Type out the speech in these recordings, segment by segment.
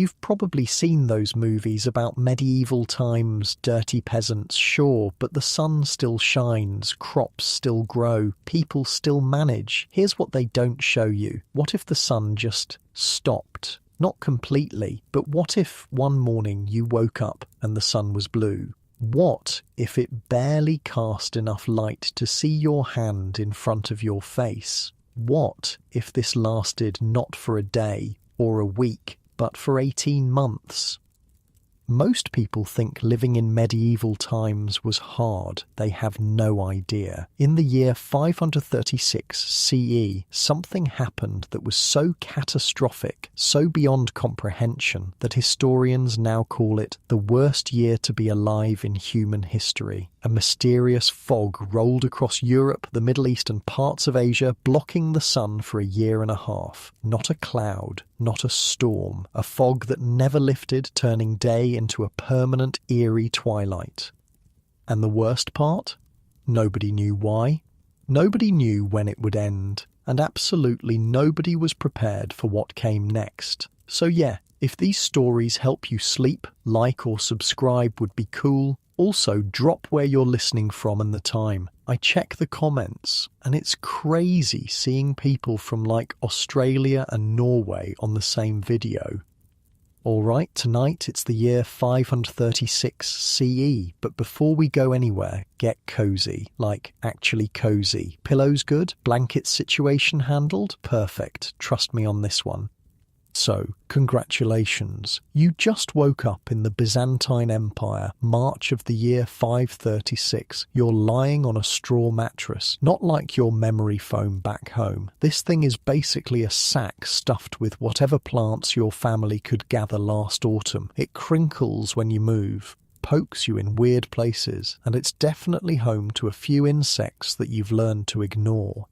You've probably seen those movies about medieval times, dirty peasants, sure, but the sun still shines, crops still grow, people still manage. Here's what they don't show you. What if the sun just stopped? Not completely, but what if one morning you woke up and the sun was blue? What if it barely cast enough light to see your hand in front of your face? What if this lasted not for a day or a week, but for 18 months? Most people think living in medieval times was hard. They have no idea. In the year 536 CE, something happened that was so catastrophic, so beyond comprehension, that historians now call it the worst year to be alive in human history. A mysterious fog rolled across Europe, the Middle East and parts of Asia, blocking the sun for a year and a half. Not a cloud, not a storm, a fog that never lifted, turning day into a permanent eerie twilight. And the worst part? Nobody knew why. Nobody knew when it would end. And absolutely nobody was prepared for what came next. So yeah, if these stories help you sleep, like or subscribe would be cool. Also, drop where you're listening from and the time. I check the comments, and it's crazy seeing people from like Australia and Norway on the same video. Alright, tonight it's the year 536 CE, but before we go anywhere, get cozy. Like, actually cozy. Pillows good? Blanket situation handled? Perfect. Trust me on this one. So, congratulations. You just woke up in the Byzantine Empire, March of the year 536. You're lying on a straw mattress, not like your memory foam back home. This thing is basically a sack stuffed with whatever plants your family could gather last autumn. It crinkles when you move, pokes you in weird places, and it's definitely home to a few insects that you've learned to ignore.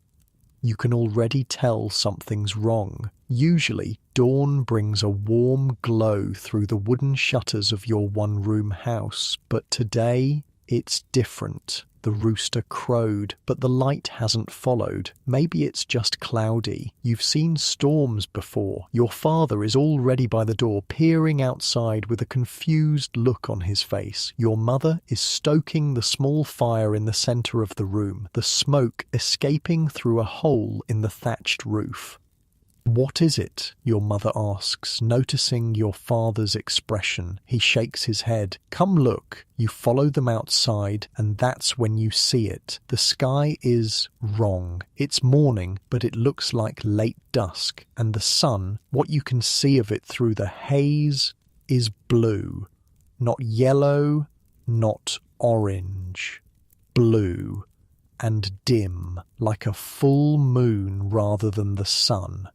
You can already tell something's wrong. Usually, dawn brings a warm glow through the wooden shutters of your one-room house, but today it's different. The rooster crowed, but the light hasn't followed. Maybe it's just cloudy. You've seen storms before. Your father is already by the door, peering outside with a confused look on his face. Your mother is stoking the small fire in the center of the room, the smoke escaping through a hole in the thatched roof. "What is it?" your mother asks, noticing your father's expression. He shakes his head. "Come look." You follow them outside, and that's when you see it. The sky is wrong. It's morning, but it looks like late dusk, and the sun, what you can see of it through the haze, is blue. Not yellow, not orange. Blue. And dim, like a full moon rather than the sun.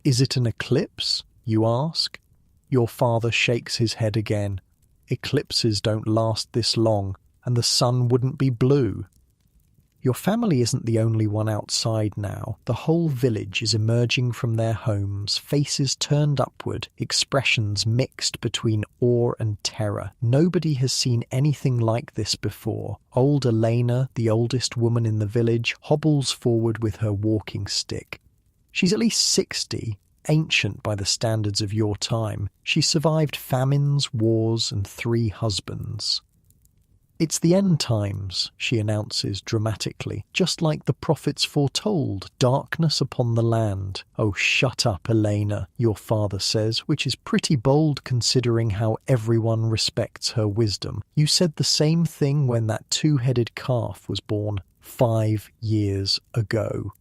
"Is it an eclipse?" you ask. Your father shakes his head again. Eclipses don't last this long, and the sun wouldn't be blue. Your family isn't the only one outside now. The whole village is emerging from their homes, faces turned upward, expressions mixed between awe and terror. Nobody has seen anything like this before. Old Elena, the oldest woman in the village, hobbles forward with her walking stick. She's at least 60, ancient by the standards of your time. She survived famines, wars, and 3 husbands. "It's the end times," she announces dramatically, "just like the prophets foretold, darkness upon the land." "Oh, shut up, Elena," your father says, which is pretty bold considering how everyone respects her wisdom. "You said the same thing when that 2-headed calf was born 5 years ago.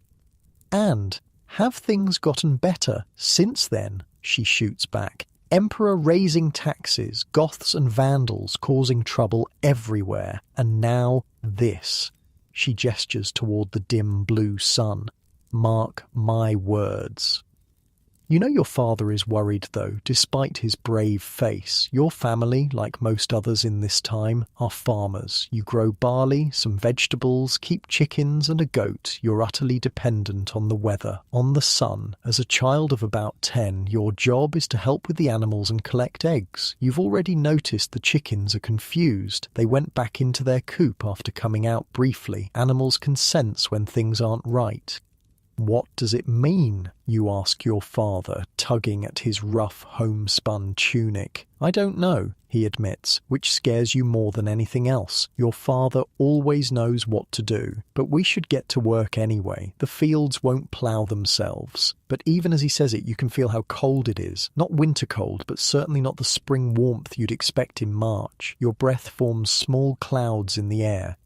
And have things gotten better since then?" she shoots back. "Emperor raising taxes, Goths and Vandals causing trouble everywhere, and now this." She gestures toward the dim blue sun. "Mark my words." You know your father is worried though, despite his brave face. Your family, like most others in this time, are farmers. You grow barley, some vegetables, keep chickens and a goat. You're utterly dependent on the weather, on the sun. As a child of about 10, your job is to help with the animals and collect eggs. You've already noticed the chickens are confused. They went back into their coop after coming out briefly. Animals can sense when things aren't right. "What does it mean?" you ask your father, tugging at his rough homespun tunic. "I don't know," he admits, which scares you more than anything else. Your father always knows what to do, but we should get to work anyway. The fields won't plough themselves. But even as he says it, you can feel how cold it is. Not winter cold, but certainly not the spring warmth you'd expect in March. Your breath forms small clouds in the air.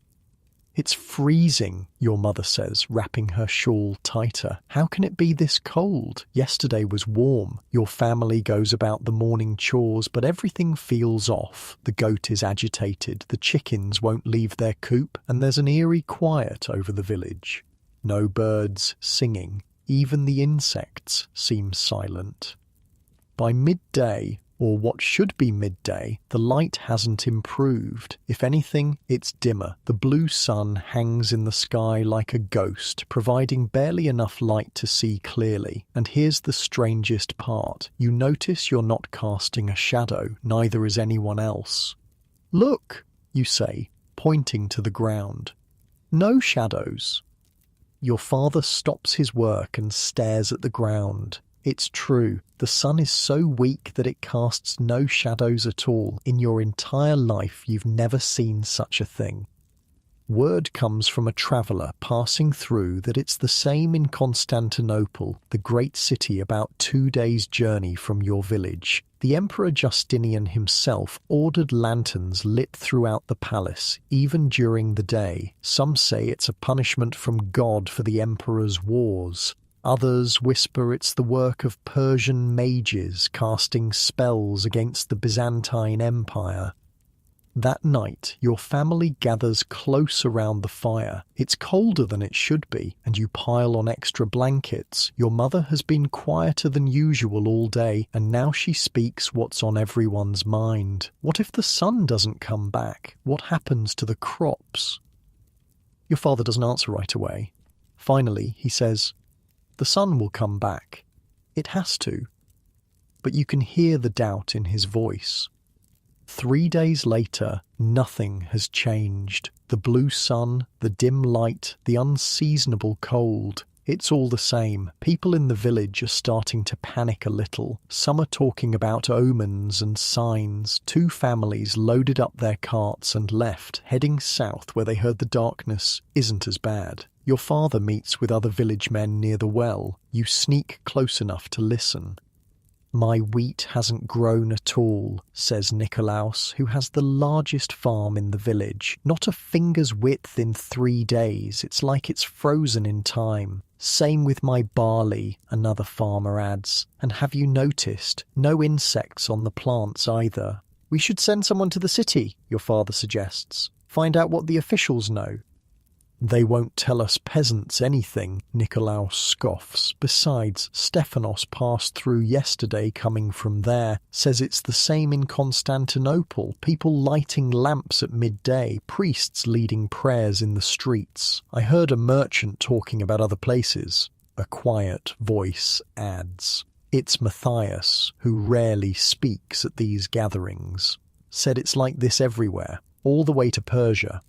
"It's freezing," your mother says, wrapping her shawl tighter. "How can it be this cold? Yesterday was warm." Your family goes about the morning chores, but everything feels off. The goat is agitated, the chickens won't leave their coop, and there's an eerie quiet over the village. No birds singing. Even the insects seem silent. By midday, or what should be midday, the light hasn't improved. If anything, it's dimmer. The blue sun hangs in the sky like a ghost, providing barely enough light to see clearly. And here's the strangest part. You notice you're not casting a shadow, neither is anyone else. "Look," you say, pointing to the ground. "No shadows." Your father stops his work and stares at the ground. It's true, the sun is so weak that it casts no shadows at all. In your entire life, you've never seen such a thing. Word comes from a traveller passing through that it's the same in Constantinople, the great city about 2 days' journey from your village. The Emperor Justinian himself ordered lanterns lit throughout the palace, even during the day. Some say it's a punishment from God for the emperor's wars. Others whisper it's the work of Persian mages casting spells against the Byzantine Empire. That night, your family gathers close around the fire. It's colder than it should be, and you pile on extra blankets. Your mother has been quieter than usual all day, and now she speaks what's on everyone's mind. What if the sun doesn't come back? What happens to the crops? Your father doesn't answer right away. Finally, he says, "The sun will come back. It has to." But you can hear the doubt in his voice. 3 days later, nothing has changed. The blue sun, the dim light, the unseasonable cold. It's all the same. People in the village are starting to panic a little. Some are talking about omens and signs. 2 families loaded up their carts and left, heading south where they heard the darkness isn't as bad. Your father meets with other village men near the well. You sneak close enough to listen. "My wheat hasn't grown at all," says Nikolaus, who has the largest farm in the village. "Not a finger's width in 3 days. It's like it's frozen in time. Same with my barley," another farmer adds. "And have you noticed? No insects on the plants either." "We should send someone to the city," your father suggests. "Find out what the officials know." "They won't tell us peasants anything," Nikolaus scoffs. "Besides, Stephanos passed through yesterday coming from there. Says it's the same in Constantinople. People lighting lamps at midday, priests leading prayers in the streets. I heard a merchant talking about other places." A quiet voice adds. "It's Matthias, who rarely speaks at these gatherings. Said it's like this everywhere, all the way to Persia."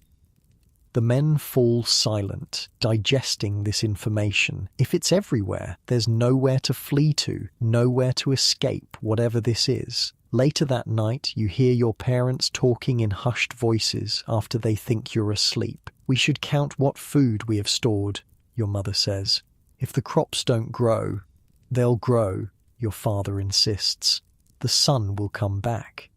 The men fall silent, digesting this information. If it's everywhere, there's nowhere to flee to, nowhere to escape, whatever this is. Later that night, you hear your parents talking in hushed voices after they think you're asleep. "We should count what food we have stored," your mother says. "If the crops don't grow, they'll grow," your father insists. "The sun will come back."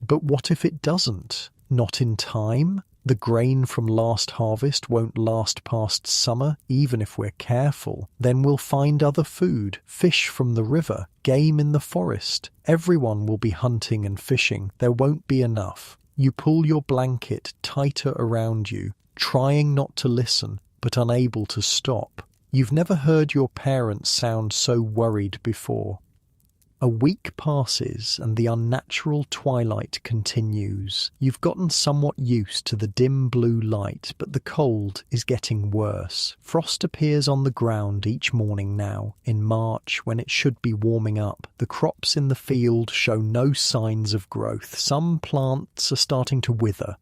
"But what if it doesn't? Not in time? The grain from last harvest won't last past summer, even if we're careful. Then we'll find other food, fish from the river, game in the forest. Everyone will be hunting and fishing. There won't be enough." You pull your blanket tighter around you, trying not to listen, but unable to stop. You've never heard your parents sound so worried before. A week passes and the unnatural twilight continues. You've gotten somewhat used to the dim blue light, but the cold is getting worse. Frost appears on the ground each morning now. In March, when it should be warming up, the crops in the field show no signs of growth. Some plants are starting to wither.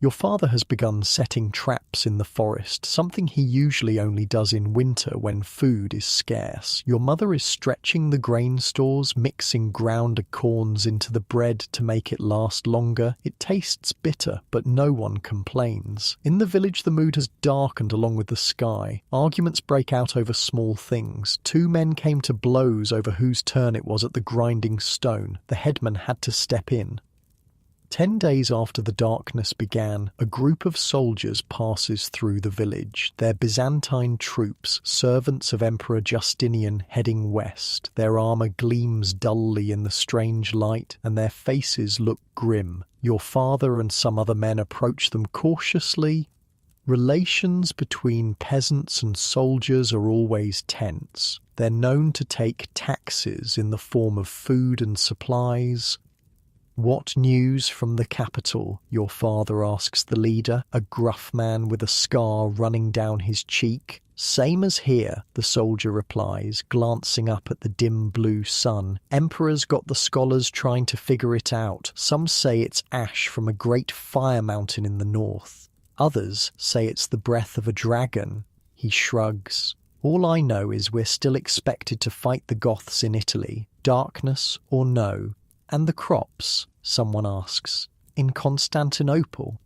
Your father has begun setting traps in the forest, something he usually only does in winter when food is scarce. Your mother is stretching the grain stores, mixing ground acorns into the bread to make it last longer. It tastes bitter, but no one complains. In the village, the mood has darkened along with the sky. Arguments break out over small things. Two men came to blows over whose turn it was at the grinding stone. The headman had to step in. 10 days after the darkness began, a group of soldiers passes through the village. They're Byzantine troops, servants of Emperor Justinian, heading west. Their armour gleams dully in the strange light, and their faces look grim. Your father and some other men approach them cautiously. Relations between peasants and soldiers are always tense. They're known to take taxes in the form of food and supplies. "What news from the capital?" your father asks the leader, a gruff man with a scar running down his cheek. "Same as here," the soldier replies, glancing up at the dim blue sun. "Emperor's got the scholars trying to figure it out. Some say it's ash from a great fire mountain in the north. Others say it's the breath of a dragon." He shrugs. "All I know is we're still expected to fight the Goths in Italy, darkness or no." "And the crops?" someone asks. "In Constantinople?"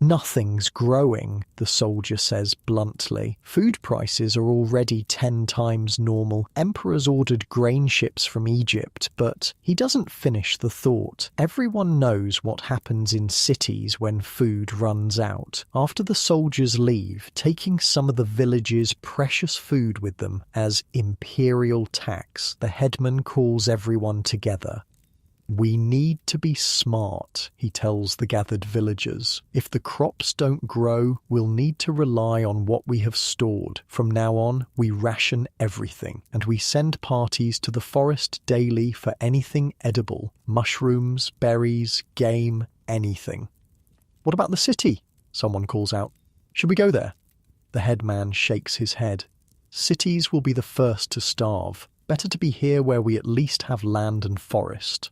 "Nothing's growing," the soldier says bluntly. "Food prices are already 10 times normal. Emperor's ordered grain ships from Egypt, but..." He doesn't finish the thought. Everyone knows what happens in cities when food runs out. After the soldiers leave, taking some of the village's precious food with them as imperial tax, the headman calls everyone together. "We need to be smart," he tells the gathered villagers. "If the crops don't grow, we'll need to rely on what we have stored. From now on, we ration everything, and we send parties to the forest daily for anything edible. Mushrooms, berries, game, anything." "What about the city?" someone calls out. "Should we go there?" The headman shakes his head. "Cities will be the first to starve. Better to be here where we at least have land and forest."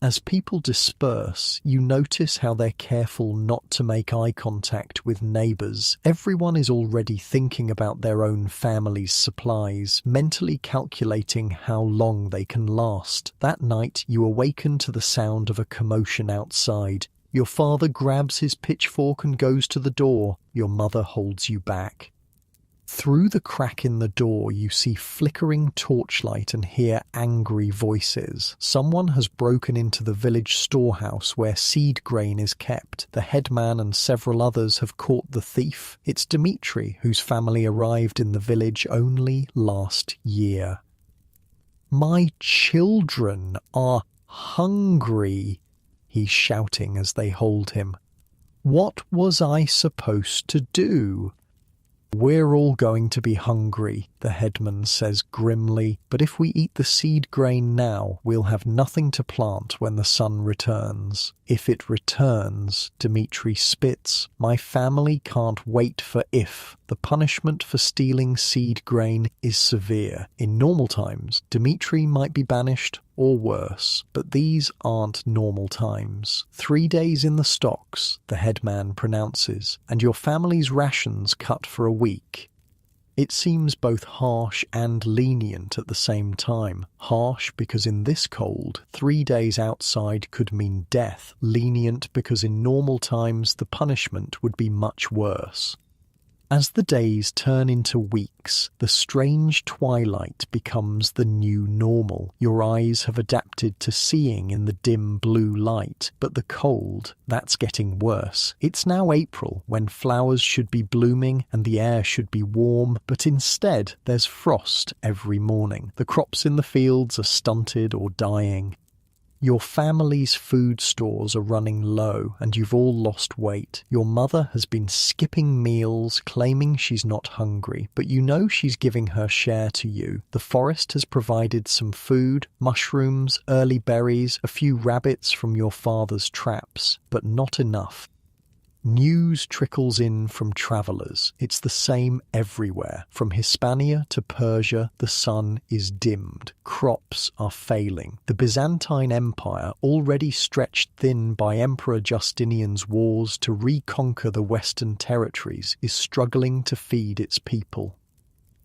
As people disperse, you notice how they're careful not to make eye contact with neighbours. Everyone is already thinking about their own family's supplies, mentally calculating how long they can last. That night, you awaken to the sound of a commotion outside. Your father grabs his pitchfork and goes to the door. Your mother holds you back. Through the crack in the door, you see flickering torchlight and hear angry voices. Someone has broken into the village storehouse where seed grain is kept. The headman and several others have caught the thief. It's Dmitri, whose family arrived in the village only last year. "My children are hungry," he's shouting as they hold him. "What was I supposed to do?" "We're all going to be hungry," the headman says grimly, "but if we eat the seed grain now, we'll have nothing to plant when the sun returns." "If it returns," Dmitri spits, "my family can't wait for if." The punishment for stealing seed grain is severe. In normal times, Dmitri might be banished or worse, but these aren't normal times. 3 days in the stocks, the headman pronounces, and your family's rations cut for a week. It seems both harsh and lenient at the same time. Harsh because in this cold, 3 days outside could mean death. Lenient because in normal times the punishment would be much worse. As the days turn into weeks, the strange twilight becomes the new normal. Your eyes have adapted to seeing in the dim blue light, but the cold, that's getting worse. It's now April, when flowers should be blooming and the air should be warm, but instead there's frost every morning. The crops in the fields are stunted or dying. Your family's food stores are running low and you've all lost weight. Your mother has been skipping meals, claiming she's not hungry, but you know she's giving her share to you. The forest has provided some food, mushrooms, early berries, a few rabbits from your father's traps, but not enough. News trickles in from travelers. It's the same everywhere. From Hispania to Persia, the sun is dimmed. Crops are failing. The Byzantine Empire, already stretched thin by Emperor Justinian's wars to reconquer the Western territories, is struggling to feed its people.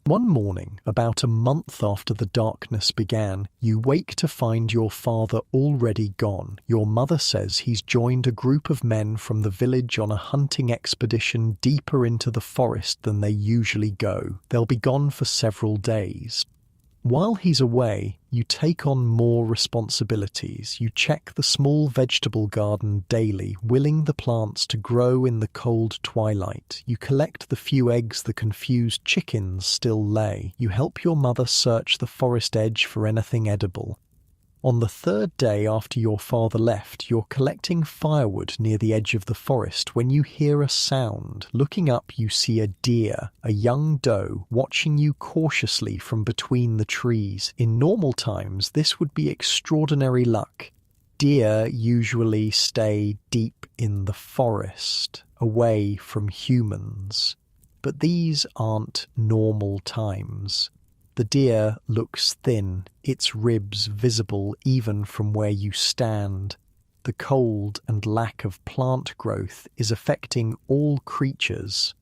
One morning, about a month after the darkness began, you wake to find your father already gone. Your mother says he's joined a group of men from the village on a hunting expedition deeper into the forest than they usually go. They'll be gone for several days. While he's away, you take on more responsibilities. You check the small vegetable garden daily, willing the plants to grow in the cold twilight. You collect the few eggs the confused chickens still lay. You help your mother search the forest edge for anything edible. On the third day after your father left, you're collecting firewood near the edge of the forest when you hear a sound. Looking up, you see a deer, a young doe, watching you cautiously from between the trees. In normal times, this would be extraordinary luck. Deer usually stay deep in the forest, away from humans. But these aren't normal times. The deer looks thin, its ribs visible even from where you stand. The cold and lack of plant growth is affecting all creatures.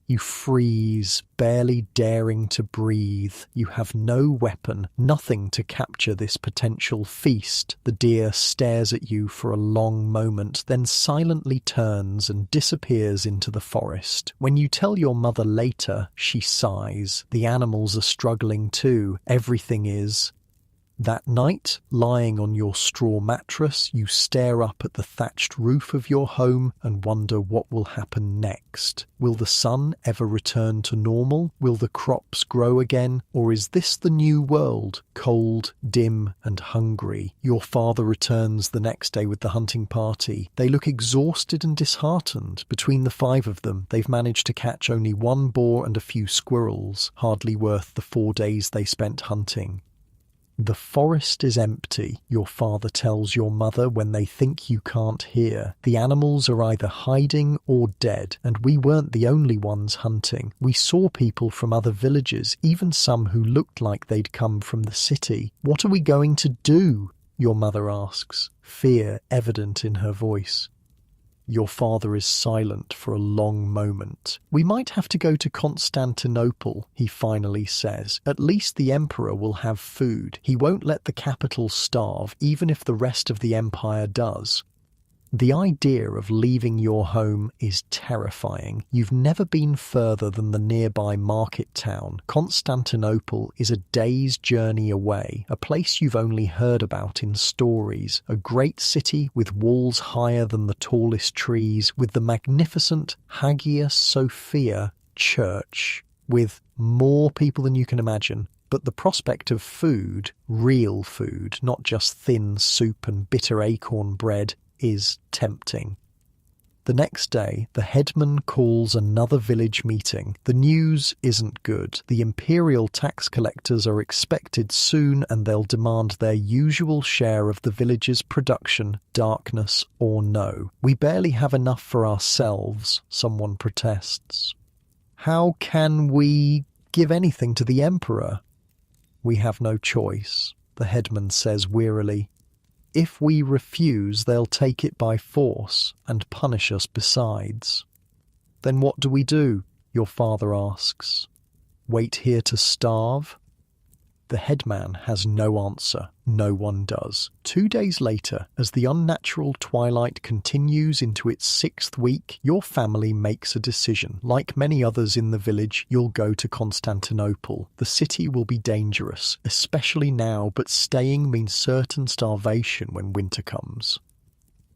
You freeze, barely daring to breathe. You have no weapon, nothing to capture this potential feast. The deer stares at you for a long moment, then silently turns and disappears into the forest. When you tell your mother later, she sighs. The animals are struggling too. Everything is. That night, lying on your straw mattress, you stare up at the thatched roof of your home and wonder what will happen next. Will the sun ever return to normal? Will the crops grow again? Or is this the new world, cold, dim, and hungry? Your father returns the next day with the hunting party. They look exhausted and disheartened. Between the 5 of them, they've managed to catch only 1 boar and a few squirrels, hardly worth the 4 days they spent hunting. The forest is empty, your father tells your mother when they think you can't hear. The animals are either hiding or dead, and we weren't the only ones hunting. We saw people from other villages, even some who looked like they'd come from the city. What are we going to do? Your mother asks, fear evident in her voice. Your father is silent for a long moment. We might have to go to Constantinople, he finally says. At least the emperor will have food. He won't let the capital starve, even if the rest of the empire does. The idea of leaving your home is terrifying. You've never been further than the nearby market town. Constantinople is a day's journey away, a place you've only heard about in stories. A great city with walls higher than the tallest trees, with the magnificent Hagia Sophia church, with more people than you can imagine. But the prospect of food, real food, not just thin soup and bitter acorn bread, is tempting. The next day, the headman calls another village meeting. The news isn't good. The imperial tax collectors are expected soon, and they'll demand their usual share of the village's production, darkness or no. We barely have enough for ourselves, someone protests. How can we give anything to the emperor? We have no choice, the headman says wearily. If we refuse, they'll take it by force and punish us besides. Then what do? Your father asks. Wait here to starve? The headman has no answer. No one does. 2 days later, as the unnatural twilight continues into its 6th week, your family makes a decision. Like many others in the village, you'll go to Constantinople. The city will be dangerous, especially now, but staying means certain starvation when winter comes.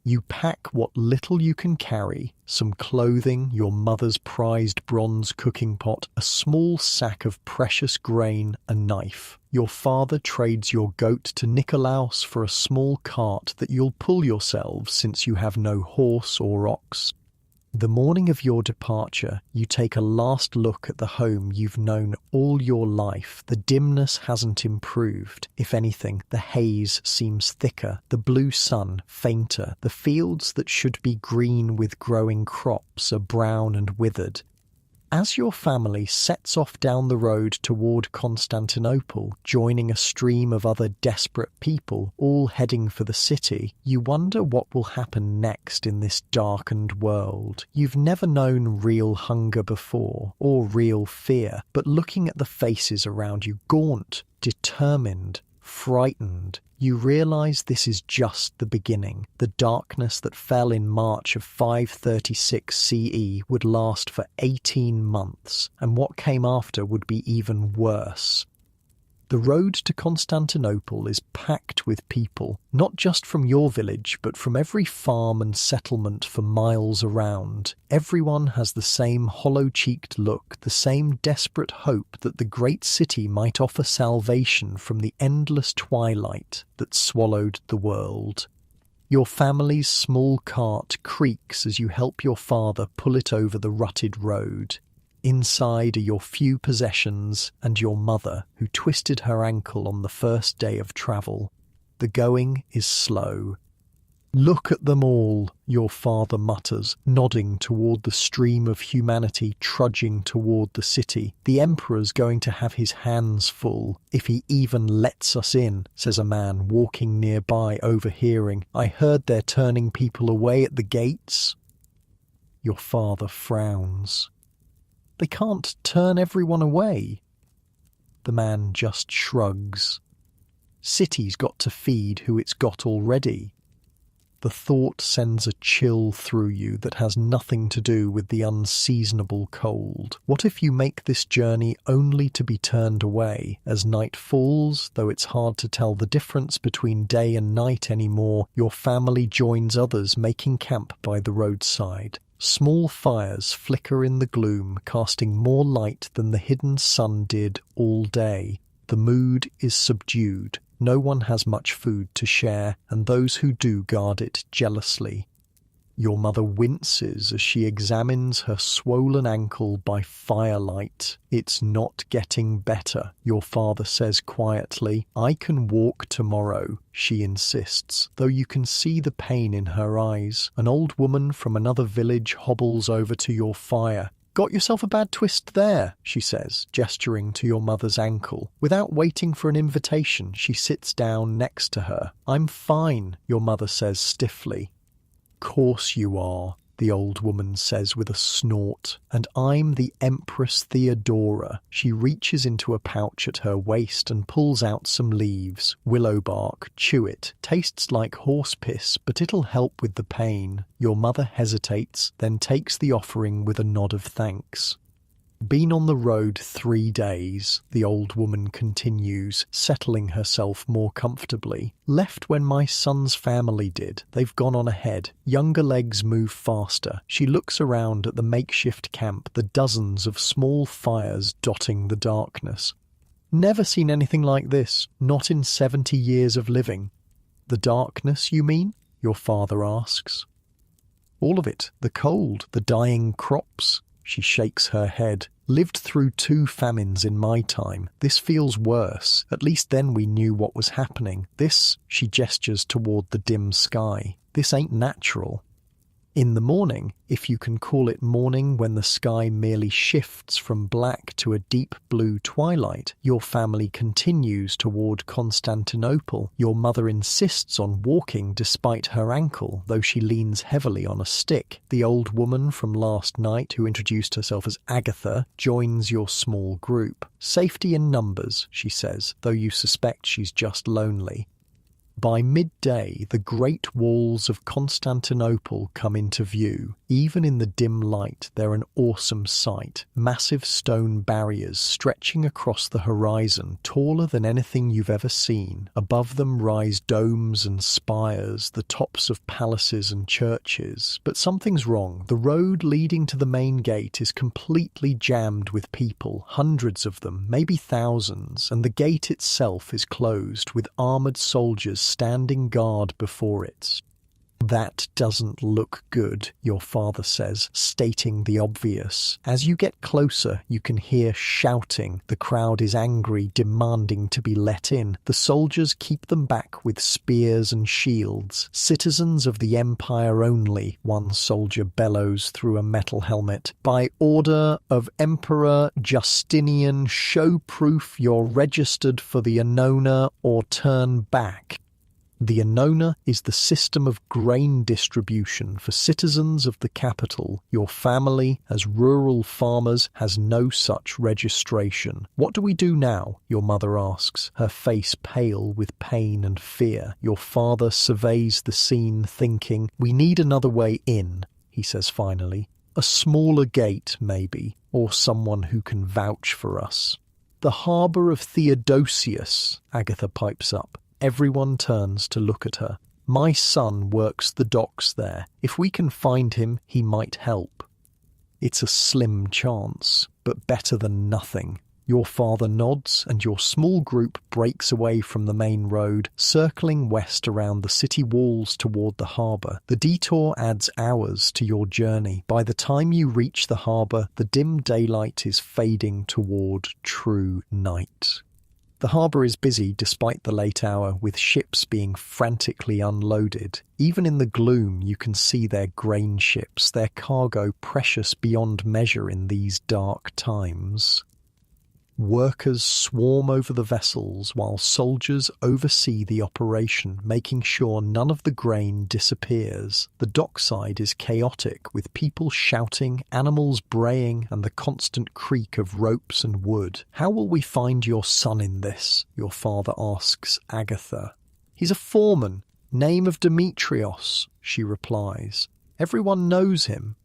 You pack what little you can carry, some clothing, your mother's prized bronze cooking pot, a small sack of precious grain, a knife. Your father trades your goat to Nikolaus for a small cart that you'll pull yourselves since you have no horse or ox. The morning of your departure, you take a last look at the home you've known all your life. The dimness hasn't improved. If anything, the haze seems thicker, the blue sun fainter. The fields that should be green with growing crops are brown and withered. As your family sets off down the road toward Constantinople, joining a stream of other desperate people, all heading for the city, you wonder what will happen next in this darkened world. You've never known real hunger before, or real fear, but looking at the faces around you, gaunt, determined, frightened, you realise this is just the beginning. The darkness that fell in March of 536 CE would last for 18 months, and what came after would be even worse. The road to Constantinople is packed with people, not just from your village, but from every farm and settlement for miles around. Everyone has the same hollow-cheeked look, the same desperate hope that the great city might offer salvation from the endless twilight that swallowed the world. Your family's small cart creaks as you help your father pull it over the rutted road. Inside are your few possessions and your mother, who twisted her ankle on the first day of travel. The going is slow. "Look at them all," your father mutters, nodding toward the stream of humanity trudging toward the city. "The emperor's going to have his hands full, if he even lets us in," says a man walking nearby, overhearing. "I heard they're turning people away at the gates." Your father frowns. "They can't turn everyone away." The man just shrugs. "City's got to feed who it's got already." The thought sends a chill through you that has nothing to do with the unseasonable cold. What if you make this journey only to be turned away? As night falls, though it's hard to tell the difference between day and night anymore, your family joins others making camp by the roadside. Small fires flicker in the gloom, casting more light than the hidden sun did all day. The mood is subdued. No one has much food to share, and those who do guard it jealously. Your mother winces as she examines her swollen ankle by firelight. "It's not getting better," your father says quietly. "I can walk tomorrow," she insists, though you can see the pain in her eyes. An old woman from another village hobbles over to your fire. "Got yourself a bad twist there," she says, gesturing to your mother's ankle. Without waiting for an invitation, she sits down next to her. "I'm fine," your mother says stiffly. "Course you are," the old woman says with a snort. "And I'm the Empress Theodora." She reaches into a pouch at her waist and pulls out some leaves. "Willow bark, chew it. Tastes like horse piss, but it'll help with the pain." Your mother hesitates, then takes the offering with a nod of thanks. "Been on the road 3 days," the old woman continues, settling herself more comfortably. "Left when my son's family did. They've gone on ahead. Younger legs move faster." She looks around at the makeshift camp, the dozens of small fires dotting the darkness. "Never seen anything like this, not in 70 years of living." "The darkness, you mean?" your father asks. "All of it. The cold, the dying crops." She shakes her head. "Lived through 2 famines in my time. This feels worse. At least then we knew what was happening. This," she gestures toward the dim sky, "this ain't natural." In the morning, if you can call it morning when the sky merely shifts from black to a deep blue twilight, your family continues toward Constantinople. Your mother insists on walking despite her ankle, though she leans heavily on a stick. The old woman from last night, who introduced herself as Agatha, joins your small group. "Safety in numbers," she says, though you suspect she's just lonely. By midday, the great walls of Constantinople come into view. Even in the dim light, they're an awesome sight. Massive stone barriers stretching across the horizon, taller than anything you've ever seen. Above them rise domes and spires, the tops of palaces and churches. But something's wrong. The road leading to the main gate is completely jammed with people, hundreds of them, maybe thousands, and the gate itself is closed, with armoured soldiers standing guard before it. That doesn't look good, your father says, stating the obvious. As you get closer, you can hear shouting. The crowd is angry, demanding to be let in. The soldiers keep them back with spears and shields. Citizens of the Empire only, one soldier bellows through a metal helmet. By order of Emperor Justinian, show proof you're registered for the Annona or turn back. The Annona is the system of grain distribution for citizens of the capital. Your family, as rural farmers, has no such registration. What do we do now? Your mother asks, her face pale with pain and fear. Your father surveys the scene, thinking, we need another way in, he says finally. A smaller gate, maybe, or someone who can vouch for us. The harbour of Theodosius, Agatha pipes up. Everyone turns to look at her. My son works the docks there. If we can find him, he might help. It's a slim chance, but better than nothing. Your father nods, and your small group breaks away from the main road, circling west around the city walls toward the harbour. The detour adds hours to your journey. By the time you reach the harbour, the dim daylight is fading toward true night. The harbour is busy despite the late hour, with ships being frantically unloaded. Even in the gloom, you can see their grain ships, their cargo precious beyond measure in these dark times. Workers swarm over the vessels while soldiers oversee the operation, making sure none of the grain disappears. The dockside is chaotic, with people shouting, animals braying, and the constant creak of ropes and wood. How will we find your son in this? Your father asks Agatha. He's a foreman, name of Demetrios, she replies. Everyone knows him.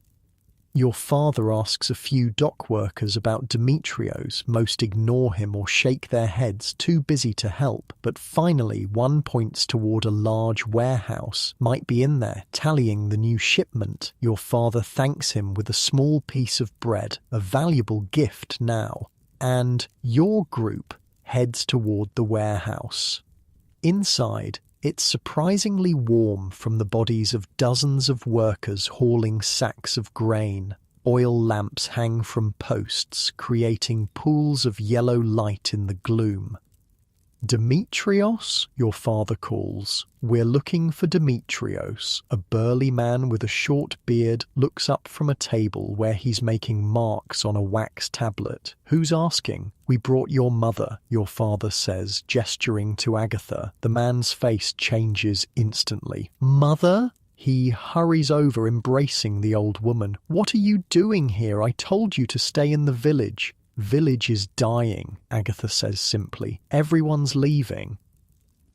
Your father asks a few dock workers about Demetrios. Most ignore him or shake their heads, too busy to help. But finally, one points toward a large warehouse. Might be in there, tallying the new shipment. Your father thanks him with a small piece of bread, a valuable gift now. And your group heads toward the warehouse. Inside, it's surprisingly warm from the bodies of dozens of workers hauling sacks of grain. Oil lamps hang from posts, creating pools of yellow light in the gloom. Demetrios, your father calls. We're looking for Demetrios. A burly man with a short beard looks up from a table where he's making marks on a wax tablet. Who's asking? We brought your mother, your father says, gesturing to Agatha. The man's face changes instantly. Mother? He hurries over, embracing the old woman. What are you doing here? I told you to stay in the village. Village is dying, Agatha says simply. Everyone's leaving.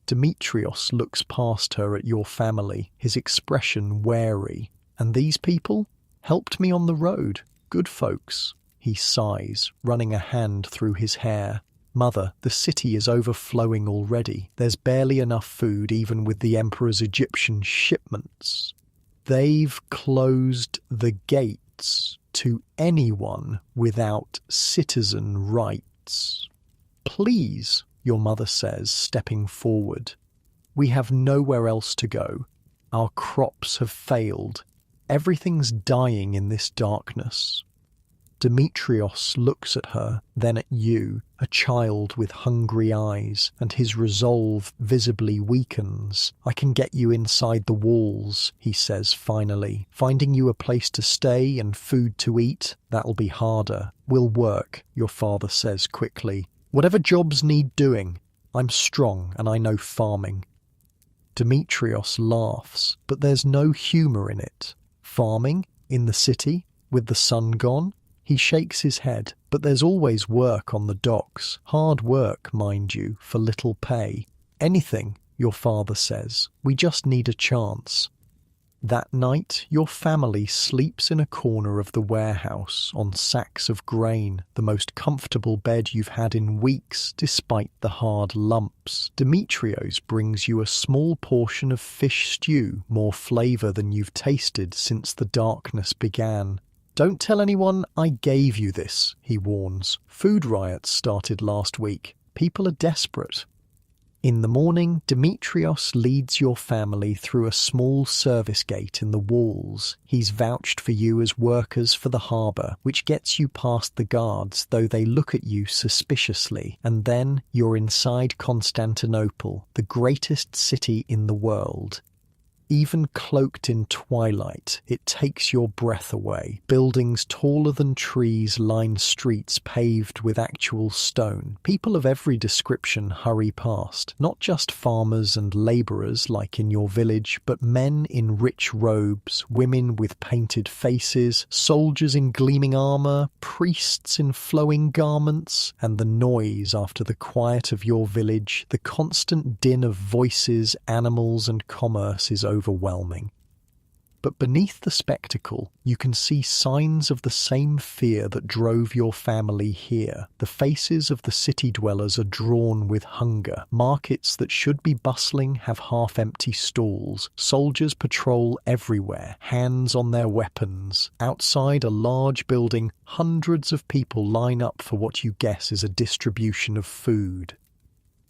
Demetrios looks past her at your family, his expression wary. And these people helped me on the road. Good folks. He sighs, running a hand through his hair. Mother, the city is overflowing already. There's barely enough food even with the Emperor's Egyptian shipments. They've closed the gates to anyone without citizen rights. Please, your mother says, stepping forward. We have nowhere else to go. Our crops have failed. Everything's dying in this darkness. Demetrios looks at her, then at you, a child with hungry eyes, and his resolve visibly weakens. I can get you inside the walls, he says finally. Finding you a place to stay and food to eat, that'll be harder. We'll work, your father says quickly. Whatever jobs need doing. I'm strong and I know farming. Demetrios laughs, but there's no humour in it. Farming? In the city? With the sun gone? He shakes his head, but there's always work on the docks. Hard work, mind you, for little pay. Anything, your father says. We just need a chance. That night, your family sleeps in a corner of the warehouse on sacks of grain, the most comfortable bed you've had in weeks, despite the hard lumps. Demetrios brings you a small portion of fish stew, more flavour than you've tasted since the darkness began. Don't tell anyone I gave you this, he warns. Food riots started last week. People are desperate. In the morning, Demetrios leads your family through a small service gate in the walls. He's vouched for you as workers for the harbour, which gets you past the guards, though they look at you suspiciously. And then you're inside Constantinople, the greatest city in the world. Even cloaked in twilight, it takes your breath away. Buildings taller than trees line streets paved with actual stone. People of every description hurry past, not just farmers and labourers like in your village, but men in rich robes, women with painted faces, soldiers in gleaming armour, priests in flowing garments, and the noise after the quiet of your village, the constant din of voices, animals and commerce is overwhelming. But beneath the spectacle, you can see signs of the same fear that drove your family here. The faces of the city dwellers are drawn with hunger. Markets that should be bustling have half-empty stalls. Soldiers patrol everywhere, hands on their weapons. Outside a large building, hundreds of people line up for what you guess is a distribution of food.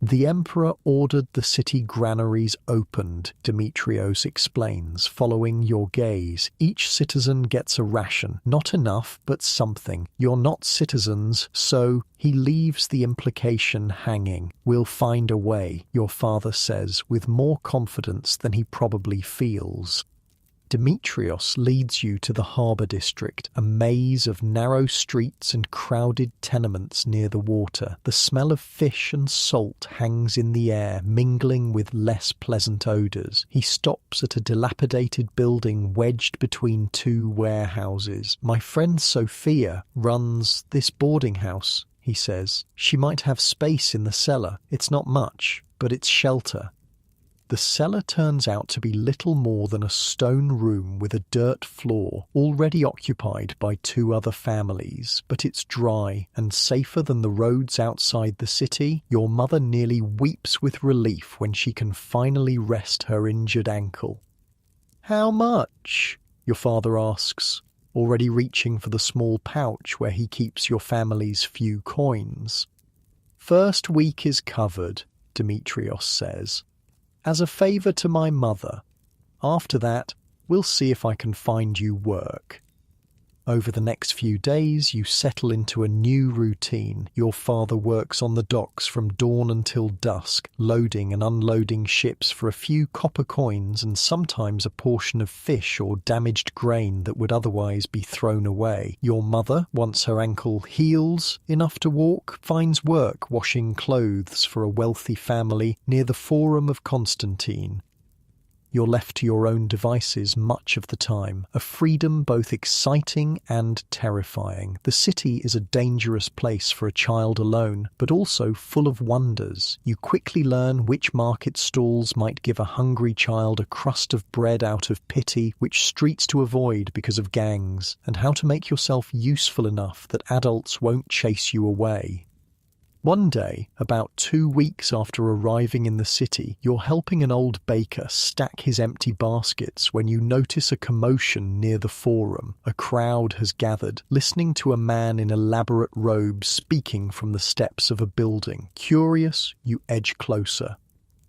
The emperor ordered the city granaries opened, Demetrios explains, following your gaze. Each citizen gets a ration. Not enough, but something. You're not citizens, so he leaves the implication hanging. We'll find a way, your father says, with more confidence than he probably feels. Demetrios leads you to the harbour district, a maze of narrow streets and crowded tenements near the water. The smell of fish and salt hangs in the air, mingling with less pleasant odours. He stops at a dilapidated building wedged between two warehouses. My friend Sophia runs this boarding house, he says. She might have space in the cellar. It's not much, but it's shelter. The cellar turns out to be little more than a stone room with a dirt floor, already occupied by two other families, but it's dry and safer than the roads outside the city. Your mother nearly weeps with relief when she can finally rest her injured ankle. "How much?" your father asks, already reaching for the small pouch where he keeps your family's few coins. "First week is covered," Demetrios says. "As a favour to my mother. After that, we'll see if I can find you work." Over the next few days, you settle into a new routine. Your father works on the docks from dawn until dusk, loading and unloading ships for a few copper coins and sometimes a portion of fish or damaged grain that would otherwise be thrown away. Your mother, once her ankle heals enough to walk, finds work washing clothes for a wealthy family near the Forum of Constantine. You're left to your own devices much of the time, a freedom both exciting and terrifying. The city is a dangerous place for a child alone, but also full of wonders. You quickly learn which market stalls might give a hungry child a crust of bread out of pity, which streets to avoid because of gangs, and how to make yourself useful enough that adults won't chase you away. One day, about 2 weeks after arriving in the city, you're helping an old baker stack his empty baskets when you notice a commotion near the forum. A crowd has gathered, listening to a man in elaborate robes speaking from the steps of a building. Curious, you edge closer.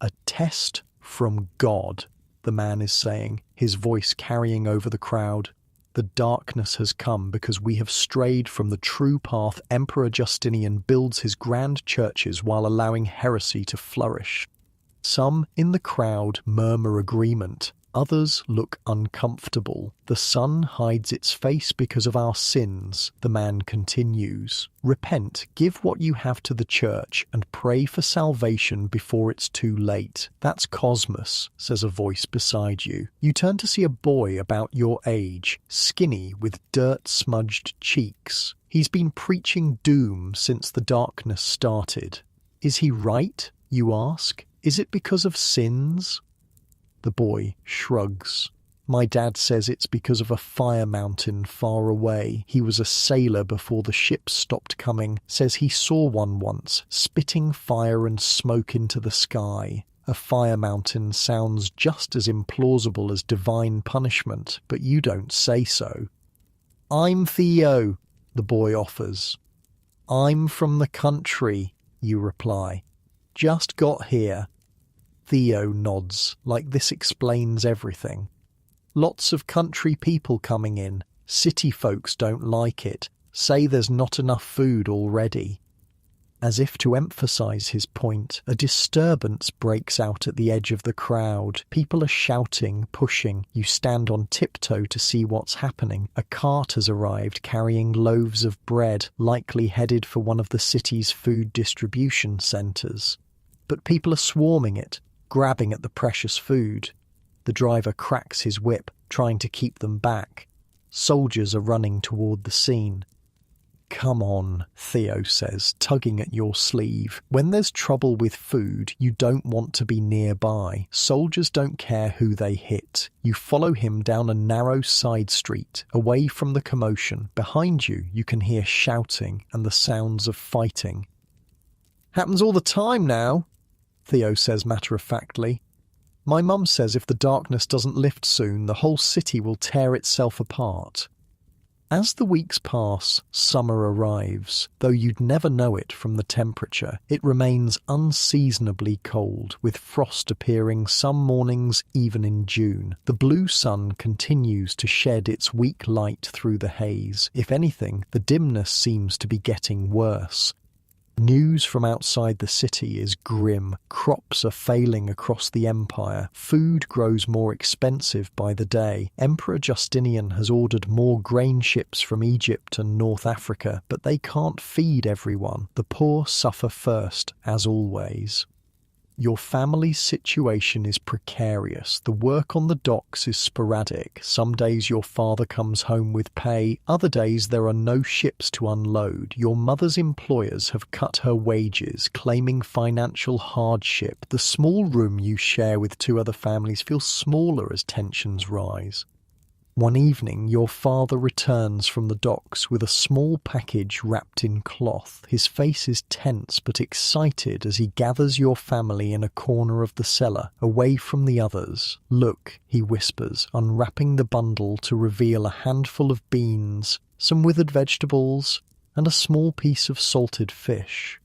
"A test from God," the man is saying, his voice carrying over the crowd. "The darkness has come because we have strayed from the true path. Emperor Justinian builds his grand churches while allowing heresy to flourish." Some in the crowd murmur agreement. Others look uncomfortable. "The sun hides its face because of our sins," the man continues. "Repent, give what you have to the church, and pray for salvation before it's too late." "That's Cosmos," says a voice beside you. You turn to see a boy about your age, skinny with dirt-smudged cheeks. He's been preaching doom since the darkness started. "Is he right?" you ask. "Is it because of sins?" The boy shrugs. "My dad says it's because of a fire mountain far away. He was a sailor before the ships stopped coming. Says he saw one once, spitting fire and smoke into the sky." A fire mountain sounds just as implausible as divine punishment, but you don't say so. "I'm Theo," the boy offers. "I'm from the country," you reply. "Just got here. Theo nods, like this explains everything. Lots of country people coming in. City folks don't like it, say there's not enough food already. As if to emphasize his point, a disturbance breaks out at the edge of the crowd. People are shouting, pushing. You stand on tiptoe to see what's happening. A cart has arrived carrying loaves of bread, likely headed for one of the city's food distribution centers. But people are swarming it, grabbing at the precious food. The driver cracks his whip, trying to keep them back. Soldiers are running toward the scene. "Come on," Theo says, tugging at your sleeve. "When there's trouble with food, you don't want to be nearby. Soldiers don't care who they hit." You follow him down a narrow side street, away from the commotion. Behind you, you can hear shouting and the sounds of fighting. "Happens all the time now," Theo says matter-of-factly. "My mum says if the darkness doesn't lift soon, the whole city will tear itself apart." As the weeks pass, summer arrives. Though you'd never know it from the temperature, it remains unseasonably cold, with frost appearing some mornings even in June. The blue sun continues to shed its weak light through the haze. If anything, the dimness seems to be getting worse. News from outside the city is grim. Crops are failing across the empire. Food grows more expensive by the day. Emperor Justinian has ordered more grain ships from Egypt and North Africa, but they can't feed everyone. The poor suffer first, as always. Your family's situation is precarious. The work on the docks is sporadic. Some days your father comes home with pay. Other days there are no ships to unload. Your mother's employers have cut her wages, claiming financial hardship. The small room you share with two other families feels smaller as tensions rise. One evening, your father returns from the docks with a small package wrapped in cloth. His face is tense but excited as he gathers your family in a corner of the cellar, away from the others. "Look," he whispers, unwrapping the bundle to reveal a handful of beans, some withered vegetables, and a small piece of salted fish.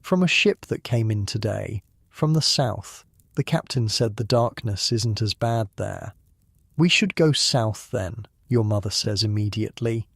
"From a ship that came in today, from the south. The captain said the darkness isn't as bad there." "We should go south then," your mother says immediately.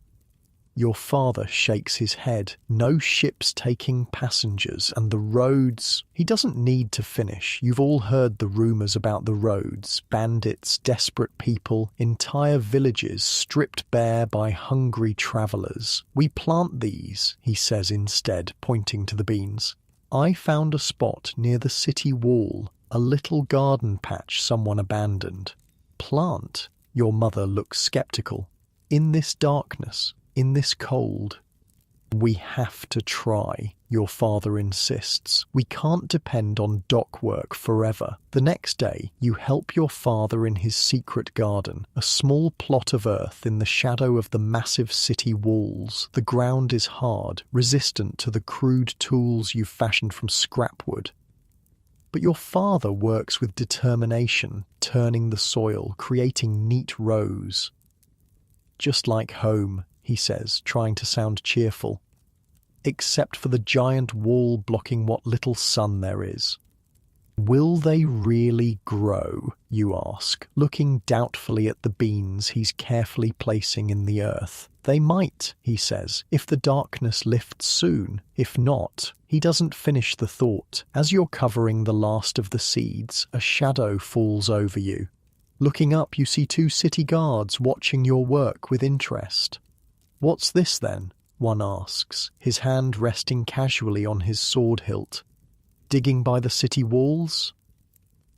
Your father shakes his head. No ships taking passengers, and the roads... He doesn't need to finish. You've all heard the rumours about the roads. Bandits, desperate people, entire villages stripped bare by hungry travellers. "We plant these," he says instead, pointing to the beans. "I found a spot near the city wall, a little garden patch someone abandoned." "Plant?" Your mother looks sceptical. "In this darkness, in this cold?" "We have to try," your father insists. "We can't depend on dock work forever." The next day, you help your father in his secret garden, a small plot of earth in the shadow of the massive city walls. The ground is hard, resistant to the crude tools you've fashioned from scrap wood. But your father works with determination, turning the soil, creating neat rows. "Just like home," he says, trying to sound cheerful. "Except for the giant wall blocking what little sun there is." "Will they really grow?" you ask, looking doubtfully at the beans he's carefully placing in the earth. "They might," he says, "if the darkness lifts soon. If not..." He doesn't finish the thought. As you're covering the last of the seeds, a shadow falls over you. Looking up, you see two city guards watching your work with interest. "What's this then?" one asks, his hand resting casually on his sword hilt. "Digging by the city walls?"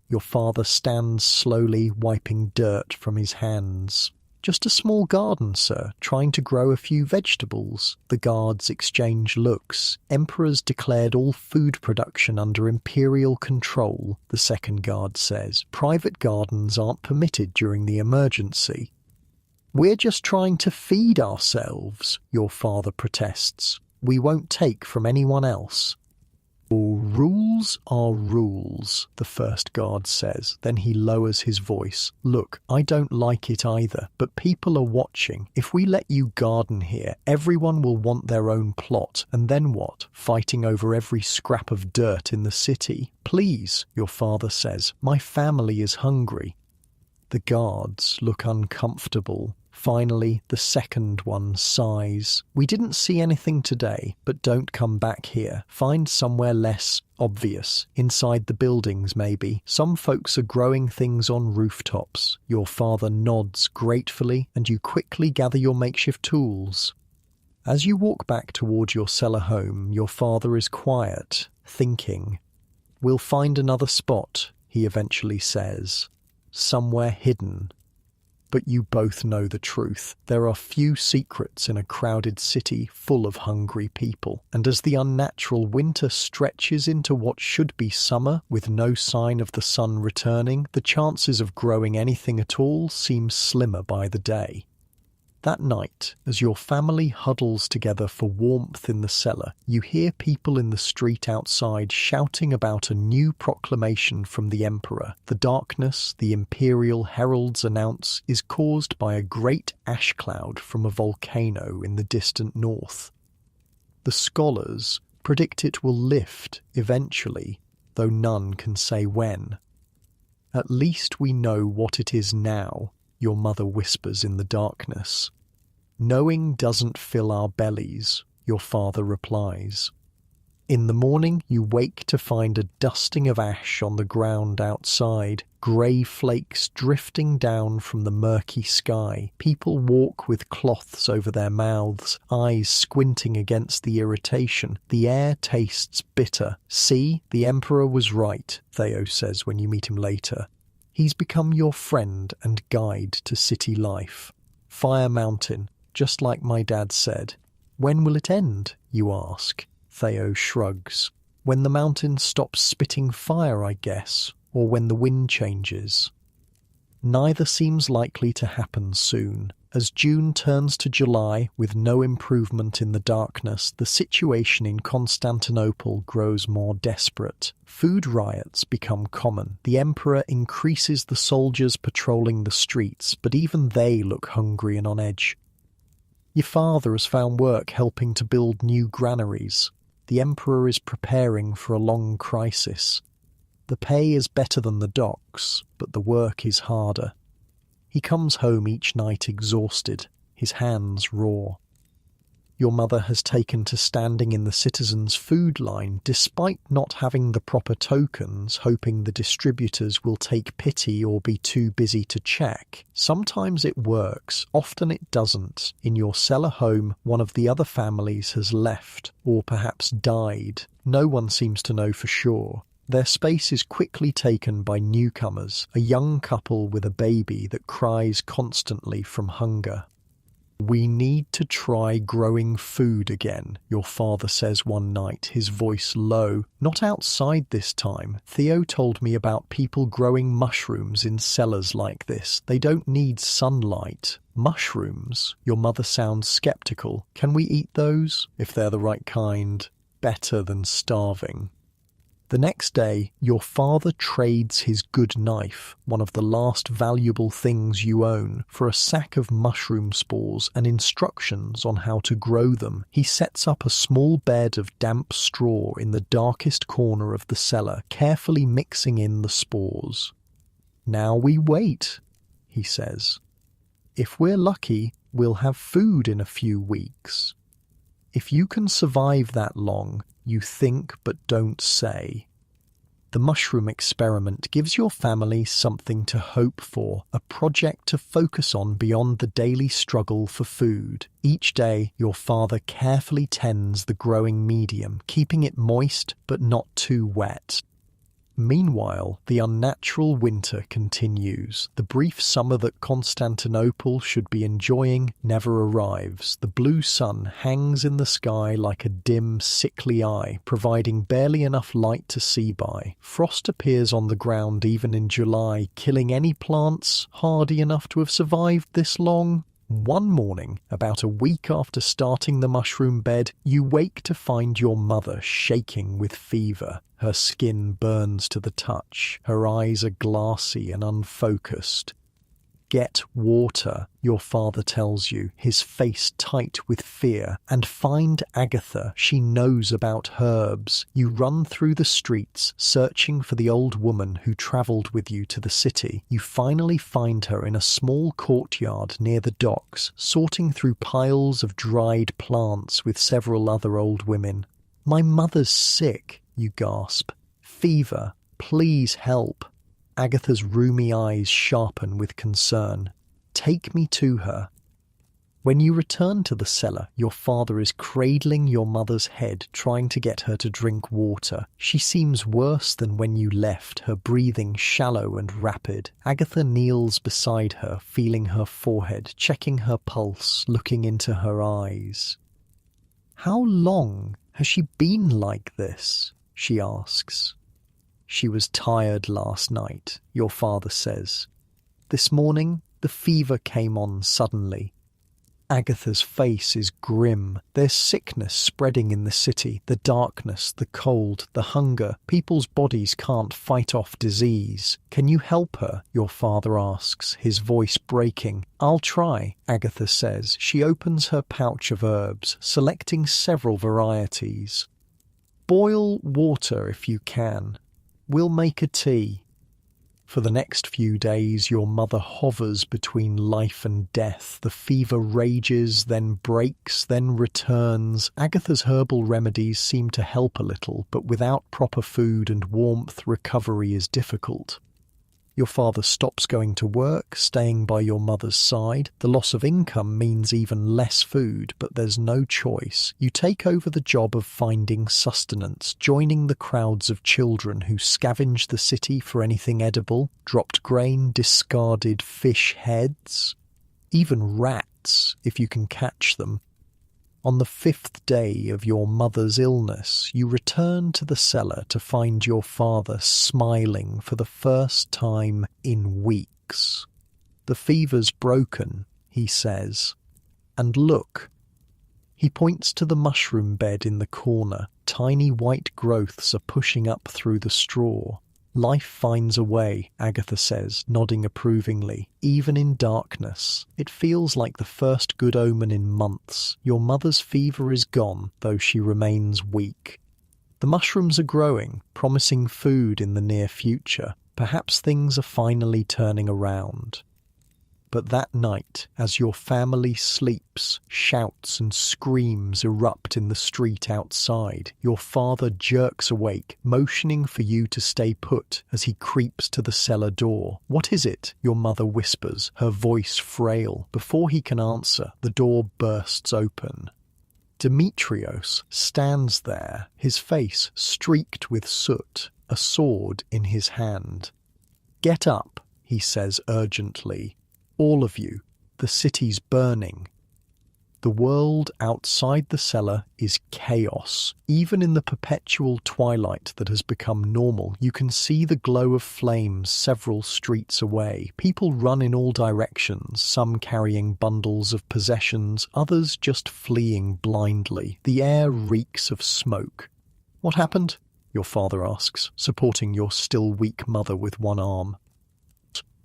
Your father stands slowly, wiping dirt from his hands. "Just a small garden, sir, trying to grow a few vegetables." The guards exchange looks. "Emperors declared all food production under imperial control," the second guard says. "Private gardens aren't permitted during the emergency." "We're just trying to feed ourselves," your father protests. "We won't take from anyone else." Rules are rules, the first guard says. Then he lowers his voice. Look, I don't like it either, but people are watching. If we let you garden here, everyone will want their own plot. And then what? Fighting over every scrap of dirt in the city? Please, your father says. My family is hungry. The guards look uncomfortable. Finally, the second one sighs. We didn't see anything today, but don't come back here. Find somewhere less obvious. Inside the buildings, maybe. Some folks are growing things on rooftops. Your father nods gratefully, and you quickly gather your makeshift tools. As you walk back towards your cellar home, your father is quiet, thinking. We'll find another spot, he eventually says. Somewhere hidden. But you both know the truth. There are few secrets in a crowded city full of hungry people. And as the unnatural winter stretches into what should be summer, with no sign of the sun returning, the chances of growing anything at all seem slimmer by the day. That night, as your family huddles together for warmth in the cellar, you hear people in the street outside shouting about a new proclamation from the emperor. The darkness the imperial heralds announce is caused by a great ash cloud from a volcano in the distant north. The scholars predict it will lift eventually, though none can say when. At least we know what it is now, your mother whispers in the darkness. Knowing doesn't fill our bellies, your father replies. In the morning you wake to find a dusting of ash on the ground outside, grey flakes drifting down from the murky sky. People walk with cloths over their mouths, eyes squinting against the irritation. The air tastes bitter. See, the emperor was right, Theo says when you meet him later. He's become your friend and guide to city life. Fire Mountain, just like my dad said. When will it end, you ask? Theo shrugs. When the mountain stops spitting fire, I guess, or when the wind changes. Neither seems likely to happen soon. As June turns to July with no improvement in the darkness, the situation in Constantinople grows more desperate. Food riots become common. The emperor increases the soldiers patrolling the streets, but even they look hungry and on edge. Your father has found work helping to build new granaries. The emperor is preparing for a long crisis. The pay is better than the docks, but the work is harder. He comes home each night exhausted, his hands raw. Your mother has taken to standing in the citizens' food line despite not having the proper tokens, hoping the distributors will take pity or be too busy to check. Sometimes it works, often it doesn't. In your cellar home, one of the other families has left, or perhaps died. No one seems to know for sure. Their space is quickly taken by newcomers, a young couple with a baby that cries constantly from hunger. We need to try growing food again, your father says one night, his voice low. Not outside this time. Theo told me about people growing mushrooms in cellars like this. They don't need sunlight. Mushrooms? Your mother sounds skeptical. Can we eat those? If they're the right kind. Better than starving. The next day, your father trades his good knife, one of the last valuable things you own, for a sack of mushroom spores and instructions on how to grow them. He sets up a small bed of damp straw in the darkest corner of the cellar, carefully mixing in the spores. Now we wait, he says. If we're lucky, we'll have food in a few weeks. If you can survive that long, you think but don't say. The mushroom experiment gives your family something to hope for, a project to focus on beyond the daily struggle for food. Each day, your father carefully tends the growing medium, keeping it moist but not too wet. Meanwhile, the unnatural winter continues. The brief summer that Constantinople should be enjoying never arrives. The blue sun hangs in the sky like a dim, sickly eye, providing barely enough light to see by. Frost appears on the ground even in July, killing any plants hardy enough to have survived this long. One morning, about a week after starting the mushroom bed, you wake to find your mother shaking with fever. Her skin burns to the touch. Her eyes are glassy and unfocused. Get water, your father tells you, his face tight with fear, and find Agatha. She knows about herbs. You run through the streets, searching for the old woman who travelled with you to the city. You finally find her in a small courtyard near the docks, sorting through piles of dried plants with several other old women. "My mother's sick," you gasp. "Fever. Please help." Agatha's rheumy eyes sharpen with concern. "Take me to her." When you return to the cellar, your father is cradling your mother's head, trying to get her to drink water. She seems worse than when you left, her breathing shallow and rapid. Agatha kneels beside her, feeling her forehead, checking her pulse, looking into her eyes. "How long has she been like this?" she asks. "She was tired last night," your father says. "This morning, the fever came on suddenly." Agatha's face is grim. There's sickness spreading in the city, the darkness, the cold, the hunger. People's bodies can't fight off disease. "Can you help her?" your father asks, his voice breaking. "I'll try," Agatha says. She opens her pouch of herbs, selecting several varieties. "Boil water if you can. We'll make a tea." For the next few days, your mother hovers between life and death. The fever rages, then breaks, then returns. Agatha's herbal remedies seem to help a little, but without proper food and warmth, recovery is difficult. Your father stops going to work, staying by your mother's side. The loss of income means even less food, but there's no choice. You take over the job of finding sustenance, joining the crowds of children who scavenge the city for anything edible, dropped grain, discarded fish heads, even rats, if you can catch them. On the 5th day of your mother's illness, you return to the cellar to find your father smiling for the first time in weeks. "The fever's broken," he says. "And look." He points to the mushroom bed in the corner. Tiny white growths are pushing up through the straw. "Life finds a way," Agatha says, nodding approvingly, "even in darkness. It feels like the first good omen in months. Your mother's fever is gone, though she remains weak. The mushrooms are growing, promising food in the near future. Perhaps things are finally turning around." But that night, as your family sleeps, shouts and screams erupt in the street outside. Your father jerks awake, motioning for you to stay put as he creeps to the cellar door. "What is it?" your mother whispers, her voice frail. Before he can answer, the door bursts open. Demetrios stands there, his face streaked with soot, a sword in his hand. "Get up," he says urgently. "All of you, the city's burning." The world outside the cellar is chaos. Even in the perpetual twilight that has become normal, you can see the glow of flames several streets away. People run in all directions, some carrying bundles of possessions, others just fleeing blindly. The air reeks of smoke. "What happened?" your father asks, supporting your still weak mother with one arm.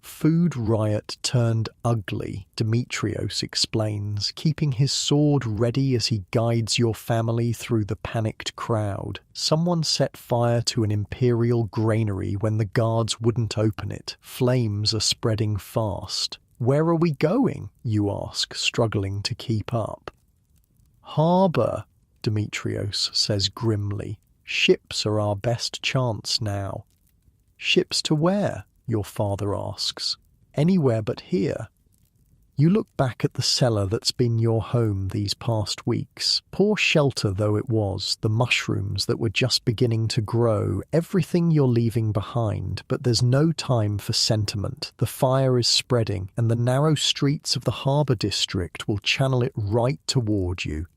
"Food riot turned ugly," Demetrios explains, keeping his sword ready as he guides your family through the panicked crowd. "Someone set fire to an imperial granary when the guards wouldn't open it. Flames are spreading fast." "Where are we going?" you ask, struggling to keep up. "Harbour," Demetrios says grimly. "Ships are our best chance now." "Ships to where?" your father asks. "Anywhere but here." You look back at the cellar that's been your home these past weeks. Poor shelter though it was, the mushrooms that were just beginning to grow, everything you're leaving behind, but there's no time for sentiment. The fire is spreading, and the narrow streets of the harbour district will channel it right toward you.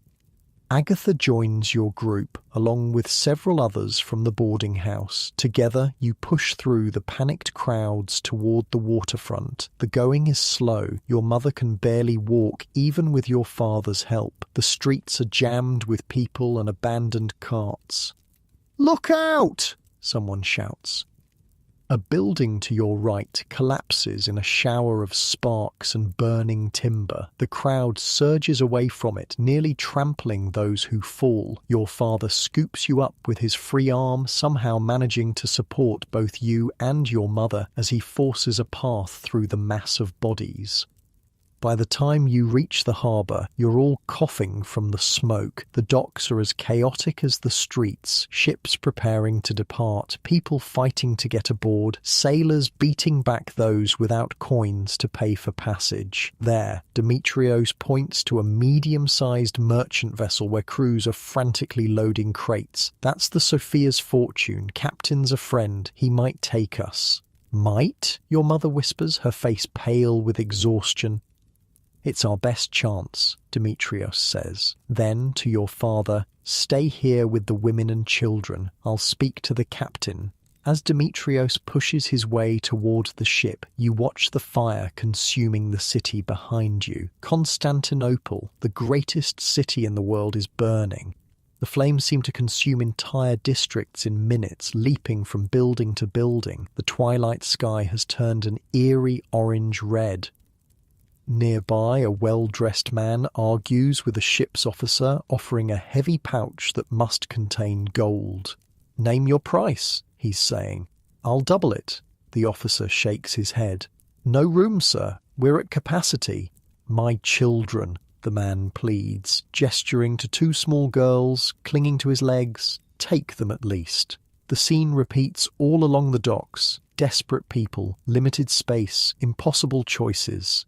Agatha joins your group, along with several others from the boarding house. Together, you push through the panicked crowds toward the waterfront. The going is slow. Your mother can barely walk, even with your father's help. The streets are jammed with people and abandoned carts. "Look out!" someone shouts. A building to your right collapses in a shower of sparks and burning timber. The crowd surges away from it, nearly trampling those who fall. Your father scoops you up with his free arm, somehow managing to support both you and your mother as he forces a path through the mass of bodies. By the time you reach the harbour, you're all coughing from the smoke. The docks are as chaotic as the streets, ships preparing to depart, people fighting to get aboard, sailors beating back those without coins to pay for passage. There, Demetrios points to a medium-sized merchant vessel where crews are frantically loading crates. "That's the Sophia's Fortune. Captain's a friend. He might take us." "Might?" your mother whispers, her face pale with exhaustion. "It's our best chance," Demetrios says. Then, to your father, "Stay here with the women and children. I'll speak to the captain." As Demetrios pushes his way toward the ship, you watch the fire consuming the city behind you. Constantinople, the greatest city in the world, is burning. The flames seem to consume entire districts in minutes, leaping from building to building. The twilight sky has turned an eerie orange-red. Nearby, a well-dressed man argues with a ship's officer, offering a heavy pouch that must contain gold. "Name your price," he's saying. "I'll double it." The officer shakes his head. "No room, sir. We're at capacity." "My children," the man pleads, gesturing to two small girls clinging to his legs. "Take them at least." The scene repeats all along the docks. Desperate people, limited space, impossible choices.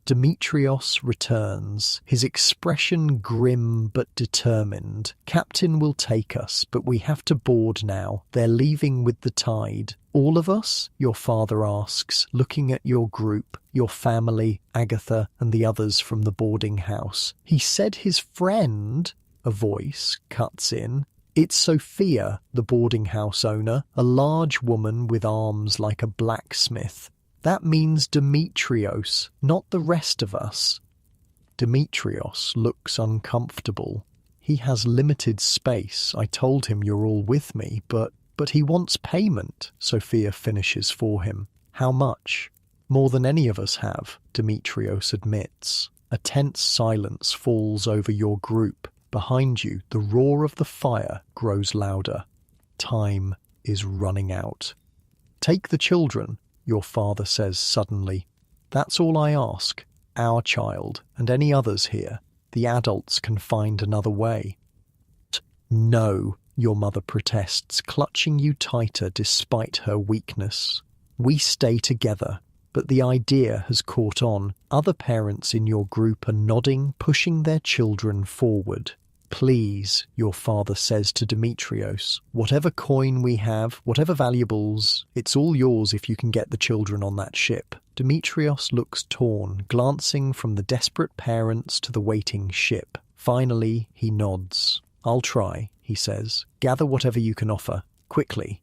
Demetrios returns, his expression grim but determined. "Captain will take us, but we have to board now. They're leaving with the tide." "All of us?" your father asks, looking at your group, your family, Agatha, and the others from the boarding house. "He said his friend," a voice cuts in. It's Sophia, the boarding house owner, a large woman with arms like a blacksmith. "That means Demetrios, not the rest of us." Demetrios looks uncomfortable. "He has limited space. I told him you're all with me, but he wants payment," Sophia finishes for him. "How much?" "More than any of us have," Demetrios admits. A tense silence falls over your group. Behind you, the roar of the fire grows louder. Time is running out. "Take the children," your father says suddenly. "That's all I ask. Our child, and any others here. The adults can find another way." "No," your mother protests, clutching you tighter despite her weakness. "We stay together." But the idea has caught on. Other parents in your group are nodding, pushing their children forward. "Please," your father says to Demetrios, "whatever coin we have, whatever valuables, it's all yours if you can get the children on that ship." Demetrios looks torn, glancing from the desperate parents to the waiting ship. Finally, he nods. "I'll try," he says. "Gather whatever you can offer, quickly."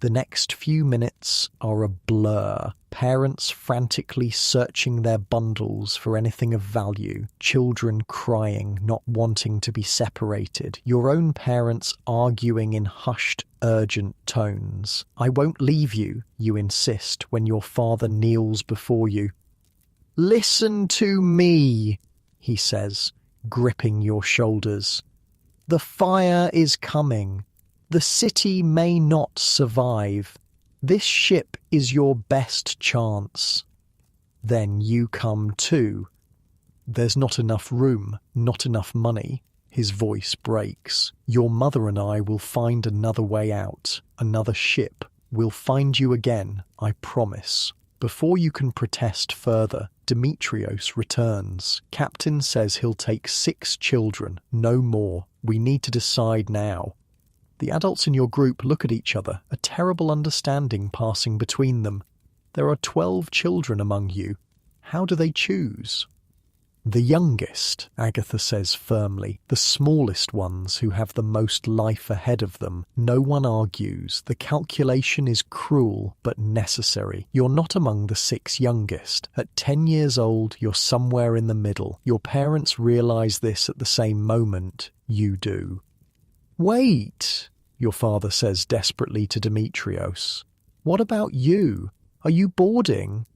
The next few minutes are a blur. Parents frantically searching their bundles for anything of value. Children crying, not wanting to be separated. Your own parents arguing in hushed, urgent tones. "I won't leave you," you insist when your father kneels before you. "Listen to me," he says, gripping your shoulders. "The fire is coming. The city may not survive. This ship is your best chance. Then you come too. There's not enough room, not enough money." His voice breaks. "Your mother and I will find another way out, another ship. We'll find you again, I promise." Before you can protest further, Demetrios returns. "Captain says he'll take 6 children, no more. We need to decide now." The adults in your group look at each other, a terrible understanding passing between them. There are 12 children among you. How do they choose? The youngest, Agatha says firmly, the smallest ones who have the most life ahead of them. No one argues. The calculation is cruel but necessary. You're not among the 6 youngest. At 10 years old, you're somewhere in the middle. Your parents realize this at the same moment you do. Wait, your father says desperately to Demetrios. What about you? Are you boarding?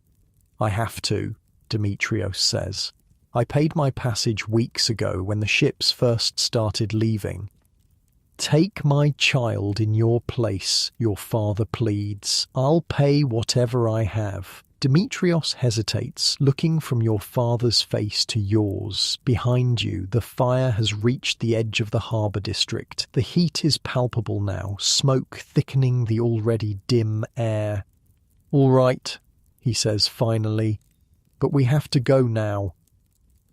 I have to, Demetrios says. I paid my passage weeks ago when the ships first started leaving. Take my child in your place, your father pleads. I'll pay whatever I have. Demetrios hesitates, looking from your father's face to yours. Behind you, the fire has reached the edge of the harbour district. The heat is palpable now, smoke thickening the already dim air. All right, he says finally, but we have to go now.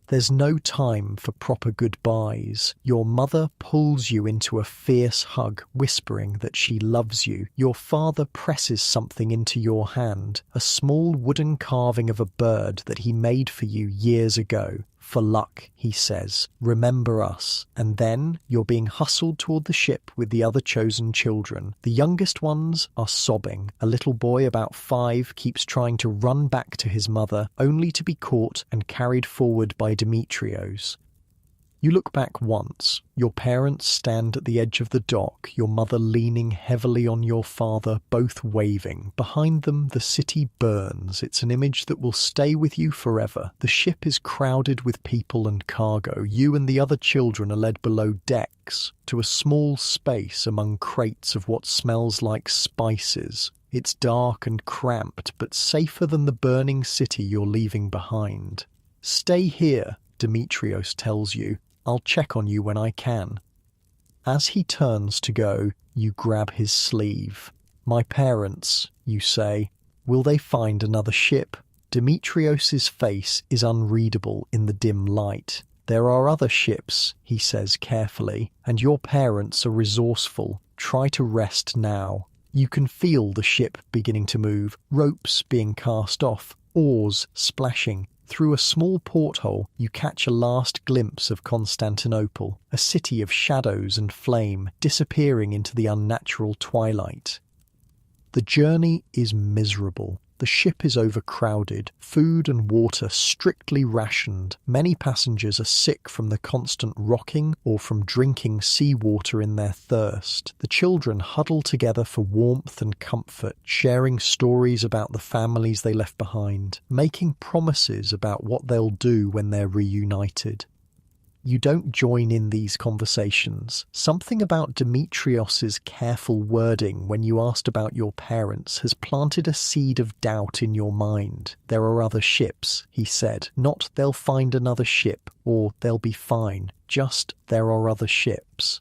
There's no time for proper goodbyes. Your mother pulls you into a fierce hug, whispering that she loves you. Your father presses something into your hand, a small wooden carving of a bird that he made for you years ago. For luck, he says. Remember us. And then you're being hustled toward the ship with the other chosen children. The youngest ones are sobbing. A little boy about 5 keeps trying to run back to his mother, only to be caught and carried forward by Demetrios. You look back once. Your parents stand at the edge of the dock, your mother leaning heavily on your father, both waving. Behind them, the city burns. It's an image that will stay with you forever. The ship is crowded with people and cargo. You and the other children are led below decks to a small space among crates of what smells like spices. It's dark and cramped, but safer than the burning city you're leaving behind. Stay here, Demetrios tells you. I'll check on you when I can. As he turns to go, you grab his sleeve. My parents, you say. Will they find another ship? Demetrios's face is unreadable in the dim light. There are other ships, he says carefully, and your parents are resourceful. Try to rest now. You can feel the ship beginning to move, ropes being cast off, oars splashing. Through a small porthole, you catch a last glimpse of Constantinople, a city of shadows and flame, disappearing into the unnatural twilight. The journey is miserable. The ship is overcrowded, food and water strictly rationed. Many passengers are sick from the constant rocking or from drinking seawater in their thirst. The children huddle together for warmth and comfort, sharing stories about the families they left behind, making promises about what they'll do when they're reunited. You don't join in these conversations. Something about Demetrios's careful wording when you asked about your parents has planted a seed of doubt in your mind. There are other ships, he said. Not they'll find another ship or they'll be fine. Just there are other ships.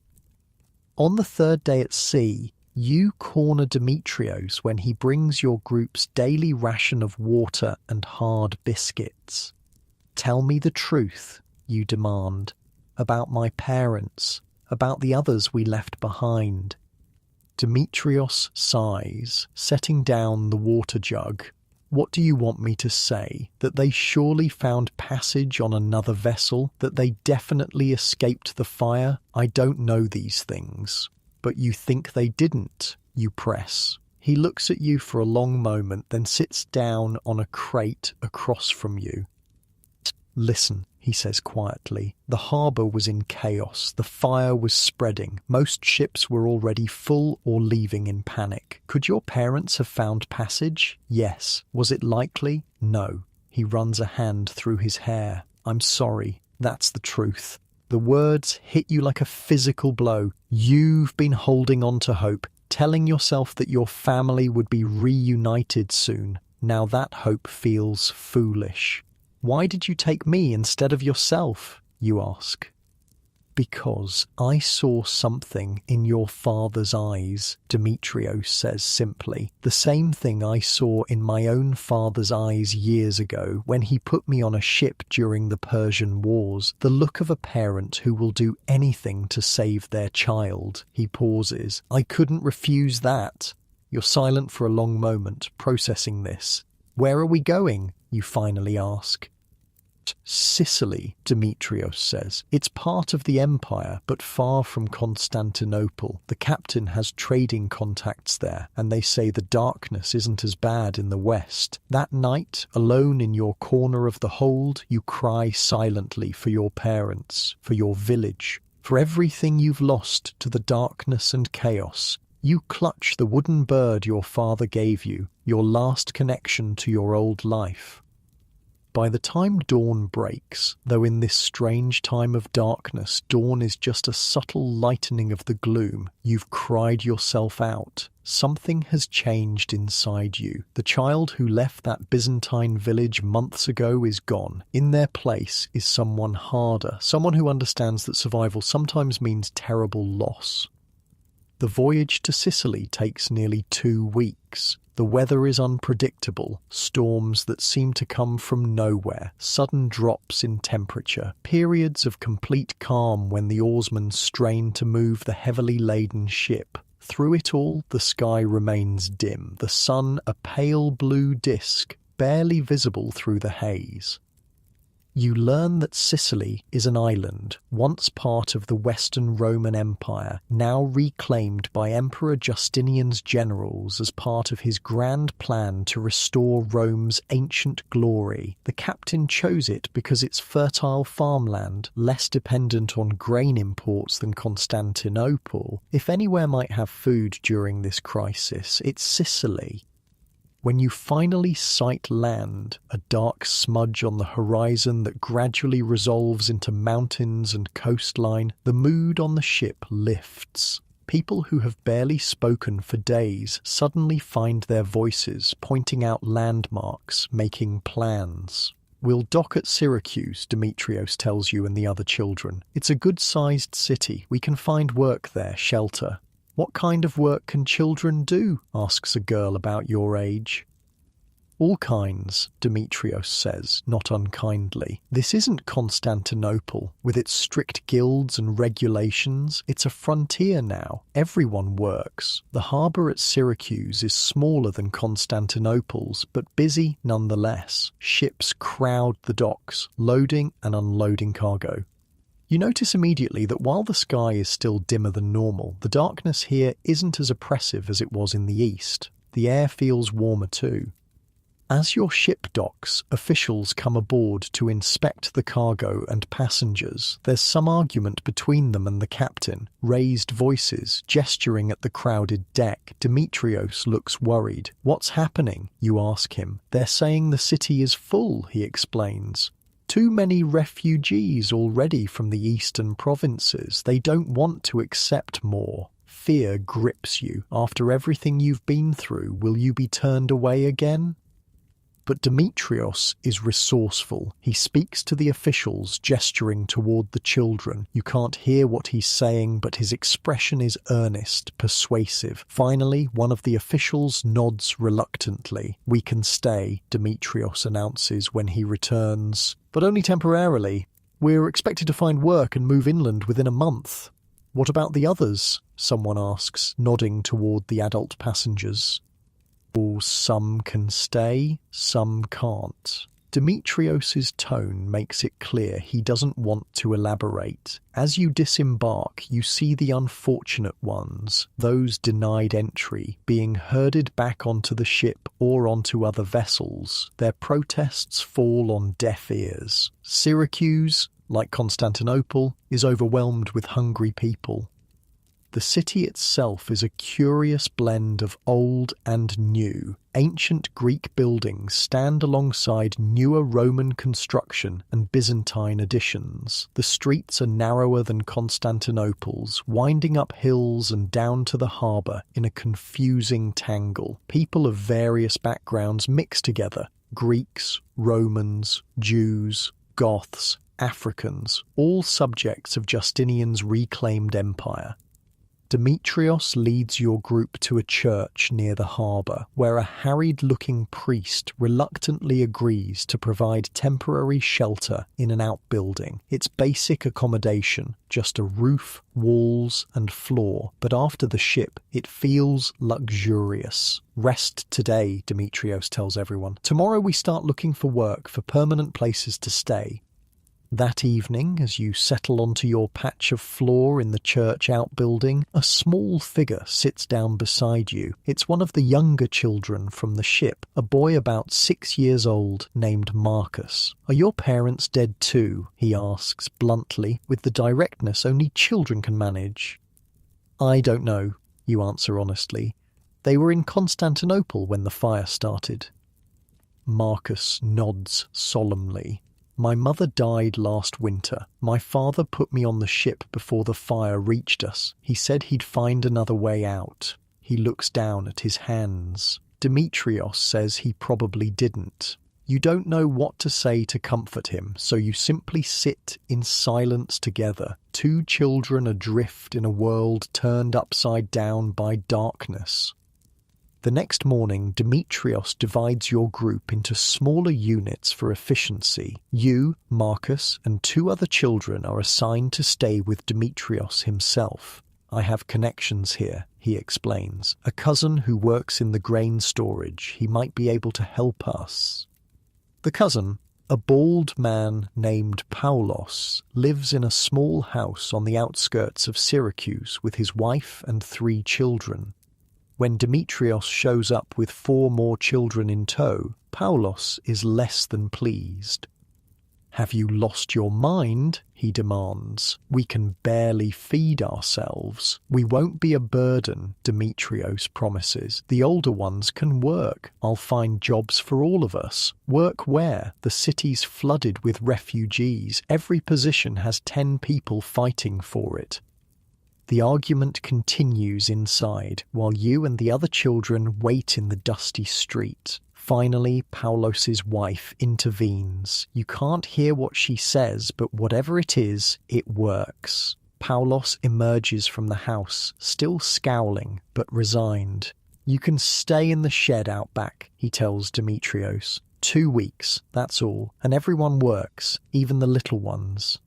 On the 3rd day at sea, you corner Demetrios when he brings your group's daily ration of water and hard biscuits. Tell me the truth, you demand, about my parents, about the others we left behind. Demetrios sighs, setting down the water jug. What do you want me to say? That they surely found passage on another vessel? That they definitely escaped the fire? I don't know these things. But you think they didn't, you press. He looks at you for a long moment, then sits down on a crate across from you. Listen, he says quietly. The harbour was in chaos. The fire was spreading. Most ships were already full or leaving in panic. Could your parents have found passage? Yes. Was it likely? No. He runs a hand through his hair. I'm sorry. That's the truth. The words hit you like a physical blow. You've been holding on to hope, telling yourself that your family would be reunited soon. Now that hope feels foolish. Why did you take me instead of yourself, you ask? Because I saw something in your father's eyes, Demetrios says simply. The same thing I saw in my own father's eyes years ago when he put me on a ship during the Persian Wars. The look of a parent who will do anything to save their child. He pauses. I couldn't refuse that. You're silent for a long moment, processing this. Where are we going? You finally ask. Sicily, Demetrios says. It's part of the empire, but far from Constantinople. The captain has trading contacts there, and they say the darkness isn't as bad in the west. That night, alone in your corner of the hold, you cry silently for your parents, for your village, for everything you've lost to the darkness and chaos. You clutch the wooden bird your father gave you, your last connection to your old life. By the time dawn breaks, though in this strange time of darkness dawn is just a subtle lightening of the gloom, you've cried yourself out. Something has changed inside you. The child who left that Byzantine village months ago is gone. In their place is someone harder, someone who understands that survival sometimes means terrible loss. The voyage to Sicily takes nearly 2 weeks. The weather is unpredictable, storms that seem to come from nowhere, sudden drops in temperature, periods of complete calm when the oarsmen strain to move the heavily laden ship. Through it all, the sky remains dim, the sun a pale blue disk, barely visible through the haze. You learn that Sicily is an island, once part of the Western Roman Empire, now reclaimed by Emperor Justinian's generals as part of his grand plan to restore Rome's ancient glory. The captain chose it because it's fertile farmland, less dependent on grain imports than Constantinople. If anywhere might have food during this crisis, it's Sicily. When you finally sight land, a dark smudge on the horizon that gradually resolves into mountains and coastline, the mood on the ship lifts. People who have barely spoken for days suddenly find their voices, pointing out landmarks, making plans. We'll dock at Syracuse, Demetrios tells you and the other children. It's a good-sized city. We can find work there, shelter. What kind of work can children do? Asks a girl about your age. All kinds, Demetrios says, not unkindly. This isn't Constantinople, with its strict guilds and regulations. It's a frontier now. Everyone works. The harbour at Syracuse is smaller than Constantinople's, but busy nonetheless. Ships crowd the docks, loading and unloading cargo. You notice immediately that while the sky is still dimmer than normal, the darkness here isn't as oppressive as it was in the east. The air feels warmer too. As your ship docks, officials come aboard to inspect the cargo and passengers. There's some argument between them and the captain, raised voices, gesturing at the crowded deck. Demetrios looks worried. What's happening? You ask him. They're saying the city is full, he explains. Too many refugees already from the eastern provinces. They don't want to accept more. Fear grips you. After everything you've been through, will you be turned away again? But Demetrios is resourceful. He speaks to the officials, gesturing toward the children. You can't hear what he's saying, but his expression is earnest, persuasive. Finally, one of the officials nods reluctantly. We can stay, Demetrios announces when he returns. But only temporarily. We're expected to find work and move inland within a month. What about the others? Someone asks, nodding toward the adult passengers. Some can stay, some can't. Demetrios's tone makes it clear he doesn't want to elaborate. As you disembark, you see the unfortunate ones, those denied entry, being herded back onto the ship or onto other vessels. Their protests fall on deaf ears. Syracuse, like Constantinople, is overwhelmed with hungry people. The city itself is a curious blend of old and new. Ancient Greek buildings stand alongside newer Roman construction and Byzantine additions. The streets are narrower than Constantinople's, winding up hills and down to the harbour in a confusing tangle. People of various backgrounds mix together. Greeks, Romans, Jews, Goths, Africans, all subjects of Justinian's reclaimed empire. Demetrios leads your group to a church near the harbour, where a harried-looking priest reluctantly agrees to provide temporary shelter in an outbuilding. It's basic accommodation, just a roof, walls and floor, but after the ship, it feels luxurious. Rest today, Demetrios tells everyone. Tomorrow we start looking for work, for permanent places to stay. That evening, as you settle onto your patch of floor in the church outbuilding, a small figure sits down beside you. It's one of the younger children from the ship, a boy about 6 years old named Marcus. "Are your parents dead too?" he asks bluntly, with the directness only children can manage. "I don't know," you answer honestly. "They were in Constantinople when the fire started." Marcus nods solemnly. "My mother died last winter. My father put me on the ship before the fire reached us. He said he'd find another way out." He looks down at his hands. Demetrios says he probably didn't. You don't know what to say to comfort him, so you simply sit in silence together, two children adrift in a world turned upside down by darkness. The next morning, Demetrios divides your group into smaller units for efficiency. You, Marcus, and 2 other children are assigned to stay with Demetrios himself. "I have connections here," he explains. "A cousin who works in the grain storage. He might be able to help us." The cousin, a bald man named Paulos, lives in a small house on the outskirts of Syracuse with his wife and 3 children. When Demetrios shows up with 4 more children in tow, Paulos is less than pleased. "Have you lost your mind?" he demands. "We can barely feed ourselves." "We won't be a burden," Demetrios promises. "The older ones can work. I'll find jobs for all of us." "Work where? The city's flooded with refugees. Every position has 10 people fighting for it." The argument continues inside, while you and the other children wait in the dusty street. Finally, Paulos's wife intervenes. You can't hear what she says, but whatever it is, it works. Paulos emerges from the house, still scowling, but resigned. "You can stay in the shed out back," he tells Demetrios. 2 weeks, that's all, and everyone works, even the little ones.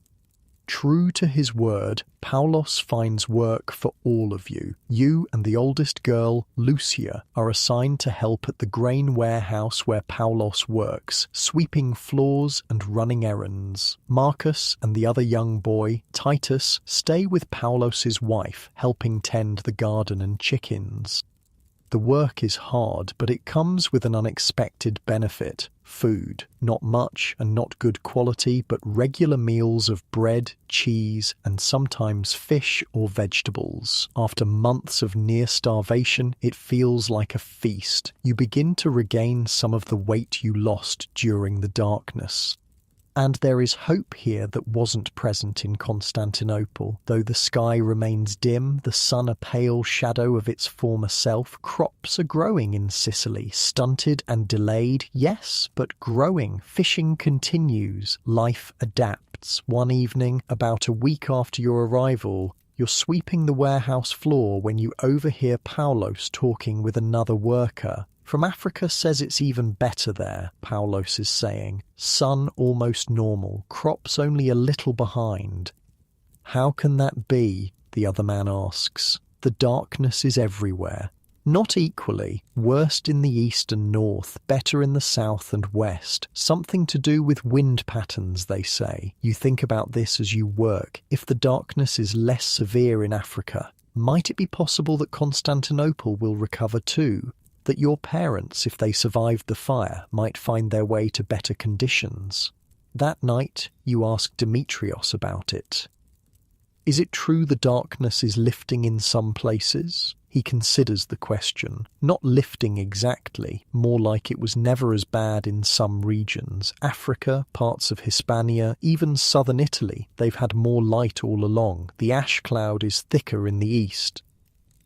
True to his word, Paulos finds work for all of you. You and the oldest girl, Lucia, are assigned to help at the grain warehouse where Paulos works, sweeping floors and running errands. Marcus and the other young boy, Titus, stay with Paulos's wife, helping tend the garden and chickens. The work is hard, but it comes with an unexpected benefit. Food. Not much and not good quality, but regular meals of bread, cheese, and sometimes fish or vegetables. After months of near starvation, it feels like a feast. You begin to regain some of the weight you lost during the darkness. And there is hope here that wasn't present in Constantinople. Though the sky remains dim, the sun a pale shadow of its former self, crops are growing in Sicily. Stunted and delayed, yes, but growing. Fishing continues. Life adapts. One evening, about a week after your arrival, you're sweeping the warehouse floor when you overhear Paulos talking with another worker. "From Africa says it's even better there," Paulos is saying. "Sun almost normal, crops only a little behind." "How can that be?" the other man asks. "The darkness is everywhere." "Not equally. Worst in the east and north, better in the south and west. Something to do with wind patterns, they say. You think about this as you work. If the darkness is less severe in Africa, might it be possible that Constantinople will recover too? That your parents, if they survived the fire, might find their way to better conditions?" That night, you ask Demetrios about it. "Is it true the darkness is lifting in some places?" He considers the question. Not lifting exactly, more like it was never as bad in some regions. Africa, parts of Hispania, even southern Italy, they've had more light all along. The ash cloud is thicker in the east.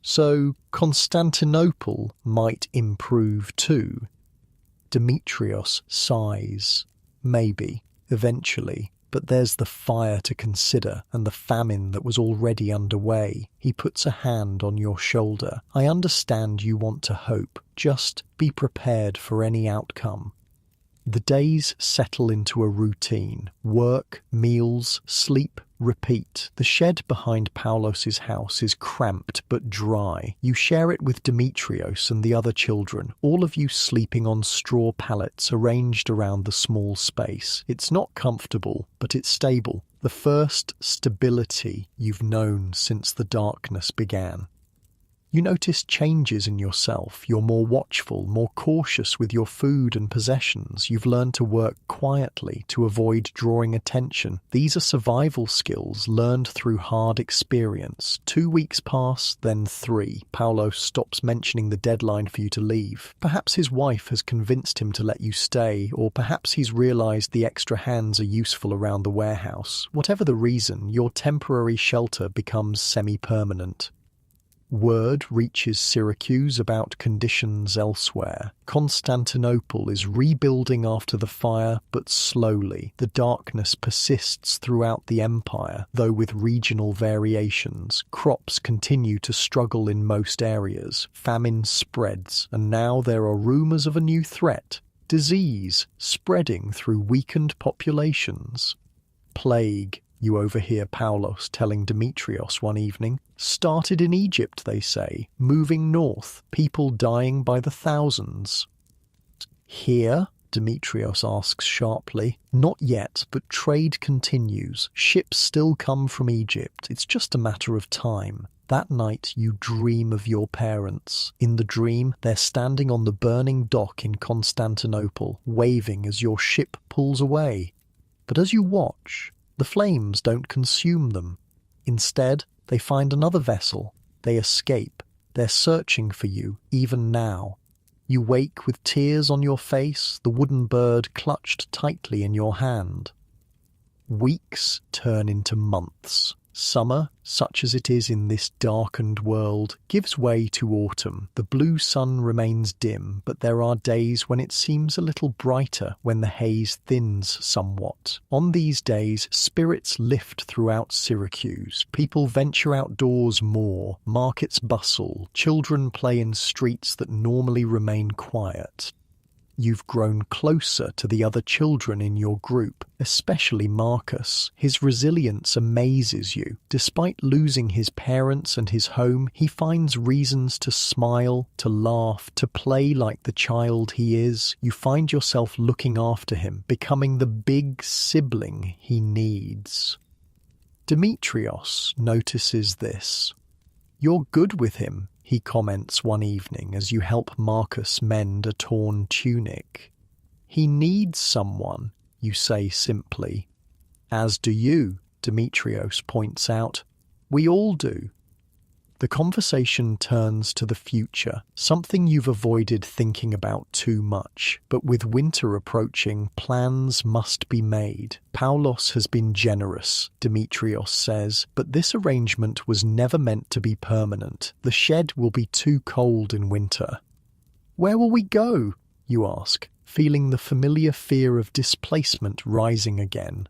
So Constantinople might improve too. Demetrios sighs. Maybe, eventually. But there's the fire to consider and the famine that was already underway. He puts a hand on your shoulder. I understand you want to hope. Just be prepared for any outcome. The days settle into a routine. Work, meals, sleep, repeat. The shed behind Paulos's house is cramped but dry. You share it with Demetrios and the other children, all of you sleeping on straw pallets arranged around the small space. It's not comfortable, but it's stable. The first stability you've known since the darkness began. You notice changes in yourself. You're more watchful, more cautious with your food and possessions. You've learned to work quietly to avoid drawing attention. These are survival skills learned through hard experience. 2 weeks pass, then 3. Paulo stops mentioning the deadline for you to leave. Perhaps his wife has convinced him to let you stay, or perhaps he's realized the extra hands are useful around the warehouse. Whatever the reason, your temporary shelter becomes semi-permanent. Word reaches Syracuse about conditions elsewhere. Constantinople is rebuilding after the fire, but slowly. The darkness persists throughout the empire, though with regional variations. Crops continue to struggle in most areas. Famine spreads, and now there are rumors of a new threat. Disease spreading through weakened populations. Plague, you overhear Paulos telling Demetrios one evening. Started in Egypt, they say, moving north, people dying by the thousands. Here? Demetrios asks sharply. Not yet, but trade continues. Ships still come from Egypt. It's just a matter of time. That night you dream of your parents. In the dream, they're standing on the burning dock in Constantinople, waving as your ship pulls away. But as you watch, the flames don't consume them. Instead, they find another vessel. They escape. They're searching for you, even now. You wake with tears on your face, the wooden bird clutched tightly in your hand. Weeks turn into months. Summer, such as it is in this darkened world, gives way to autumn. The blue sun remains dim, but there are days when it seems a little brighter, when the haze thins somewhat. On these days, spirits lift throughout Syracuse. People venture outdoors more. Markets bustle. Children play in streets that normally remain quiet. You've grown closer to the other children in your group, especially Marcus. His resilience amazes you. Despite losing his parents and his home, he finds reasons to smile, to laugh, to play like the child he is. You find yourself looking after him, becoming the big sibling he needs. Demetrios notices this. You're good with him, he comments one evening as you help Marcus mend a torn tunic. He needs someone, you say simply. As do you, Demetrios points out. We all do. The conversation turns to the future, something you've avoided thinking about too much. But with winter approaching, plans must be made. Paulos has been generous, Demetrios says, but this arrangement was never meant to be permanent. The shed will be too cold in winter. Where will we go? You ask, feeling the familiar fear of displacement rising again.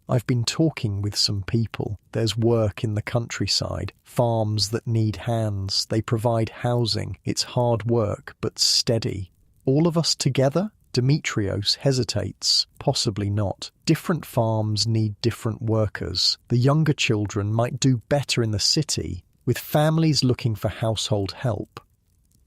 I've been talking with some people. There's work in the countryside, farms that need hands. They provide housing. It's hard work, but steady. All of us together? Demetrios hesitates. Possibly not. Different farms need different workers. The younger children might do better in the city, with families looking for household help.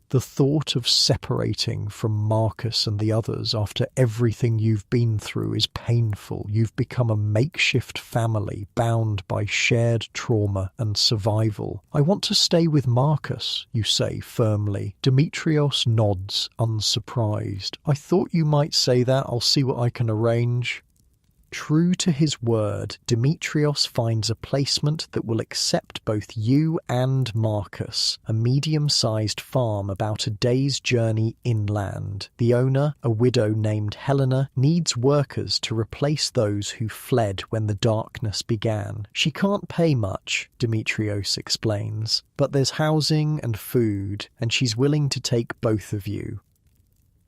The thought of separating from Marcus and the others after everything you've been through is painful. You've become a makeshift family bound by shared trauma and survival. I want to stay with Marcus, you say firmly. Demetrios nods, unsurprised. I thought you might say that. I'll see what I can arrange. True to his word, Demetrios finds a placement that will accept both you and Marcus, a medium-sized farm about a day's journey inland. The owner, a widow named Helena, needs workers to replace those who fled when the darkness began. She can't pay much, Demetrios explains, but there's housing and food, and she's willing to take both of you.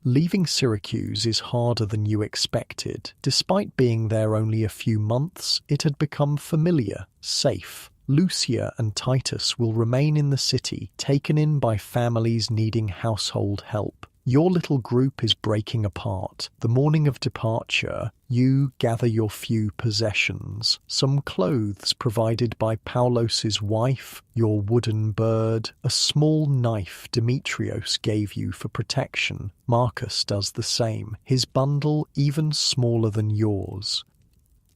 Leaving Syracuse is harder than you expected. Despite being there only a few months, it had become familiar, safe. Lucia and Titus will remain in the city, taken in by families needing household help. Your little group is breaking apart. The morning of departure, you gather your few possessions. Some clothes provided by Paulos's wife, your wooden bird, a small knife Demetrios gave you for protection. Marcus does the same, his bundle even smaller than yours.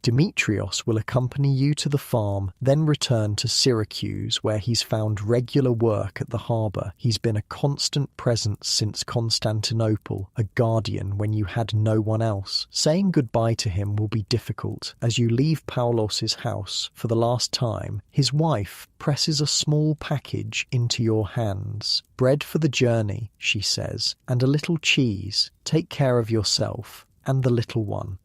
Demetrios will accompany you to the farm, then return to Syracuse, where he's found regular work at the harbour. He's been a constant presence since Constantinople, a guardian when you had no one else. Saying goodbye to him will be difficult. As you leave Paulos's house for the last time, his wife presses a small package into your hands. "Bread for the journey," she says, "and a little cheese. Take care of yourself and the little one."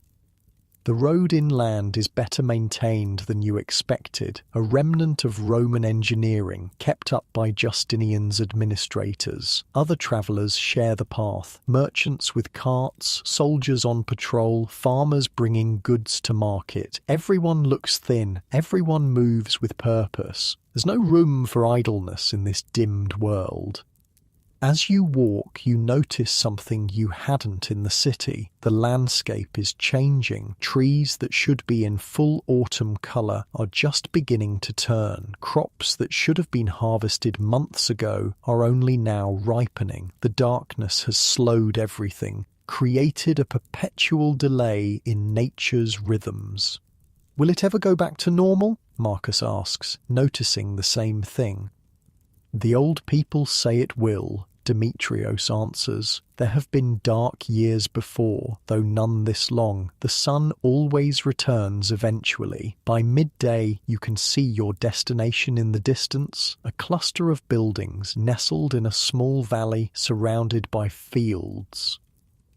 The road inland is better maintained than you expected, a remnant of Roman engineering kept up by Justinian's administrators. Other travellers share the path, merchants with carts, soldiers on patrol, farmers bringing goods to market. Everyone looks thin, everyone moves with purpose. There's no room for idleness in this dimmed world. As you walk, you notice something you hadn't in the city. The landscape is changing. Trees that should be in full autumn colour are just beginning to turn. Crops that should have been harvested months ago are only now ripening. The darkness has slowed everything, created a perpetual delay in nature's rhythms. "Will it ever go back to normal?" Marcus asks, noticing the same thing. "The old people say it will," Demetrios answers. "There have been dark years before, though none this long. The sun always returns eventually. By midday you can see your destination in the distance, a cluster of buildings nestled in a small valley surrounded by fields.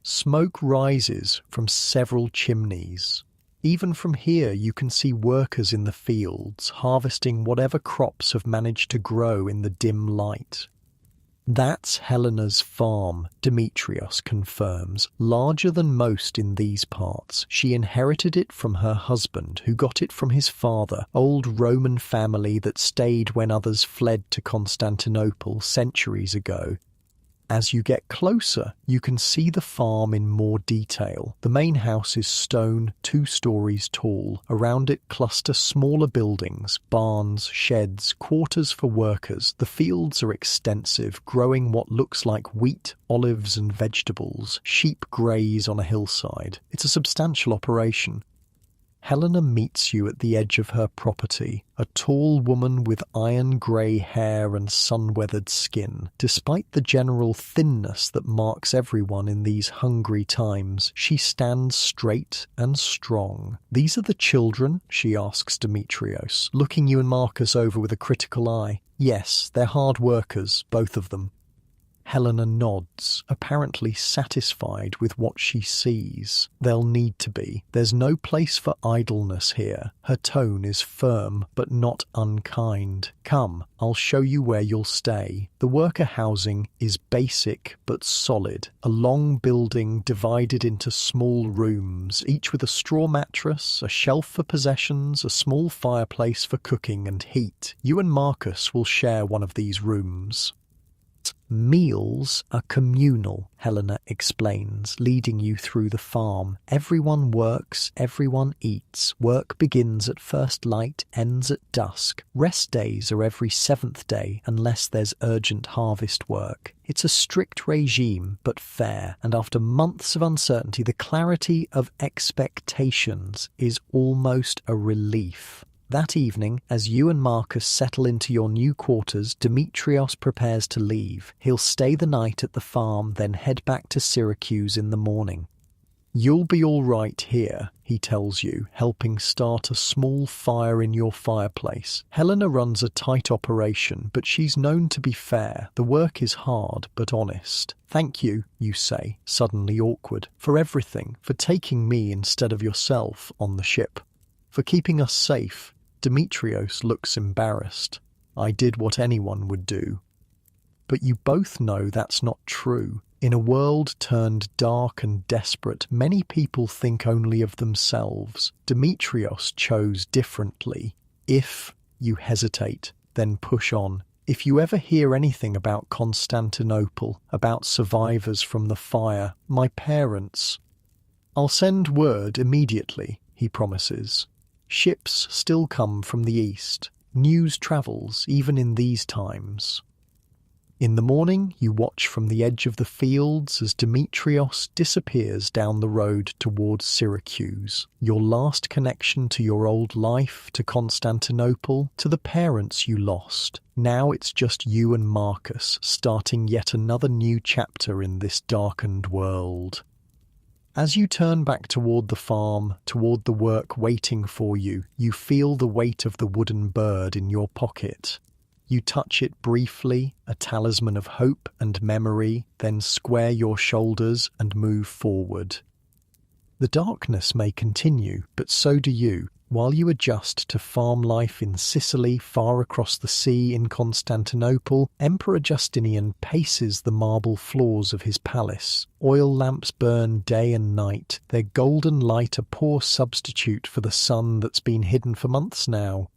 Smoke rises from several chimneys. Even from here you can see workers in the fields, harvesting whatever crops have managed to grow in the dim light. That's Helena's farm, Demetrios confirms, larger than most in these parts. She inherited it from her husband, who got it from his father, old Roman family that stayed when others fled to Constantinople centuries ago. As you get closer, you can see the farm in more detail. The main house is stone, 2 stories tall. Around it cluster smaller buildings, barns, sheds, quarters for workers. The fields are extensive, growing what looks like wheat, olives and vegetables. Sheep graze on a hillside. It's a substantial operation. Helena meets you at the edge of her property, a tall woman with iron-grey hair and sun-weathered skin. Despite the general thinness that marks everyone in these hungry times, she stands straight and strong. "These are the children?" she asks Demetrios, looking you and Marcus over with a critical eye. "Yes, they're hard workers, both of them." Helena nods, apparently satisfied with what she sees. "They'll need to be. There's no place for idleness here." Her tone is firm, but not unkind. "Come, I'll show you where you'll stay." The worker housing is basic but solid. A long building divided into small rooms, each with a straw mattress, a shelf for possessions, a small fireplace for cooking and heat. You and Marcus will share one of these rooms. "Meals are communal," Helena explains, leading you through the farm. "Everyone works, everyone eats. Work begins at first light, ends at dusk. Rest days are every 7th day, unless there's urgent harvest work. It's a strict regime, but fair, and after months of uncertainty, the clarity of expectations is almost a relief." That evening, as you and Marcus settle into your new quarters, Demetrios prepares to leave. He'll stay the night at the farm, then head back to Syracuse in the morning. "You'll be all right here," he tells you, helping start a small fire in your fireplace. Helena runs a tight operation, but she's known to be fair. The work is hard, but honest. "Thank you," you say, suddenly awkward, "for everything, for taking me instead of yourself on the ship, for keeping us safe." Demetrios looks embarrassed. "I did what anyone would do." But you both know that's not true. In a world turned dark and desperate, many people think only of themselves. Demetrios chose differently. If you hesitate, then push on. If you ever hear anything about Constantinople, about survivors from the fire, my parents, I'll send word immediately, he promises. Ships still come from the east. News travels even in these times. In the morning, you watch from the edge of the fields as Demetrios disappears down the road towards Syracuse. Your last connection to your old life, to Constantinople, to the parents you lost. Now it's just you and Marcus, starting yet another new chapter in this darkened world. As you turn back toward the farm, toward the work waiting for you, you feel the weight of the wooden bird in your pocket. You touch it briefly, a talisman of hope and memory, then square your shoulders and move forward. The darkness may continue, but so do you, while you adjust to farm life in Sicily, far across the sea in Constantinople. Emperor Justinian paces the marble floors of his palace. Oil lamps burn day and night, their golden light a poor substitute for the sun that's been hidden for months now.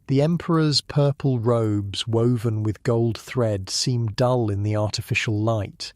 The emperor's purple robes, woven with gold thread, seem dull in the artificial light.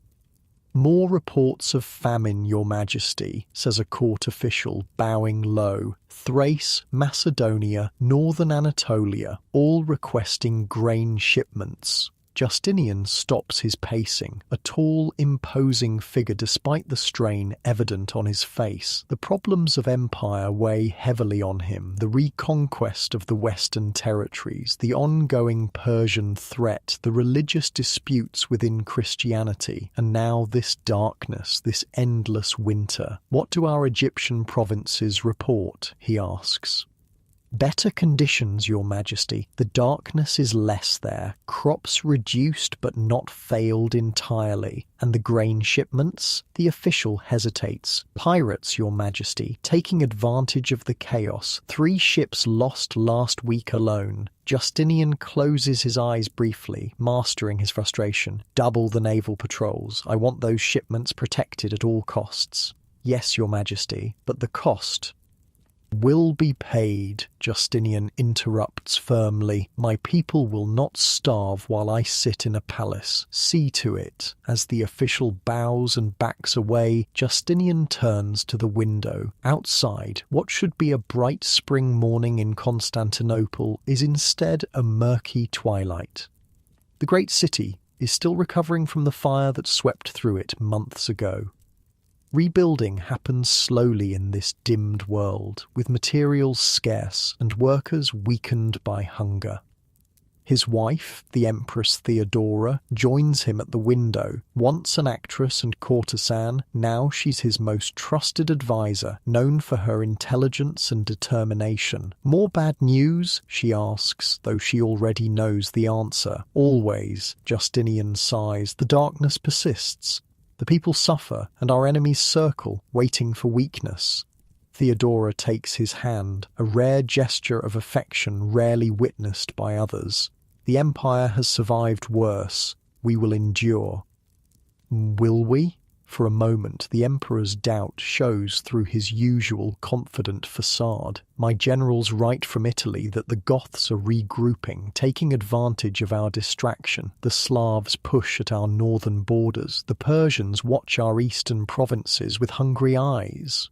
More reports of famine, your majesty, says a court official, bowing low. Thrace, Macedonia, northern Anatolia, all requesting grain shipments. Justinian stops his pacing, a tall, imposing figure despite the strain evident on his face. The problems of empire weigh heavily on him, the reconquest of the Western territories, the ongoing Persian threat, the religious disputes within Christianity, and now this darkness, this endless winter. What do our Egyptian provinces report? He asks. Better conditions, your majesty. The darkness is less there. Crops reduced but not failed entirely. And the grain shipments? The official hesitates. Pirates, your majesty, taking advantage of the chaos. 3 ships lost last week alone. Justinian closes his eyes briefly, mastering his frustration. Double the naval patrols. I want those shipments protected at all costs. Yes, your majesty, but the cost will be paid, Justinian interrupts firmly. My people will not starve while I sit in a palace. See to it. As the official bows and backs away, Justinian turns to the window. Outside, what should be a bright spring morning in Constantinople is instead a murky twilight. The great city is still recovering from the fire that swept through it months ago. Rebuilding happens slowly in this dimmed world, with materials scarce and workers weakened by hunger. His wife, the Empress Theodora, joins him at the window. Once an actress and courtesan, now she's his most trusted advisor, known for her intelligence and determination. More bad news? She asks, though she already knows the answer. Always, Justinian sighs. The darkness persists. The people suffer, and our enemies circle, waiting for weakness. Theodora takes his hand, a rare gesture of affection rarely witnessed by others. The empire has survived worse. We will endure. Will we? For a moment, the emperor's doubt shows through his usual confident facade. My generals write from Italy that the Goths are regrouping, taking advantage of our distraction. The Slavs push at our northern borders. The Persians watch our eastern provinces with hungry eyes.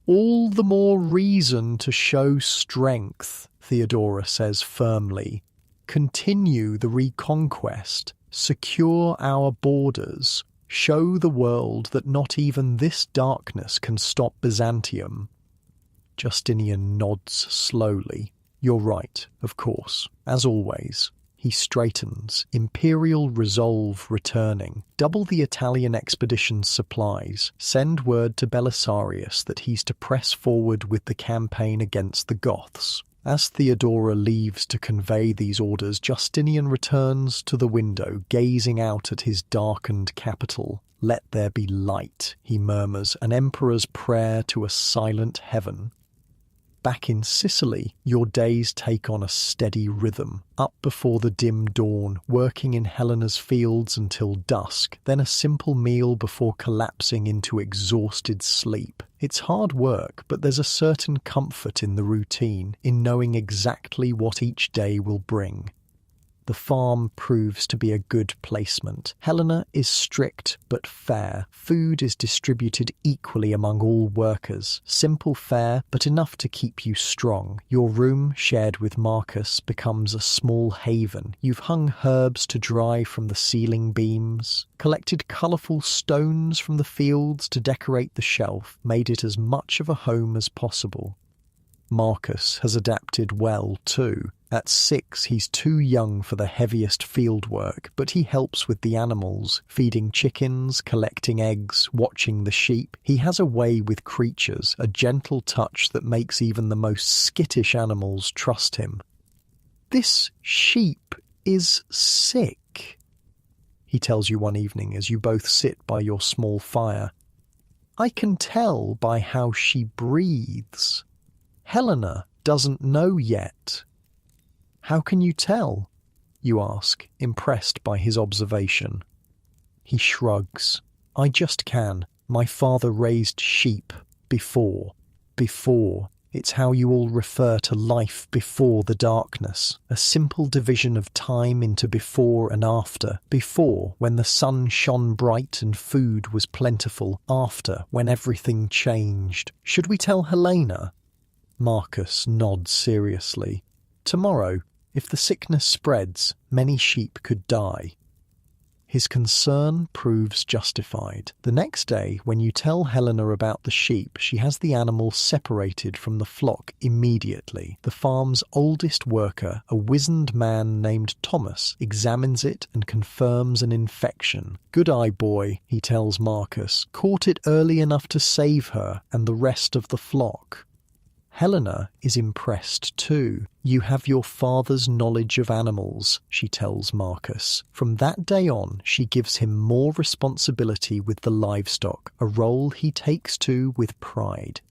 All the more reason to show strength, Theodora says firmly. Continue the reconquest. Secure our borders. Show the world that not even this darkness can stop Byzantium. Justinian nods slowly. You're right, of course, as always. He straightens, imperial resolve returning. Double the Italian expedition's supplies. Send word to Belisarius that he's to press forward with the campaign against the Goths. As Theodora leaves to convey these orders, Justinian returns to the window, gazing out at his darkened capital. Let there be light, he murmurs, an emperor's prayer to a silent heaven. Back in Sicily, your days take on a steady rhythm. Up before the dim dawn, working in Helena's fields until dusk, then a simple meal before collapsing into exhausted sleep. It's hard work, but there's a certain comfort in the routine, in knowing exactly what each day will bring. The farm proves to be a good placement. Helena is strict but fair. Food is distributed equally among all workers. Simple fare, but enough to keep you strong. Your room, shared with Marcus, becomes a small haven. You've hung herbs to dry from the ceiling beams, collected colourful stones from the fields to decorate the shelf, made it as much of a home as possible. Marcus has adapted well too. At 6, he's too young for the heaviest field work, but he helps with the animals, feeding chickens, collecting eggs, watching the sheep. He has a way with creatures, a gentle touch that makes even the most skittish animals trust him. "This sheep is sick," he tells you one evening as you both sit by your small fire. "I can tell by how she breathes. Helena doesn't know yet." "How can you tell?" you ask, impressed by his observation. He shrugs. "I just can. My father raised sheep. Before. It's how you all refer to life before the darkness. A simple division of time into before and after. Before, when the sun shone bright and food was plentiful. After, when everything changed. Should we tell Helena?" Marcus nods seriously. "Tomorrow, if the sickness spreads, many sheep could die." His concern proves justified. The next day, when you tell Helena about the sheep, she has the animal separated from the flock immediately. The farm's oldest worker, a wizened man named Thomas, examines it and confirms an infection. "Good eye, boy," he tells Marcus. "Caught it early enough to save her and the rest of the flock." Helena is impressed too. "You have your father's knowledge of animals," she tells Marcus. From that day on, she gives him more responsibility with the livestock, a role he takes to with pride.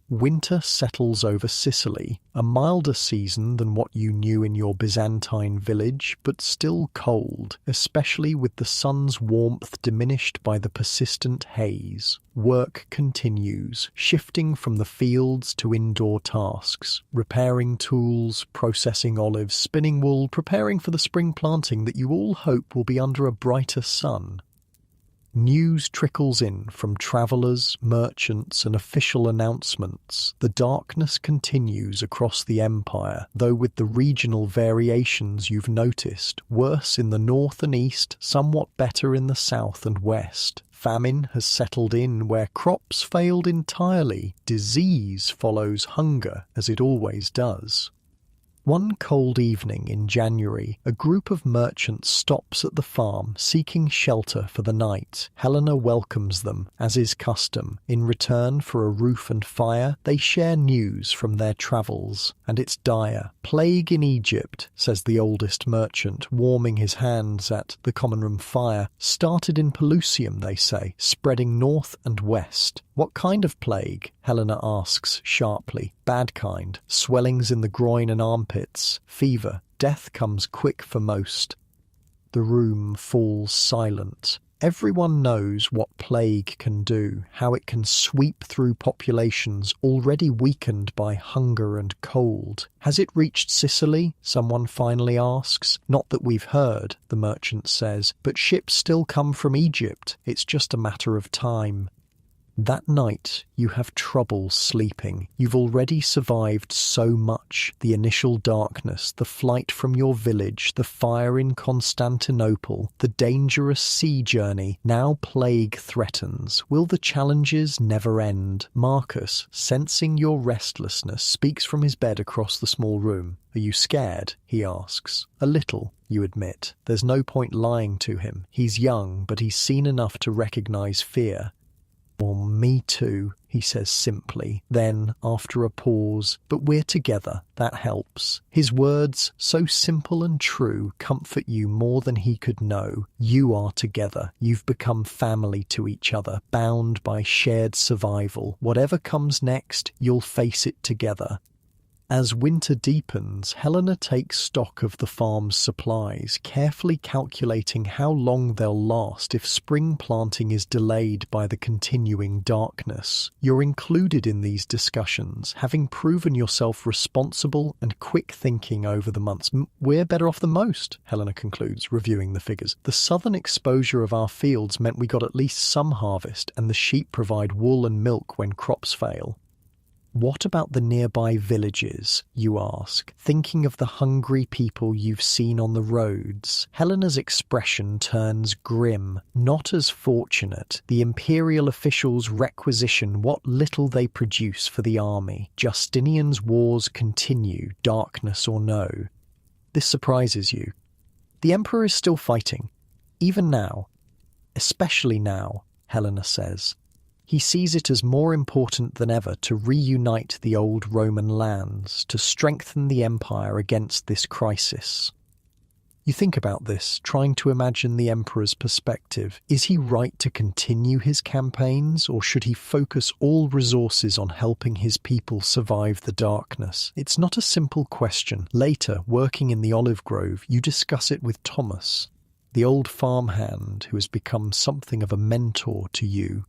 Winter settles over Sicily, a milder season than what you knew in your Byzantine village, but still cold, especially with the sun's warmth diminished by the persistent haze. Work continues, shifting from the fields to indoor tasks, repairing tools, processing olives, spinning wool, preparing for the spring planting that you all hope will be under a brighter sun. News trickles in from travellers, merchants, and official announcements. The darkness continues across the empire, though with the regional variations you've noticed, worse in the north and east, somewhat better in the south and west. Famine has settled in where crops failed entirely. Disease follows hunger, as it always does. One cold evening in January, a group of merchants stops at the farm, seeking shelter for the night. Helena welcomes them, as is custom. In return for a roof and fire, they share news from their travels. And it's dire. "Plague in Egypt," says the oldest merchant, warming his hands at the common room fire. "Started in Pelusium, they say, spreading north and west." "What kind of plague?" Helena asks sharply. "Bad kind. Swellings in the groin and armpits. Fever. Death comes quick for most." The room falls silent. Everyone knows what plague can do, how it can sweep through populations already weakened by hunger and cold. "Has it reached Sicily?" someone finally asks. "Not that we've heard," the merchant says, "but ships still come from Egypt. It's just a matter of time." That night, you have trouble sleeping. You've already survived so much: the initial darkness, the flight from your village, the fire in Constantinople, the dangerous sea journey. Now plague threatens. Will the challenges never end? Marcus, sensing your restlessness, speaks from his bed across the small room. "Are you scared?" he asks. "A little," you admit. There's no point lying to him. He's young, but he's seen enough to recognize fear. Well, me too, he says simply. Then, after a pause, but we're together, that helps. His words, so simple and true, comfort you more than he could know. You are together. You've become family to each other, bound by shared survival. Whatever comes next, you'll face it together. As winter deepens, Helena takes stock of the farm's supplies, carefully calculating how long they'll last if spring planting is delayed by the continuing darkness. You're included in these discussions, having proven yourself responsible and quick-thinking over the months. We're better off than most, Helena concludes, reviewing the figures. The southern exposure of our fields meant we got at least some harvest, and the sheep provide wool and milk when crops fail. What about the nearby villages, you ask, thinking of the hungry people you've seen on the roads? Helena's expression turns grim. Not as fortunate. The imperial officials requisition what little they produce for the army. Justinian's wars continue, darkness or no. This surprises you. The emperor is still fighting, even now. Especially now, Helena says. He sees it as more important than ever to reunite the old Roman lands, to strengthen the empire against this crisis. You think about this, trying to imagine the emperor's perspective. Is he right to continue his campaigns, or should he focus all resources on helping his people survive the darkness? It's not a simple question. Later, working in the olive grove, you discuss it with Thomas, the old farmhand who has become something of a mentor to you.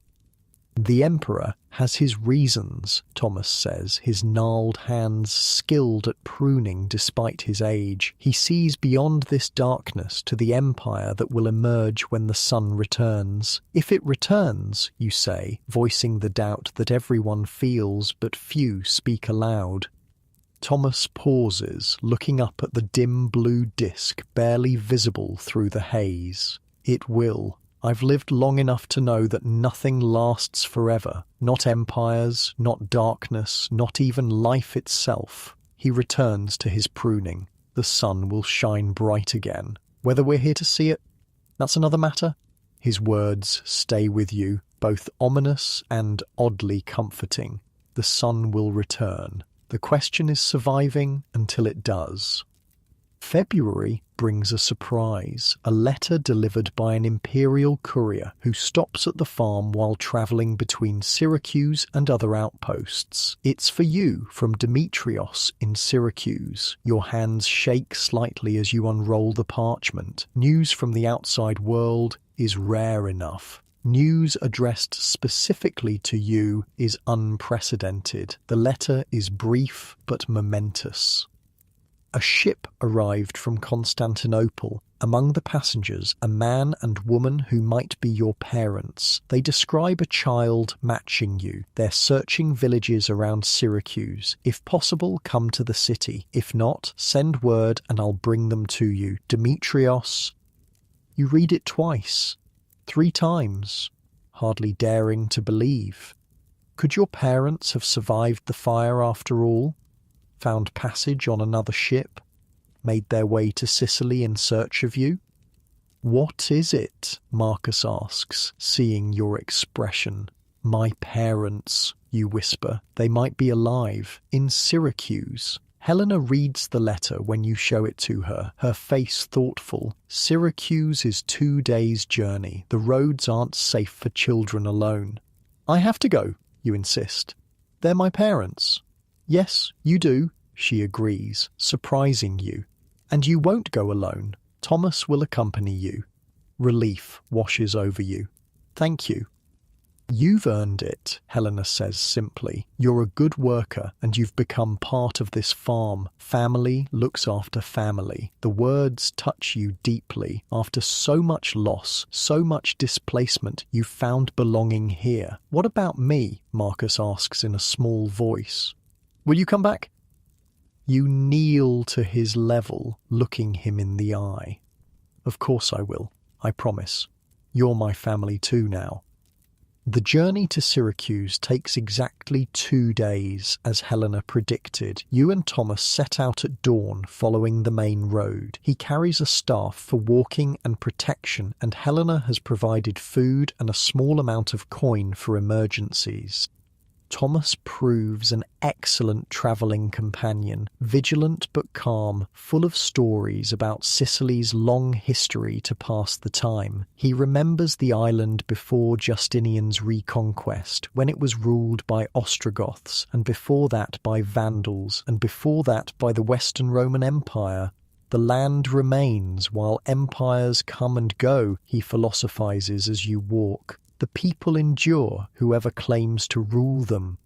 The emperor has his reasons, Thomas says, his gnarled hands skilled at pruning despite his age. He sees beyond this darkness to the empire that will emerge when the sun returns. If it returns, you say, voicing the doubt that everyone feels but few speak aloud. Thomas pauses, looking up at the dim blue disk barely visible through the haze. It will. I've lived long enough to know that nothing lasts forever. Not empires, not darkness, not even life itself. He returns to his pruning. The sun will shine bright again. Whether we're here to see it, that's another matter. His words stay with you, both ominous and oddly comforting. The sun will return. The question is surviving until it does. February brings a surprise, a letter delivered by an imperial courier who stops at the farm while travelling between Syracuse and other outposts. It's for you from Demetrios in Syracuse. Your hands shake slightly as you unroll the parchment. News from the outside world is rare enough. News addressed specifically to you is unprecedented. The letter is brief but momentous. A ship arrived from Constantinople. Among the passengers, a man and woman who might be your parents. They describe a child matching you. They're searching villages around Syracuse. If possible, come to the city. If not, send word and I'll bring them to you. Demetrios. You read it twice, 3 times, hardly daring to believe. Could your parents have survived the fire after all? Found passage on another ship, made their way to Sicily in search of you? What is it? Marcus asks, seeing your expression. My parents, you whisper. They might be alive, in Syracuse. Helena reads the letter when you show it to her, her face thoughtful. Syracuse is 2 days' journey. The roads aren't safe for children alone. I have to go, you insist. They're my parents. Yes, you do, she agrees, surprising you. And you won't go alone. Thomas will accompany you. Relief washes over you. Thank you. You've earned it, Helena says simply. You're a good worker and you've become part of this farm. Family looks after family. The words touch you deeply. After so much loss, so much displacement, you've found belonging here. What about me? Marcus asks in a small voice. Will you come back? You kneel to his level, looking him in the eye. Of course I will. I promise. You're my family too now. The journey to Syracuse takes exactly 2 days, as Helena predicted. You and Thomas set out at dawn, following the main road. He carries a staff for walking and protection, and Helena has provided food and a small amount of coin for emergencies. Thomas proves an excellent travelling companion, vigilant but calm, full of stories about Sicily's long history to pass the time. He remembers the island before Justinian's reconquest, when it was ruled by Ostrogoths, and before that by Vandals, and before that by the Western Roman Empire. The land remains while empires come and go, he philosophizes as you walk. The people endure, whoever claims to rule them.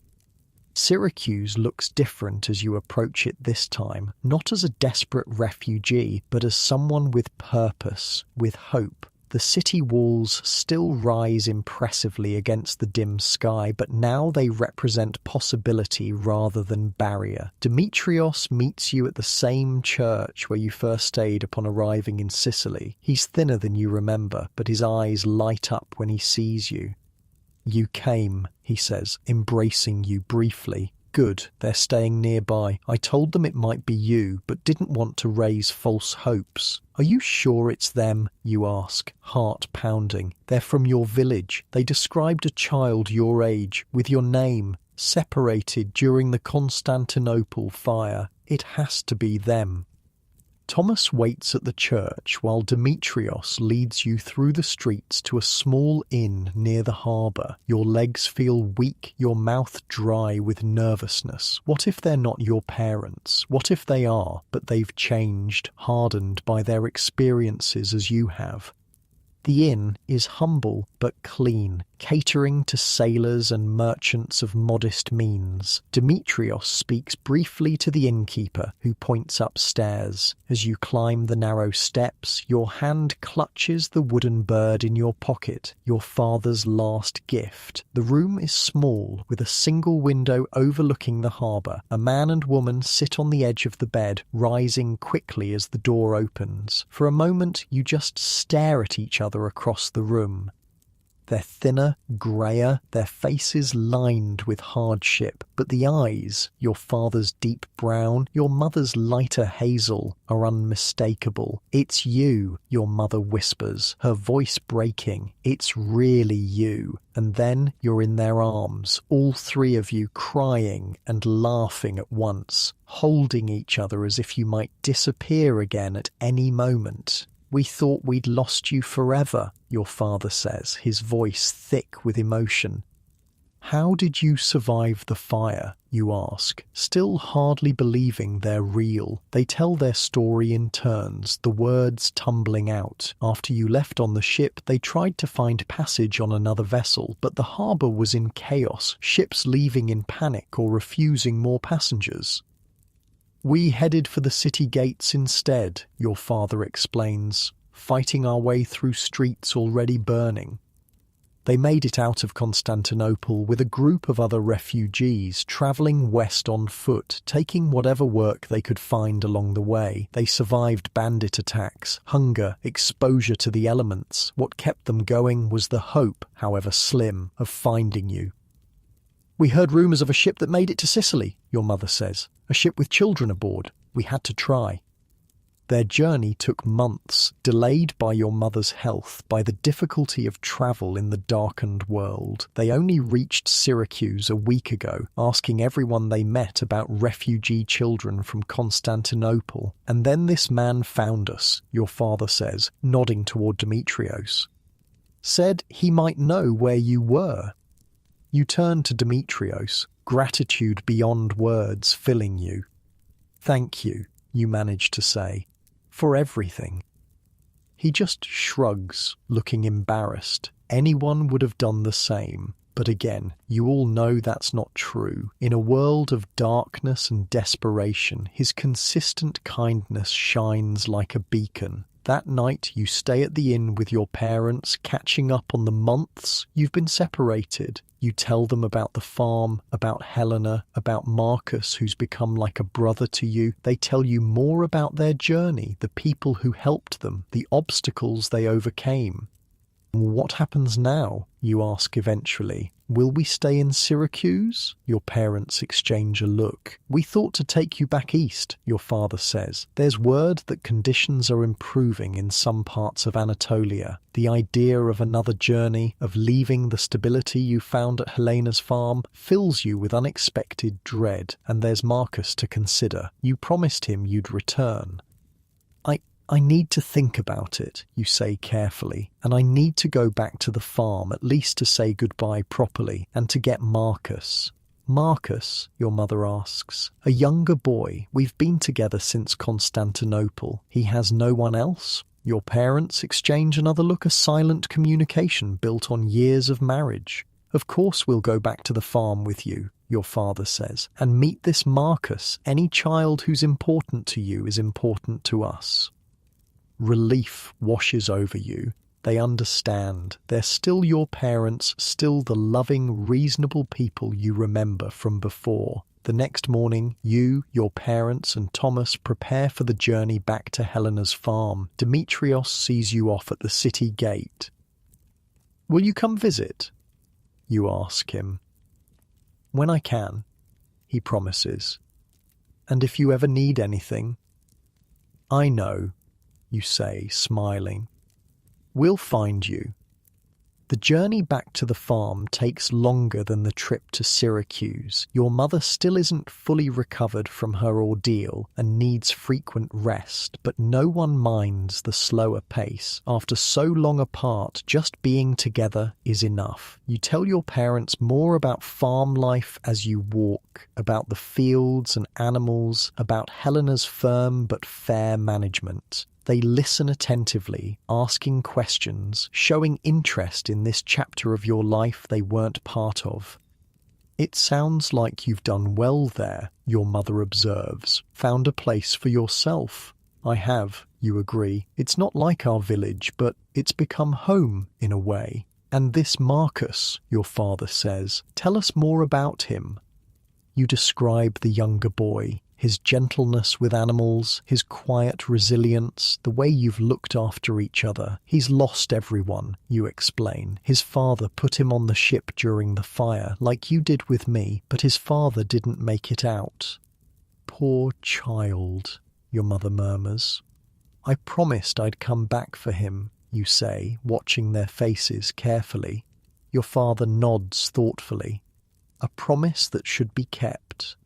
Syracuse looks different as you approach it this time, not as a desperate refugee, but as someone with purpose, with hope. The city walls still rise impressively against the dim sky, but now they represent possibility rather than barrier. Demetrios meets you at the same church where you first stayed upon arriving in Sicily. He's thinner than you remember, but his eyes light up when he sees you. "You came," he says, embracing you briefly. "Good, they're staying nearby. I told them it might be you, but didn't want to raise false hopes." "Are you sure it's them?" you ask, heart pounding. "They're from your village. They described a child your age, with your name, separated during the Constantinople fire. It has to be them." Thomas waits at the church while Demetrios leads you through the streets to a small inn near the harbour. Your legs feel weak, your mouth dry with nervousness. What if they're not your parents? What if they are, but they've changed, hardened by their experiences as you have? The inn is humble but clean, catering to sailors and merchants of modest means. Demetrios speaks briefly to the innkeeper, who points upstairs. As you climb the narrow steps, your hand clutches the wooden bird in your pocket, your father's last gift. The room is small, with a single window overlooking the harbour. A man and woman sit on the edge of the bed, rising quickly as the door opens. For a moment, you just stare at each other across the room. They're thinner, greyer, their faces lined with hardship, but the eyes, your father's deep brown, your mother's lighter hazel, are unmistakable. "It's you," your mother whispers, her voice breaking. "It's really you." And then you're in their arms, all three of you crying and laughing at once, holding each other as if you might disappear again at any moment. "We thought we'd lost you forever," your father says, his voice thick with emotion. "How did you survive the fire?" you ask, still hardly believing they're real. They tell their story in turns, the words tumbling out. After you left on the ship, they tried to find passage on another vessel, but the harbour was in chaos, ships leaving in panic or refusing more passengers. "We headed for the city gates instead," your father explains, "fighting our way through streets already burning." They made it out of Constantinople with a group of other refugees travelling west on foot, taking whatever work they could find along the way. They survived bandit attacks, hunger, exposure to the elements. What kept them going was the hope, however slim, of finding you. "We heard rumours of a ship that made it to Sicily," your mother says. "A ship with children aboard. We had to try." Their journey took months, delayed by your mother's health, by the difficulty of travel in the darkened world. They only reached Syracuse a week ago, asking everyone they met about refugee children from Constantinople. "And then this man found us," your father says, nodding toward Demetrios. "Said he might know where you were." You turn to Demetrios, gratitude beyond words filling you. "Thank you," you manage to say, "for everything." He just shrugs, looking embarrassed. Anyone would have done the same. But again, you all know that's not true. In a world of darkness and desperation, his consistent kindness shines like a beacon. That night you stay at the inn with your parents, catching up on the months you've been separated. You tell them about the farm, about Helena, about Marcus, who's become like a brother to you. They tell you more about their journey, the people who helped them, the obstacles they overcame. What happens now? You ask eventually. Will we stay in Syracuse? Your parents exchange a look. We thought to take you back east, your father says. There's word that conditions are improving in some parts of Anatolia. The idea of another journey, of leaving the stability you found at Helena's farm, fills you with unexpected dread, and there's Marcus to consider. You promised him you'd return. I need to think about it, you say carefully, and I need to go back to the farm at least to say goodbye properly and to get Marcus. Marcus, your mother asks. A younger boy. We've been together since Constantinople. He has no one else? Your parents exchange another look, a silent communication built on years of marriage. Of course we'll go back to the farm with you, your father says, and meet this Marcus. Any child who's important to you is important to us. Relief washes over you. They understand. They're still your parents, still the loving, reasonable people you remember from before. The next morning, you, your parents, and Thomas prepare for the journey back to Helena's farm. Demetrios sees you off at the city gate. Will you come visit? You ask him. When I can, he promises. And if you ever need anything, I know, you say, smiling. We'll find you. The journey back to the farm takes longer than the trip to Syracuse. Your mother still isn't fully recovered from her ordeal and needs frequent rest, but no one minds the slower pace. After so long apart, just being together is enough. You tell your parents more about farm life as you walk, about the fields and animals, about Helena's firm but fair management. They listen attentively, asking questions, showing interest in this chapter of your life they weren't part of. It sounds like you've done well there, your mother observes. Found a place for yourself. I have, you agree. It's not like our village, but it's become home in a way. And this Marcus, your father says, tell us more about him. You describe the younger boy. His gentleness with animals, his quiet resilience, the way you've looked after each other. He's lost everyone, you explain. His father put him on the ship during the fire, like you did with me, but his father didn't make it out. Poor child, your mother murmurs. I promised I'd come back for him, you say, watching their faces carefully. Your father nods thoughtfully. A promise that should be kept.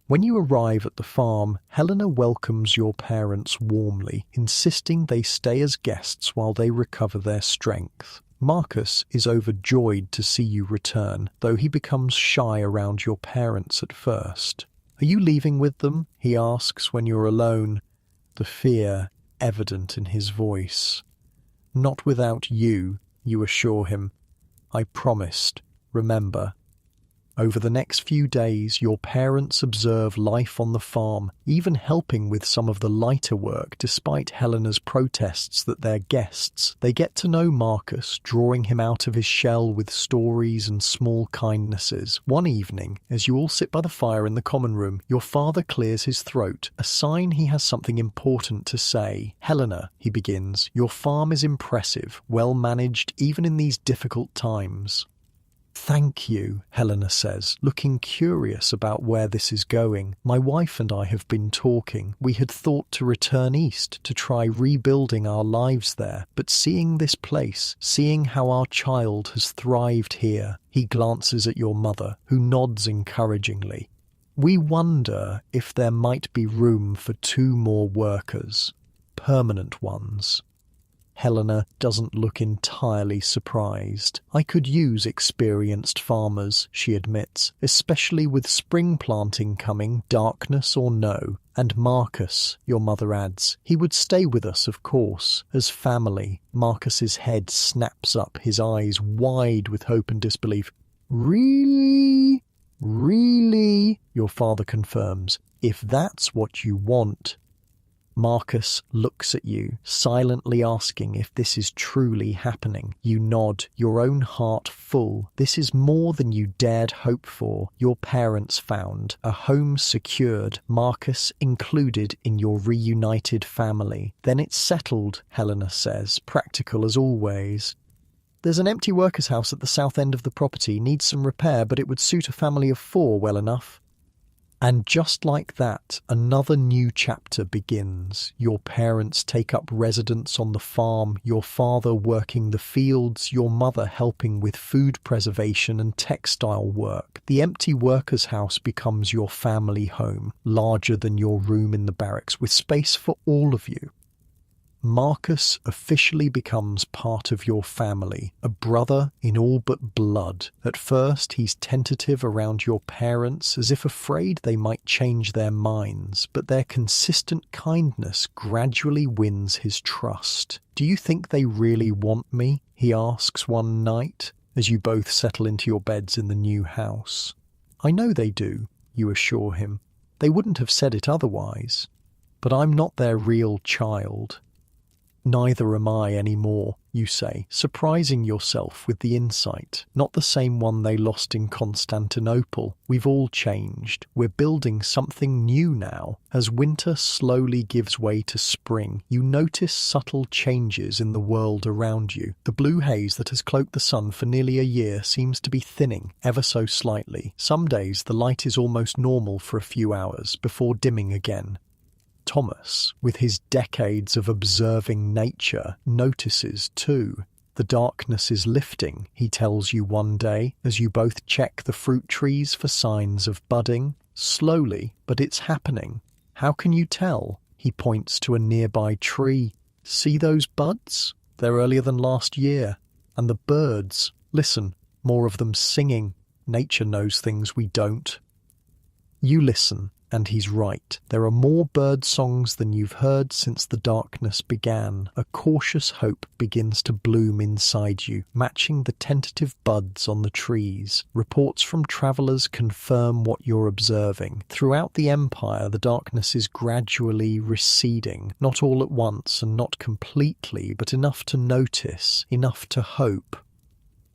When you arrive at the farm, Helena welcomes your parents warmly, insisting they stay as guests while they recover their strength. Marcus is overjoyed to see you return, though he becomes shy around your parents at first. Are you leaving with them? He asks when you're alone, the fear evident in his voice. Not without you, you assure him. I promised, remember. Over the next few days, your parents observe life on the farm, even helping with some of the lighter work despite Helena's protests that they're guests. They get to know Marcus, drawing him out of his shell with stories and small kindnesses. One evening, as you all sit by the fire in the common room, your father clears his throat, a sign he has something important to say. Helena, he begins, your farm is impressive, well managed even in these difficult times. Thank you, Helena says, looking curious about where this is going. My wife and I have been talking. We had thought to return east to try rebuilding our lives there, but seeing this place, seeing how our child has thrived here, he glances at your mother, who nods encouragingly. We wonder if there might be room for 2 more workers, permanent ones. Helena doesn't look entirely surprised. I could use experienced farmers, she admits, especially with spring planting coming, darkness or no. And Marcus, your mother adds, he would stay with us, of course, as family. Marcus's head snaps up, his eyes wide with hope and disbelief. Really? Really? Your father confirms. If that's what you want. Marcus looks at you, silently asking if this is truly happening. You nod, your own heart full. This is more than you dared hope for. Your parents found, a home secured, Marcus included in your reunited family. Then it's settled, Helena says, practical as always. There's an empty workers' house at the south end of the property, needs some repair, but it would suit a family of 4 well enough. And just like that, another new chapter begins. Your parents take up residence on the farm, your father working the fields, your mother helping with food preservation and textile work. The empty workers' house becomes your family home, larger than your room in the barracks, with space for all of you. Marcus officially becomes part of your family, a brother in all but blood. At first, he's tentative around your parents, as if afraid they might change their minds, but their consistent kindness gradually wins his trust. "Do you think they really want me?" he asks one night, as you both settle into your beds in the new house. "I know they do," you assure him. "They wouldn't have said it otherwise. But I'm not their real child." "Neither am I anymore," you say, surprising yourself with the insight. "Not the same one they lost in Constantinople. We've all changed. We're building something new now." As winter slowly gives way to spring, you notice subtle changes in the world around you. The blue haze that has cloaked the sun for nearly a year seems to be thinning, ever so slightly. Some days the light is almost normal for a few hours, before dimming again. Thomas, with his decades of observing nature, notices too. The darkness is lifting, he tells you one day, as you both check the fruit trees for signs of budding. Slowly, but it's happening. How can you tell? He points to a nearby tree. "See those buds? They're earlier than last year. And the birds, listen, more of them singing. Nature knows things we don't." You listen. And he's right. There are more bird songs than you've heard since the darkness began. A cautious hope begins to bloom inside you, matching the tentative buds on the trees. Reports from travelers confirm what you're observing. Throughout the empire, the darkness is gradually receding. Not all at once and not completely, but enough to notice, enough to hope.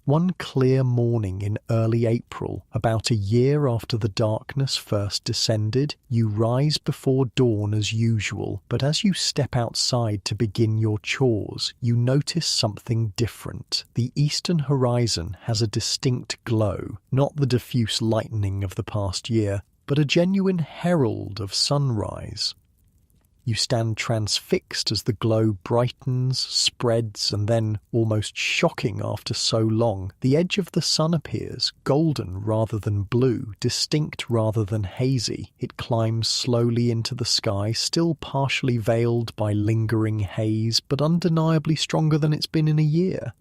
One clear morning in early April, about a year after the darkness first descended, you rise before dawn as usual, but as you step outside to begin your chores, you notice something different. The eastern horizon has a distinct glow, not the diffuse lightning of the past year, but a genuine herald of sunrise. You stand transfixed as the glow brightens, spreads, and then, almost shocking after so long, the edge of the sun appears, golden rather than blue, distinct rather than hazy. It climbs slowly into the sky, still partially veiled by lingering haze, but undeniably stronger than it's been in a year.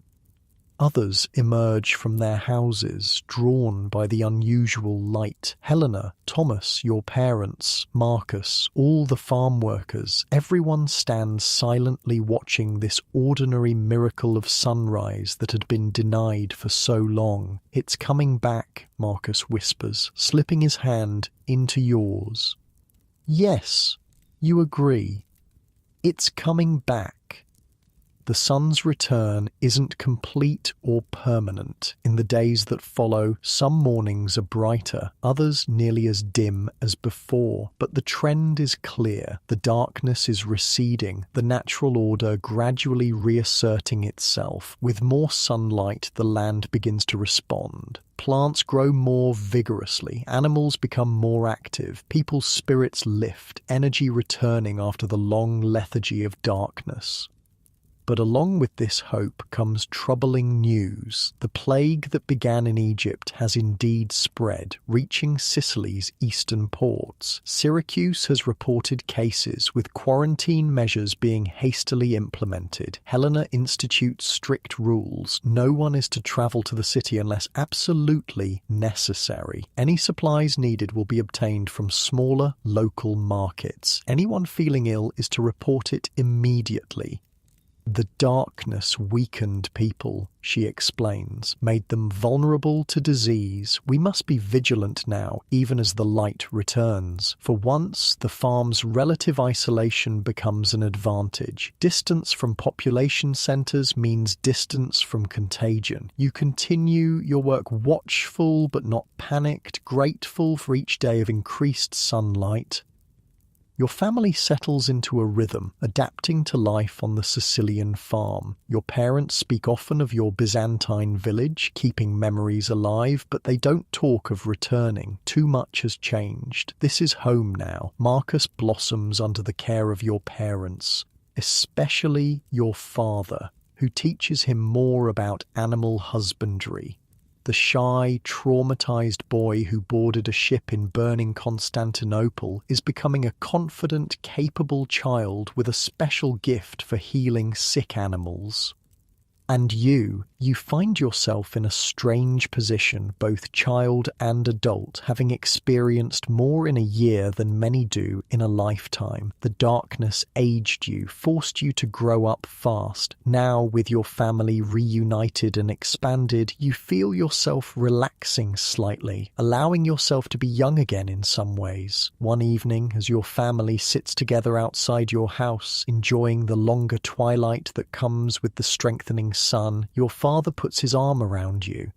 Others emerge from their houses, drawn by the unusual light. Helena, Thomas, your parents, Marcus, all the farm workers, everyone stands silently watching this ordinary miracle of sunrise that had been denied for so long. "It's coming back," Marcus whispers, slipping his hand into yours. "Yes," you agree. "It's coming back." The sun's return isn't complete or permanent. In the days that follow, some mornings are brighter, others nearly as dim as before. But the trend is clear. The darkness is receding, the natural order gradually reasserting itself. With more sunlight, the land begins to respond. Plants grow more vigorously, animals become more active, people's spirits lift, energy returning after the long lethargy of darkness. But along with this hope comes troubling news. The plague that began in Egypt has indeed spread, reaching Sicily's eastern ports. Syracuse has reported cases, with quarantine measures being hastily implemented. Helena institutes strict rules. No one is to travel to the city unless absolutely necessary. Any supplies needed will be obtained from smaller, local markets. Anyone feeling ill is to report it immediately. "The darkness weakened people," she explains, "made them vulnerable to disease. We must be vigilant now, even as the light returns. For once, the farm's relative isolation becomes an advantage. Distance from population centres means distance from contagion. You continue your work watchful but not panicked, grateful for each day of increased sunlight." Your family settles into a rhythm, adapting to life on the Sicilian farm. Your parents speak often of your Byzantine village, keeping memories alive, but they don't talk of returning. Too much has changed. This is home now. Marcus blossoms under the care of your parents, especially your father, who teaches him more about animal husbandry. The shy, traumatized boy who boarded a ship in burning Constantinople is becoming a confident, capable child with a special gift for healing sick animals. And you find yourself in a strange position, both child and adult, having experienced more in a year than many do in a lifetime. The darkness aged you, forced you to grow up fast. Now, with your family reunited and expanded, you feel yourself relaxing slightly, allowing yourself to be young again in some ways. One evening, as your family sits together outside your house, enjoying the longer twilight that comes with the strengthening sun, your father puts his arm around you.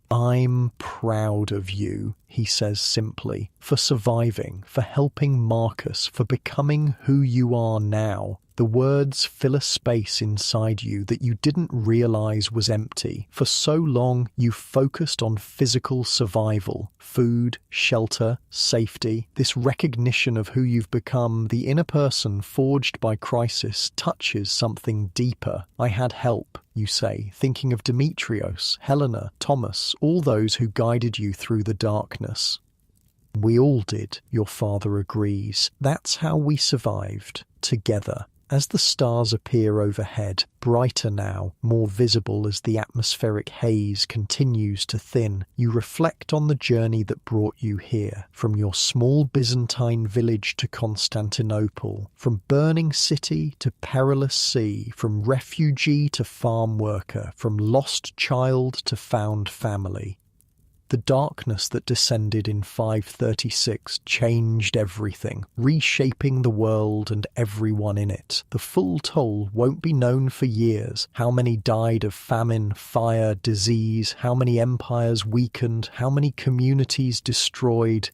"I'm proud of you," he says simply, "for surviving, for helping Marcus, for becoming who you are now." The words fill a space inside you that you didn't realize was empty. For so long, you focused on physical survival, food, shelter, safety. This recognition of who you've become, the inner person forged by crisis, touches something deeper. "I had help," you say, thinking of Demetrios, Helena, Thomas, all those who guided you through the darkness. "We all did," your father agrees. "That's how we survived, together." As the stars appear overhead, brighter now, more visible as the atmospheric haze continues to thin, you reflect on the journey that brought you here, from your small Byzantine village to Constantinople, from burning city to perilous sea, from refugee to farm worker, from lost child to found family. The darkness that descended in 536 changed everything, reshaping the world and everyone in it. The full toll won't be known for years. How many died of famine, fire, disease, how many empires weakened, how many communities destroyed.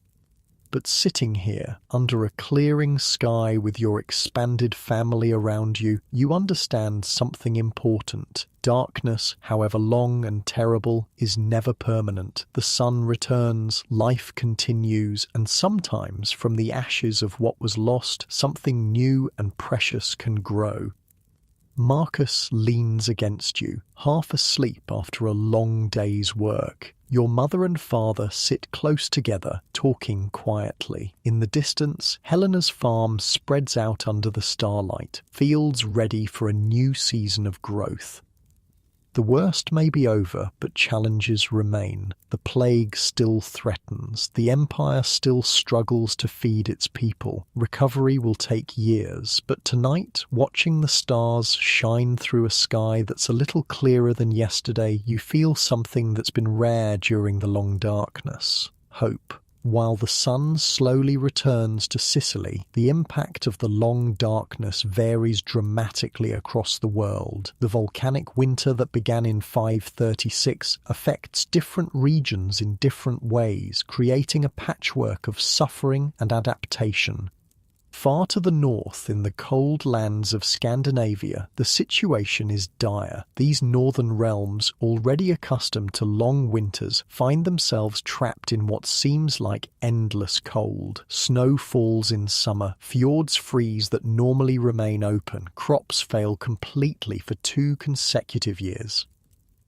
But sitting here, under a clearing sky with your expanded family around you, you understand something important. Darkness, however long and terrible, is never permanent. The sun returns, life continues, and sometimes from the ashes of what was lost, something new and precious can grow. Marcus leans against you, half asleep after a long day's work. Your mother and father sit close together, talking quietly. In the distance, Helena's farm spreads out under the starlight, fields ready for a new season of growth. The worst may be over, but challenges remain. The plague still threatens. The empire still struggles to feed its people. Recovery will take years, but tonight, watching the stars shine through a sky that's a little clearer than yesterday, you feel something that's been rare during the long darkness: hope. While the sun slowly returns to Sicily, the impact of the long darkness varies dramatically across the world. The volcanic winter that began in 536 affects different regions in different ways, creating a patchwork of suffering and adaptation. Far to the north, in the cold lands of Scandinavia, the situation is dire. These northern realms, already accustomed to long winters, find themselves trapped in what seems like endless cold. Snow falls in summer, fjords freeze that normally remain open, crops fail completely for 2 consecutive years.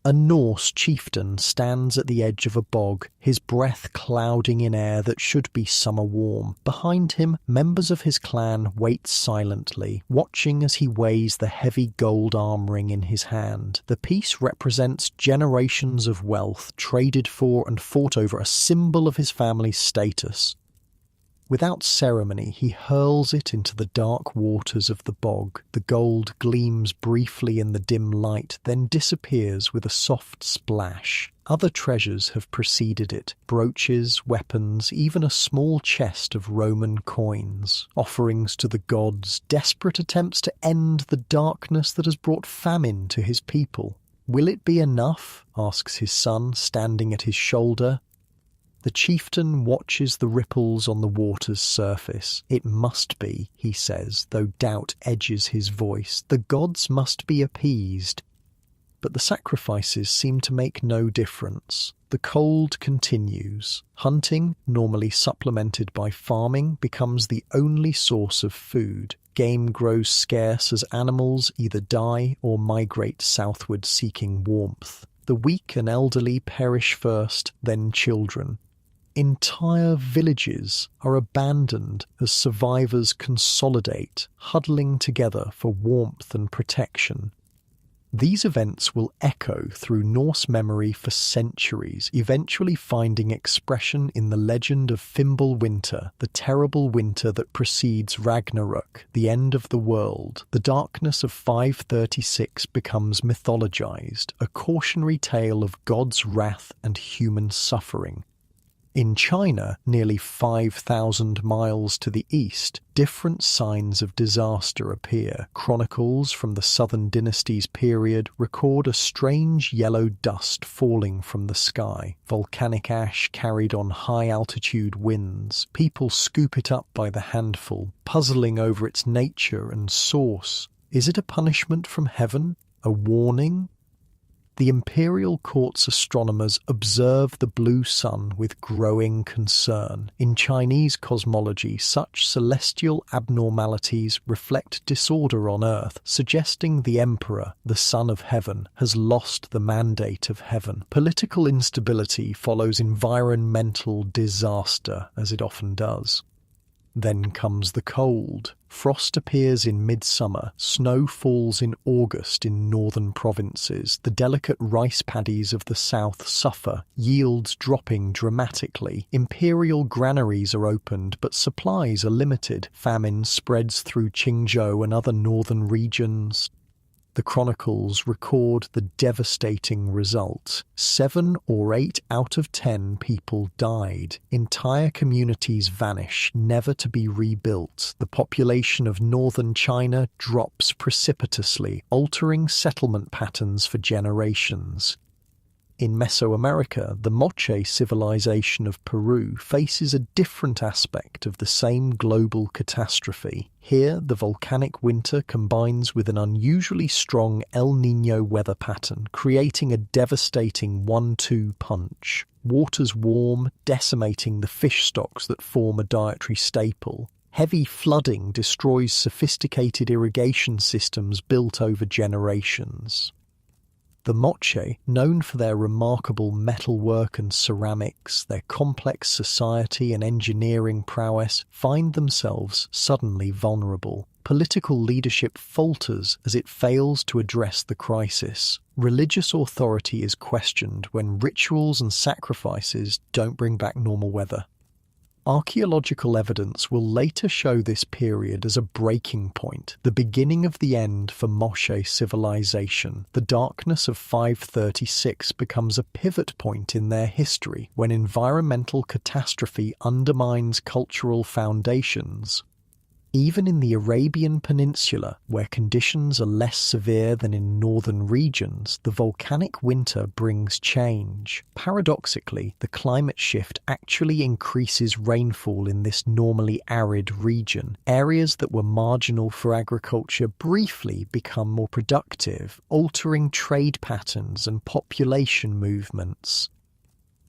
A Norse chieftain stands at the edge of a bog, his breath clouding in air that should be summer warm. Behind him, members of his clan wait silently, watching as he weighs the heavy gold arm ring in his hand. The piece represents generations of wealth traded for and fought over, a symbol of his family's status. Without ceremony, he hurls it into the dark waters of the bog. The gold gleams briefly in the dim light, then disappears with a soft splash. Other treasures have preceded it: brooches, weapons, even a small chest of Roman coins. Offerings to the gods, desperate attempts to end the darkness that has brought famine to his people. "Will it be enough?" asks his son, standing at his shoulder. The chieftain watches the ripples on the water's surface. It must be, he says, though doubt edges his voice. The gods must be appeased. But the sacrifices seem to make no difference. The cold continues. Hunting, normally supplemented by farming, becomes the only source of food. Game grows scarce as animals either die or migrate southward seeking warmth. The weak and elderly perish first, then children. Entire villages are abandoned as survivors consolidate, huddling together for warmth and protection. These events will echo through Norse memory for centuries, eventually finding expression in the legend of Fimbulwinter, the terrible winter that precedes Ragnarök, the end of the world. The darkness of 536 becomes mythologized, a cautionary tale of God's wrath and human suffering. In China, nearly 5,000 miles to the east, different signs of disaster appear. Chronicles from the Southern Dynasty's period record a strange yellow dust falling from the sky, volcanic ash carried on high-altitude winds. People scoop it up by the handful, puzzling over its nature and source. Is it a punishment from heaven? A warning? The imperial court's astronomers observe the blue sun with growing concern. In Chinese cosmology, such celestial abnormalities reflect disorder on Earth, suggesting the emperor, the son of heaven, has lost the mandate of heaven. Political instability follows environmental disaster, as it often does. Then comes the cold. Frost appears in midsummer, snow falls in August in northern provinces. The delicate rice paddies of the south suffer, yields dropping dramatically. Imperial granaries are opened, but supplies are limited. Famine spreads through Qingzhou and other northern regions. The chronicles record the devastating result. 7 or 8 out of 10 people died. Entire communities vanish, never to be rebuilt. The population of northern China drops precipitously, altering settlement patterns for generations. In Mesoamerica, the Moche civilization of Peru faces a different aspect of the same global catastrophe. Here, the volcanic winter combines with an unusually strong El Niño weather pattern, creating a devastating 1-2 punch. Waters warm, decimating the fish stocks that form a dietary staple. Heavy flooding destroys sophisticated irrigation systems built over generations. The Moche, known for their remarkable metalwork and ceramics, their complex society and engineering prowess, find themselves suddenly vulnerable. Political leadership falters as it fails to address the crisis. Religious authority is questioned when rituals and sacrifices don't bring back normal weather. Archaeological evidence will later show this period as a breaking point, the beginning of the end for Moche civilization. The darkness of 536 becomes a pivot point in their history when environmental catastrophe undermines cultural foundations. Even in the Arabian Peninsula, where conditions are less severe than in northern regions, the volcanic winter brings change. Paradoxically, the climate shift actually increases rainfall in this normally arid region. Areas that were marginal for agriculture briefly become more productive, altering trade patterns and population movements.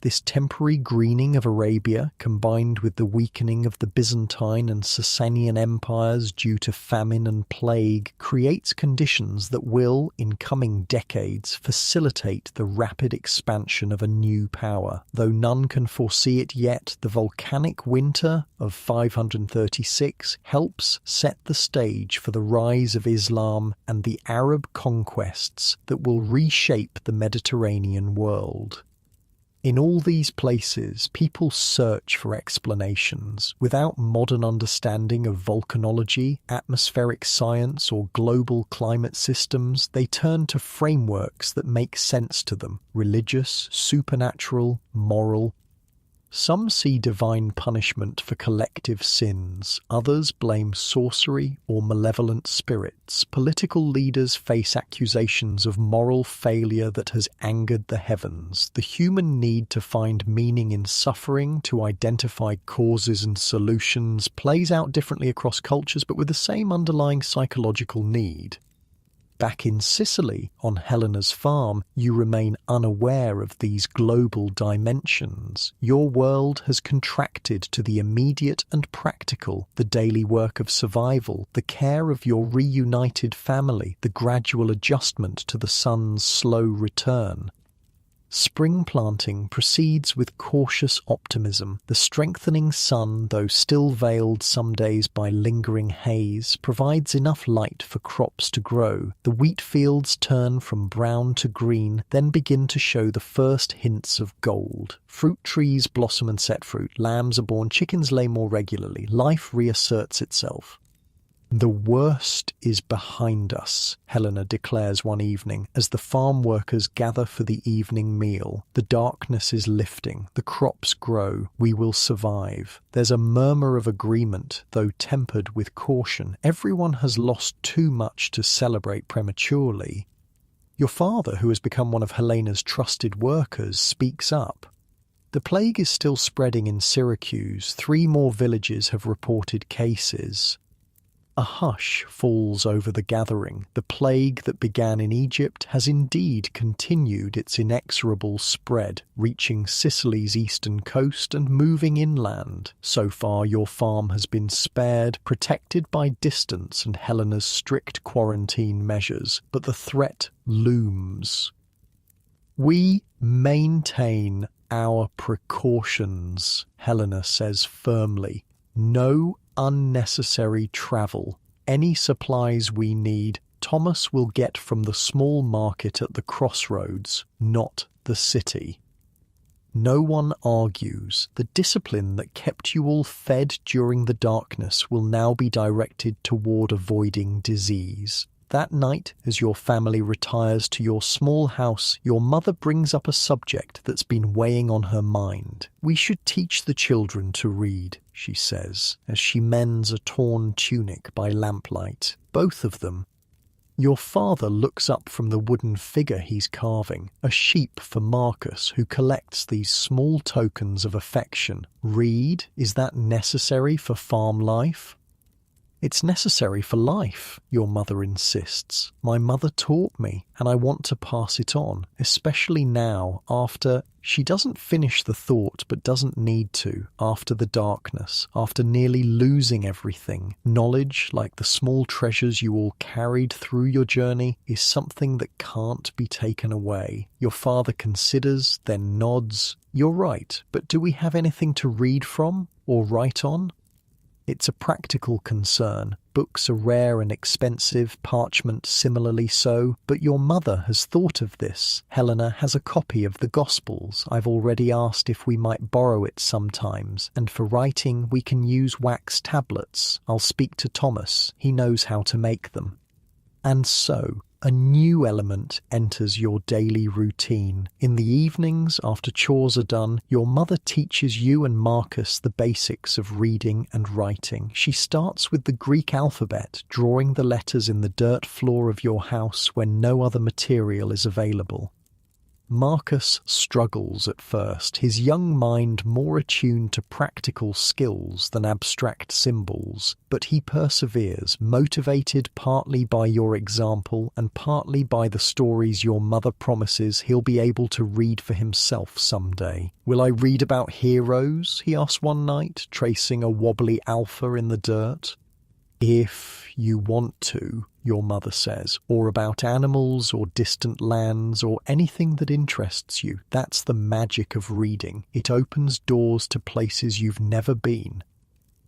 This temporary greening of Arabia, combined with the weakening of the Byzantine and Sasanian empires due to famine and plague, creates conditions that will, in coming decades, facilitate the rapid expansion of a new power. Though none can foresee it yet, the volcanic winter of 536 helps set the stage for the rise of Islam and the Arab conquests that will reshape the Mediterranean world. In all these places, people search for explanations. Without modern understanding of volcanology, atmospheric science, or global climate systems, they turn to frameworks that make sense to them: religious, supernatural, moral. Some see divine punishment for collective sins, others blame sorcery or malevolent spirits. Political leaders face accusations of moral failure that has angered the heavens. The human need to find meaning in suffering, to identify causes and solutions, plays out differently across cultures but with the same underlying psychological need. Back in Sicily, on Helena's farm, you remain unaware of these global dimensions. Your world has contracted to the immediate and practical, the daily work of survival, the care of your reunited family, the gradual adjustment to the sun's slow return. Spring planting proceeds with cautious optimism. The strengthening sun, though still veiled some days by lingering haze, provides enough light for crops to grow. The wheat fields turn from brown to green, then begin to show the first hints of gold. Fruit trees blossom and set fruit. Lambs are born. Chickens lay more regularly. Life reasserts itself. "The worst is behind us," Helena declares one evening, as the farm workers gather for the evening meal. "The darkness is lifting, the crops grow, we will survive." There's a murmur of agreement, though tempered with caution. Everyone has lost too much to celebrate prematurely. Your father, who has become one of Helena's trusted workers, speaks up. "The plague is still spreading in Syracuse. 3 more villages have reported cases." A hush falls over the gathering. The plague that began in Egypt has indeed continued its inexorable spread, reaching Sicily's eastern coast and moving inland. So far, your farm has been spared, protected by distance and Helena's strict quarantine measures, but the threat looms. "We maintain our precautions," Helena says firmly. "No unnecessary travel. Any supplies we need, Thomas will get from the small market at the crossroads, not the city." No one argues. The discipline that kept you all fed during the darkness will now be directed toward avoiding disease. That night, as your family retires to your small house, your mother brings up a subject that's been weighing on her mind. "We should teach the children to read," she says, as she mends a torn tunic by lamplight. Both of them. Your father looks up from the wooden figure he's carving, a sheep for Marcus, who collects these small tokens of affection. "Read? Is that necessary for farm life?" "It's necessary for life," your mother insists. "My mother taught me, and I want to pass it on, especially now, after—" She doesn't finish the thought, but doesn't need to. After the darkness, after nearly losing everything, knowledge, like the small treasures you all carried through your journey, is something that can't be taken away. Your father considers, then nods. "You're right, but do we have anything to read from, or write on?" It's a practical concern. Books are rare and expensive, parchment similarly so, but your mother has thought of this. "Helena has a copy of the Gospels. I've already asked if we might borrow it sometimes, and for writing we can use wax tablets. I'll speak to Thomas. He knows how to make them." And so, a new element enters your daily routine. In the evenings, after chores are done, your mother teaches you and Marcus the basics of reading and writing. She starts with the Greek alphabet, drawing the letters in the dirt floor of your house when no other material is available. Marcus struggles at first, his young mind more attuned to practical skills than abstract symbols, but he perseveres, motivated partly by your example and partly by the stories your mother promises he'll be able to read for himself someday. "Will I read about heroes?" he asks one night, tracing a wobbly alpha in the dirt. "If you want to," your mother says, "or about animals or distant lands or anything that interests you. That's the magic of reading. It opens doors to places you've never been."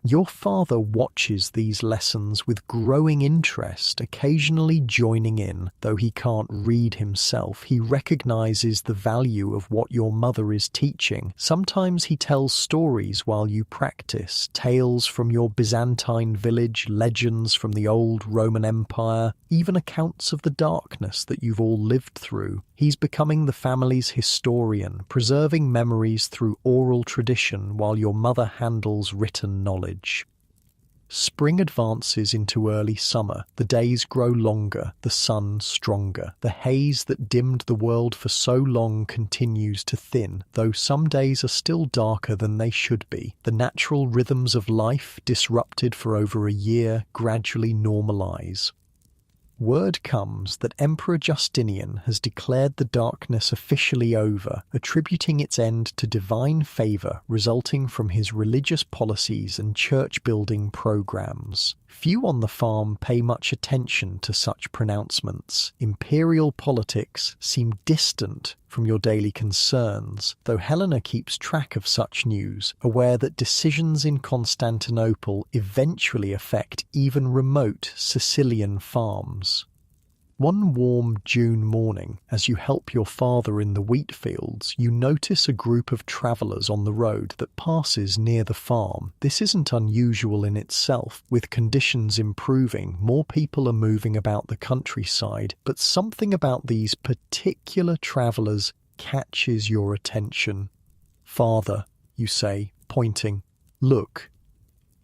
Your father watches these lessons with growing interest, occasionally joining in. Though he can't read himself, he recognizes the value of what your mother is teaching. Sometimes he tells stories while you practice, tales from your Byzantine village, legends from the old Roman Empire, even accounts of the darkness that you've all lived through. He's becoming the family's historian, preserving memories through oral tradition while your mother handles written knowledge. Spring advances into early summer. The days grow longer, the sun stronger. The haze that dimmed the world for so long continues to thin, though some days are still darker than they should be. The natural rhythms of life, disrupted for over a year, gradually normalize. Word comes that Emperor Justinian has declared the darkness officially over, attributing its end to divine favor resulting from his religious policies and church-building programs. Few on the farm pay much attention to such pronouncements. Imperial politics seem distant from your daily concerns, though Helena keeps track of such news, aware that decisions in Constantinople eventually affect even remote Sicilian farms. One warm June morning, as you help your father in the wheat fields, you notice a group of travellers on the road that passes near the farm. This isn't unusual in itself. With conditions improving, more people are moving about the countryside, but something about these particular travellers catches your attention. "Father," you say, pointing. "Look."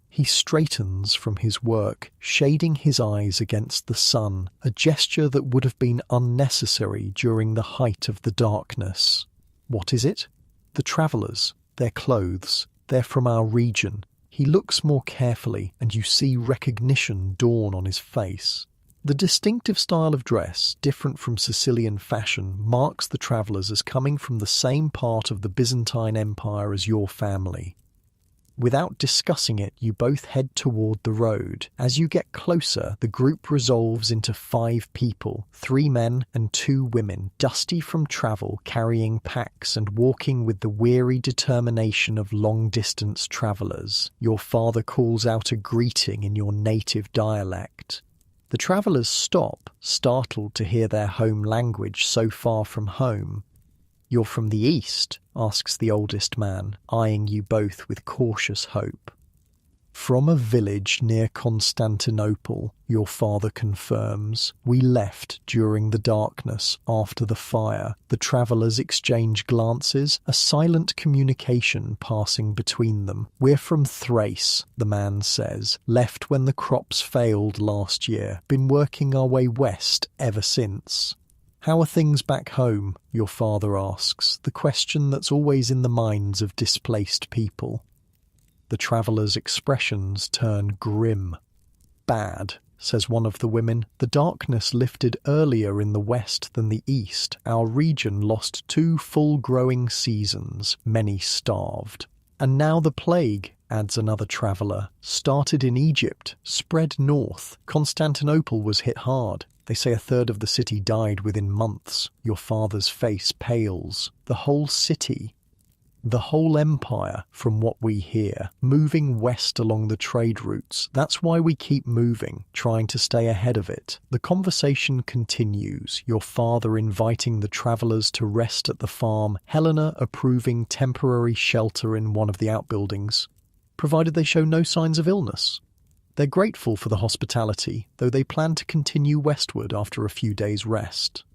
He straightens from his work, shading his eyes against the sun, a gesture that would have been unnecessary during the height of the darkness. What is it? The travellers, their clothes. They're from our region. He looks more carefully, and you see recognition dawn on his face. The distinctive style of dress, different from Sicilian fashion, marks the travellers as coming from the same part of the Byzantine Empire as your family. Without discussing it, you both head toward the road. As you get closer, the group resolves into 5 people, 3 men and 2 women, dusty from travel, carrying packs and walking with the weary determination of long-distance travellers. Your father calls out a greeting in your native dialect. The travellers stop, startled to hear their home language so far from home. "You're from the east?" asks the oldest man, eyeing you both with cautious hope. "From a village near Constantinople," your father confirms. "We left during the darkness after the fire." The travellers exchange glances, a silent communication passing between them. "We're from Thrace," the man says. "Left when the crops failed last year. Been working our way west ever since." "How are things back home?" your father asks, the question that's always in the minds of displaced people. The travellers' expressions turn grim. "Bad," says one of the women. "The darkness lifted earlier in the west than the east. Our region lost 2 full growing seasons. Many starved. And now the plague," adds another traveller. "Started in Egypt, spread north. Constantinople was hit hard. They say 1/3 of the city died within months." Your father's face pales. "The whole city?" "The whole empire, from what we hear, moving west along the trade routes. That's why we keep moving, trying to stay ahead of it." The conversation continues, your father inviting the travellers to rest at the farm, Helena approving temporary shelter in one of the outbuildings, provided they show no signs of illness. They're grateful for the hospitality, though they plan to continue westward after a few days' rest.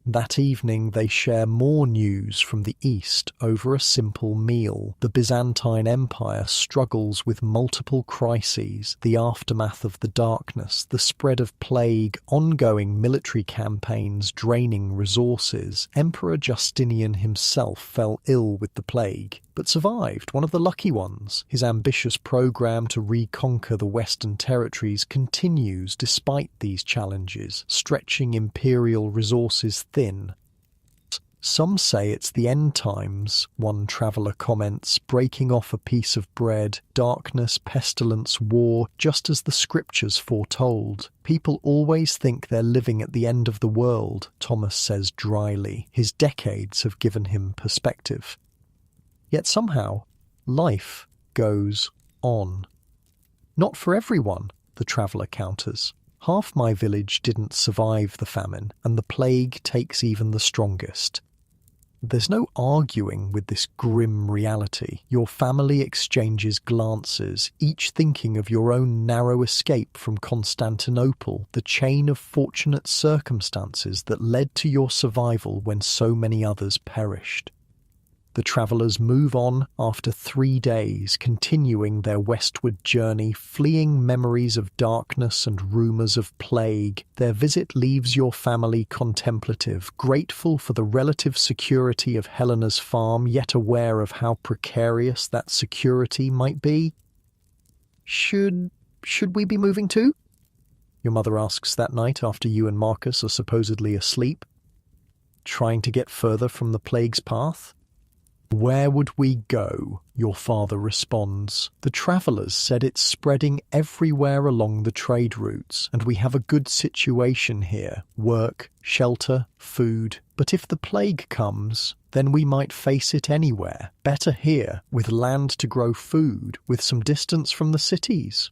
That evening they share more news from the east over a simple meal. The Byzantine Empire struggles with multiple crises, the aftermath of the darkness, the spread of plague, ongoing military campaigns draining resources. Emperor Justinian himself fell ill with the plague, but survived, one of the lucky ones. His ambitious program to reconquer the Western territories continues despite these challenges, stretching imperial resources thin. "Some say it's the end times," one traveller comments, breaking off a piece of bread. "Darkness, pestilence, war, just as the scriptures foretold. People always think they're living at the end of the world," Thomas says dryly. His decades have given him perspective. Yet somehow, life goes on. Not for everyone, the traveller counters. Half my village didn't survive the famine, and the plague takes even the strongest. There's no arguing with this grim reality. Your family exchanges glances, each thinking of your own narrow escape from Constantinople, the chain of fortunate circumstances that led to your survival when so many others perished. The travellers move on after 3 days, continuing their westward journey, fleeing memories of darkness and rumours of plague. Their visit leaves your family contemplative, grateful for the relative security of Helena's farm, yet aware of how precarious that security might be. Should we be moving too? Your mother asks that night after you and Marcus are supposedly asleep. Trying to get further from the plague's path? Where would we go? Your father responds. The travellers said it's spreading everywhere along the trade routes, and we have a good situation here. Work, shelter, food. But if the plague comes, then we might face it anywhere. Better here, with land to grow food, with some distance from the cities.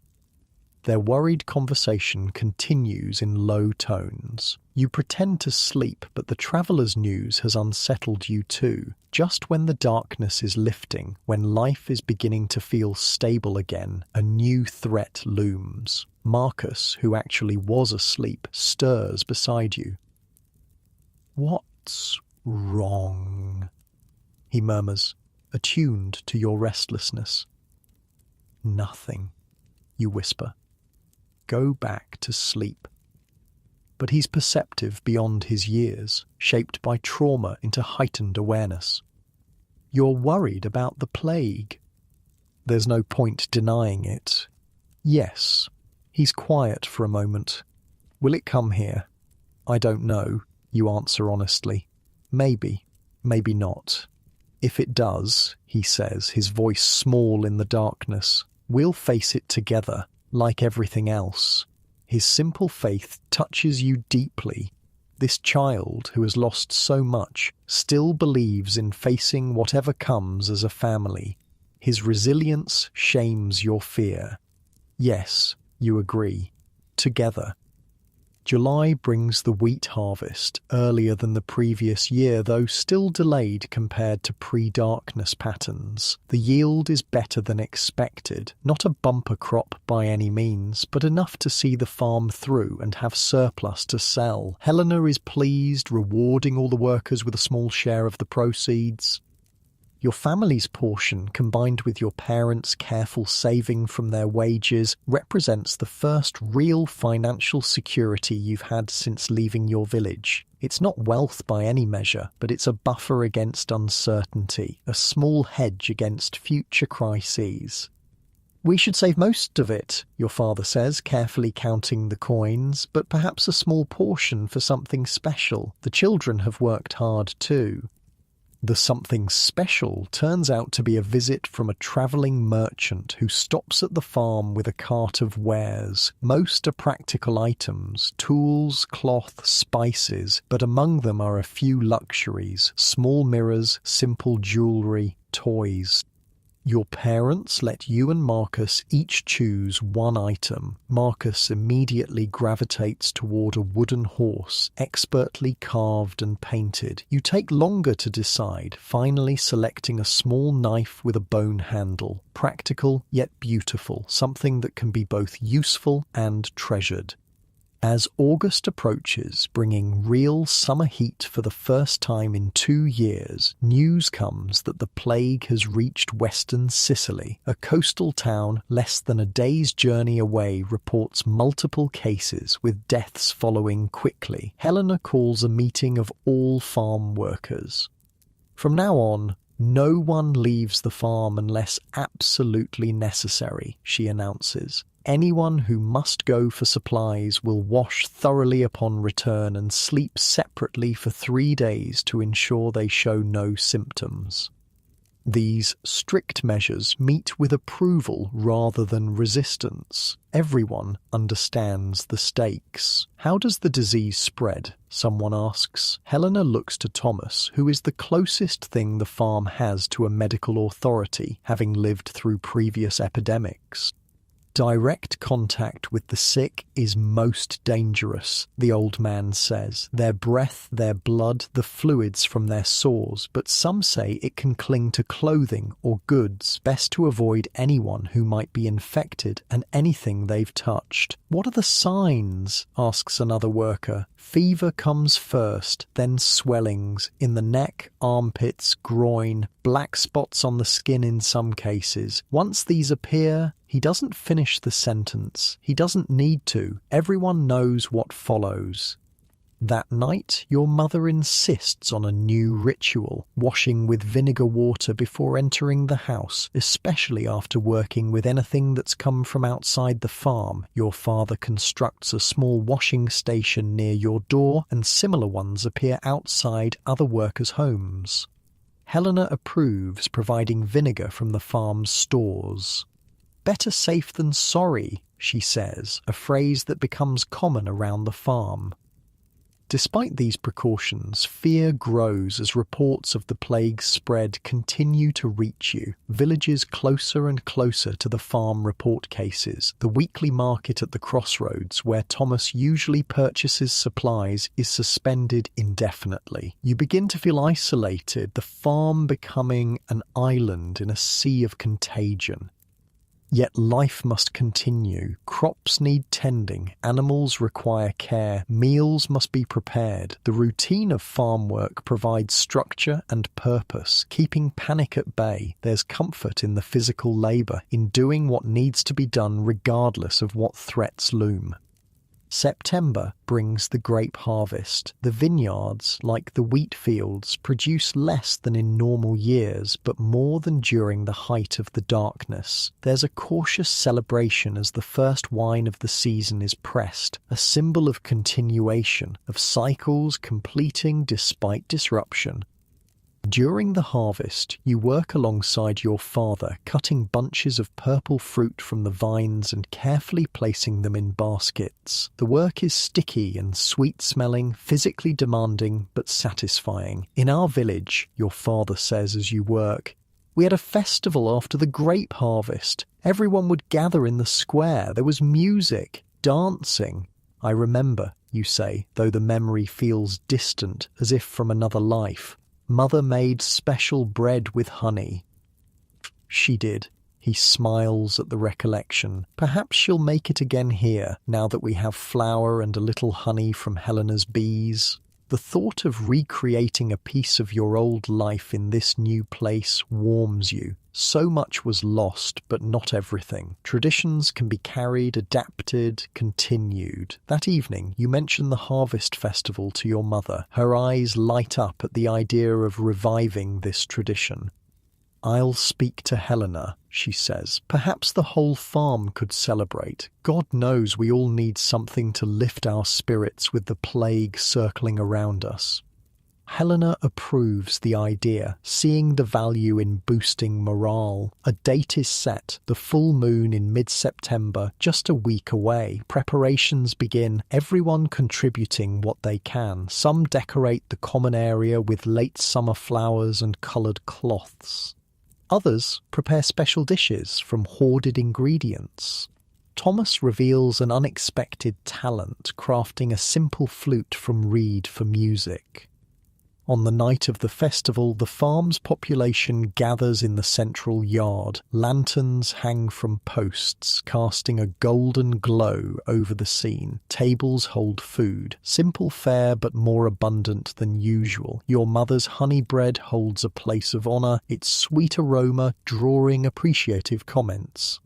Their worried conversation continues in low tones. You pretend to sleep, but the traveller's news has unsettled you too. Just when the darkness is lifting, when life is beginning to feel stable again, a new threat looms. Marcus, who actually was asleep, stirs beside you. "What's wrong?" he murmurs, attuned to your restlessness. "Nothing," you whisper. "Go back to sleep." But he's perceptive beyond his years, shaped by trauma into heightened awareness. "You're worried about the plague." There's no point denying it. "Yes." He's quiet for a moment. "Will it come here?" "I don't know," you answer honestly. "Maybe, maybe not." "If it does," he says, his voice small in the darkness, "we'll face it together. Like everything else." His simple faith touches you deeply. This child, who has lost so much, still believes in facing whatever comes as a family. His resilience shames your fear. Yes, you agree. Together. July brings the wheat harvest, earlier than the previous year, though still delayed compared to pre-darkness patterns. The yield is better than expected, not a bumper crop by any means, but enough to see the farm through and have surplus to sell. Helena is pleased, rewarding all the workers with a small share of the proceeds. Your family's portion, combined with your parents' careful saving from their wages, represents the first real financial security you've had since leaving your village. It's not wealth by any measure, but it's a buffer against uncertainty, a small hedge against future crises. "We should save most of it," your father says, carefully counting the coins, "but perhaps a small portion for something special. The children have worked hard too." The something special turns out to be a visit from a travelling merchant who stops at the farm with a cart of wares. Most are practical items, tools, cloth, spices, but among them are a few luxuries, small mirrors, simple jewellery, toys. Your parents let you and Marcus each choose one item. Marcus immediately gravitates toward a wooden horse, expertly carved and painted. You take longer to decide, finally selecting a small knife with a bone handle. Practical yet beautiful, something that can be both useful and treasured. As August approaches, bringing real summer heat for the first time in 2 years, news comes that the plague has reached western Sicily. A coastal town less than a day's journey away reports multiple cases, with deaths following quickly. Helena calls a meeting of all farm workers. From now on, no one leaves the farm unless absolutely necessary, she announces. Anyone who must go for supplies will wash thoroughly upon return and sleep separately for 3 days to ensure they show no symptoms. These strict measures meet with approval rather than resistance. Everyone understands the stakes. "How does the disease spread?" someone asks. Helena looks to Thomas, who is the closest thing the farm has to a medical authority, having lived through previous epidemics. Direct contact with the sick is most dangerous, the old man says. Their breath, their blood, the fluids from their sores, but some say it can cling to clothing or goods. Best to avoid anyone who might be infected and anything they've touched. What are the signs? Asks another worker. Fever comes first, then swellings in the neck, armpits, groin, black spots on the skin in some cases. Once these appear, he doesn't finish the sentence. He doesn't need to. Everyone knows what follows. That night, your mother insists on a new ritual, washing with vinegar water before entering the house, especially after working with anything that's come from outside the farm. Your father constructs a small washing station near your door, and similar ones appear outside other workers' homes. Helena approves providing vinegar from the farm's stores. Better safe than sorry, she says, a phrase that becomes common around the farm. Despite these precautions, fear grows as reports of the plague's spread continue to reach you. Villages closer and closer to the farm report cases. The weekly market at the crossroads, where Thomas usually purchases supplies, is suspended indefinitely. You begin to feel isolated, the farm becoming an island in a sea of contagion. Yet life must continue. Crops need tending, animals require care, meals must be prepared. The routine of farm work provides structure and purpose, keeping panic at bay. There's comfort in the physical labour, in doing what needs to be done regardless of what threats loom. September brings the grape harvest. The vineyards, like the wheat fields, produce less than in normal years, but more than during the height of the darkness. There's a cautious celebration as the first wine of the season is pressed, a symbol of continuation, of cycles completing despite disruption. During the harvest, you work alongside your father, cutting bunches of purple fruit from the vines and carefully placing them in baskets. The work is sticky and sweet-smelling, physically demanding but satisfying. In our village, your father says as you work, we had a festival after the grape harvest. Everyone would gather in the square. There was music, dancing. I remember, you say, though the memory feels distant, as if from another life. Mother made special bread with honey. She did. He smiles at the recollection. Perhaps she'll make it again here, now that we have flour and a little honey from Helena's bees. The thought of recreating a piece of your old life in this new place warms you. So much was lost, but not everything. Traditions can be carried, adapted, continued. That evening, you mention the harvest festival to your mother. Her eyes light up at the idea of reviving this tradition. I'll speak to Helena, she says. Perhaps the whole farm could celebrate. God knows we all need something to lift our spirits with the plague circling around us. Helena approves the idea, seeing the value in boosting morale. A date is set, the full moon in mid-September, just a week away. Preparations begin, everyone contributing what they can. Some decorate the common area with late summer flowers and coloured cloths. Others prepare special dishes from hoarded ingredients. Thomas reveals an unexpected talent, crafting a simple flute from reed for music. On the night of the festival, the farm's population gathers in the central yard. Lanterns hang from posts, casting a golden glow over the scene. Tables hold food. Simple fare, but more abundant than usual. Your mother's honey bread holds a place of honour, its sweet aroma drawing appreciative comments.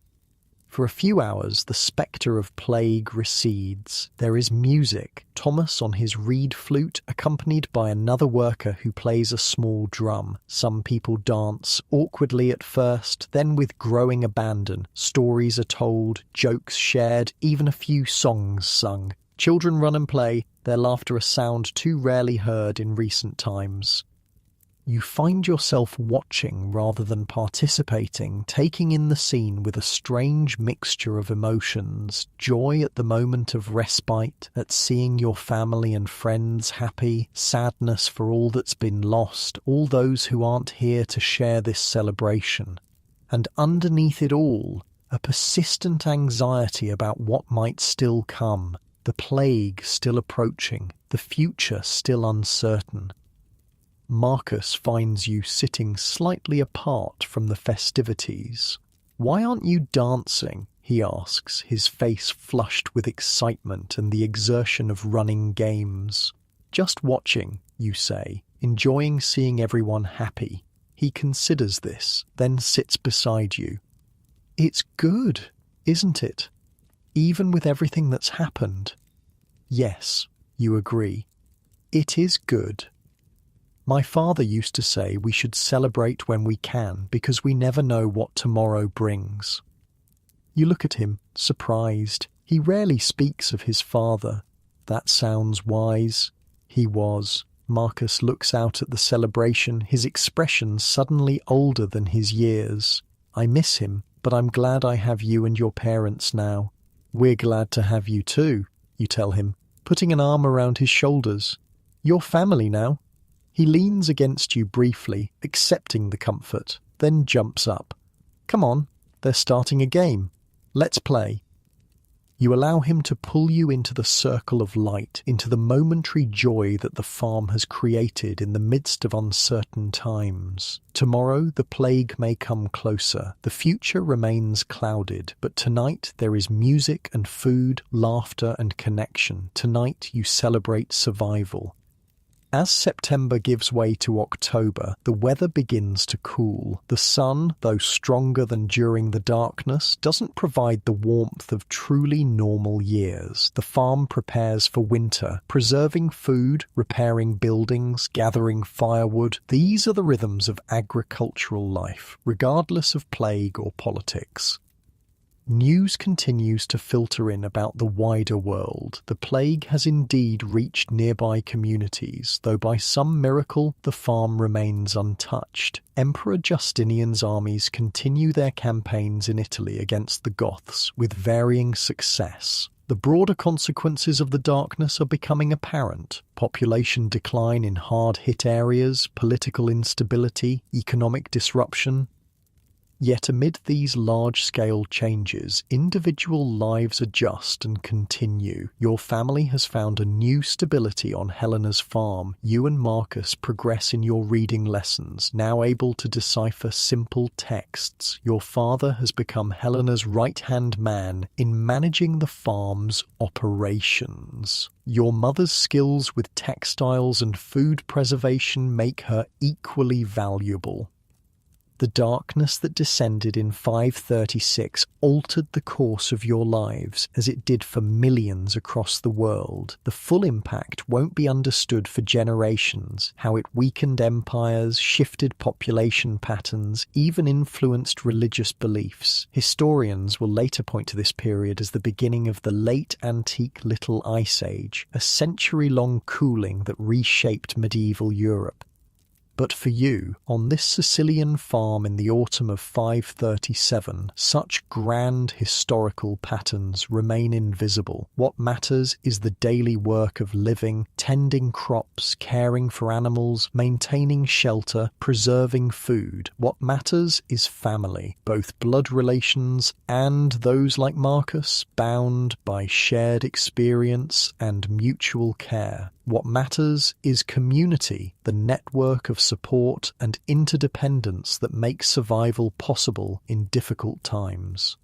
For a few hours, the spectre of plague recedes. There is music. Thomas on his reed flute, accompanied by another worker who plays a small drum. Some people dance, awkwardly at first, then with growing abandon. Stories are told, jokes shared, even a few songs sung. Children run and play, their laughter a sound too rarely heard in recent times. You find yourself watching rather than participating, taking in the scene with a strange mixture of emotions, joy at the moment of respite, at seeing your family and friends happy, sadness for all that's been lost, all those who aren't here to share this celebration. And underneath it all, a persistent anxiety about what might still come, the plague still approaching, the future still uncertain. Marcus finds you sitting slightly apart from the festivities. "Why aren't you dancing?" he asks, his face flushed with excitement and the exertion of running games. "Just watching," you say, enjoying seeing everyone happy. He considers this, then sits beside you. "It's good, isn't it? Even with everything that's happened." "Yes," you agree. "It is good. My father used to say we should celebrate when we can because we never know what tomorrow brings." You look at him, surprised. He rarely speaks of his father. That sounds wise. He was. Marcus looks out at the celebration, his expression suddenly older than his years. "I miss him, but I'm glad I have you and your parents now." "We're glad to have you too," you tell him, putting an arm around his shoulders. "You're family now." He leans against you briefly, accepting the comfort, then jumps up. "Come on, they're starting a game. Let's play." You allow him to pull you into the circle of light, into the momentary joy that the farm has created in the midst of uncertain times. Tomorrow the plague may come closer, the future remains clouded, but tonight there is music and food, laughter and connection. Tonight you celebrate survival. As September gives way to October, the weather begins to cool. The sun, though stronger than during the darkness, doesn't provide the warmth of truly normal years. The farm prepares for winter, preserving food, repairing buildings, gathering firewood. These are the rhythms of agricultural life, regardless of plague or politics. News continues to filter in about the wider world. The plague has indeed reached nearby communities, though by some miracle the farm remains untouched. Emperor Justinian's armies continue their campaigns in Italy against the Goths, with varying success. The broader consequences of the darkness are becoming apparent. Population decline in hard-hit areas, political instability, economic disruption. Yet amid these large-scale changes, individual lives adjust and continue. Your family has found a new stability on Helena's farm. You and Marcus progress in your reading lessons, now able to decipher simple texts. Your father has become Helena's right-hand man in managing the farm's operations. Your mother's skills with textiles and food preservation make her equally valuable. The darkness that descended in 536 altered the course of your lives as it did for millions across the world. The full impact won't be understood for generations, how it weakened empires, shifted population patterns, even influenced religious beliefs. Historians will later point to this period as the beginning of the late antique Little Ice Age, a century-long cooling that reshaped medieval Europe. But for you, on this Sicilian farm in the autumn of 537, such grand historical patterns remain invisible. What matters is the daily work of living, tending crops, caring for animals, maintaining shelter, preserving food. What matters is family, both blood relations and those like Marcus, bound by shared experience and mutual care. What matters is community, the network of support and interdependence that makes survival possible in difficult times.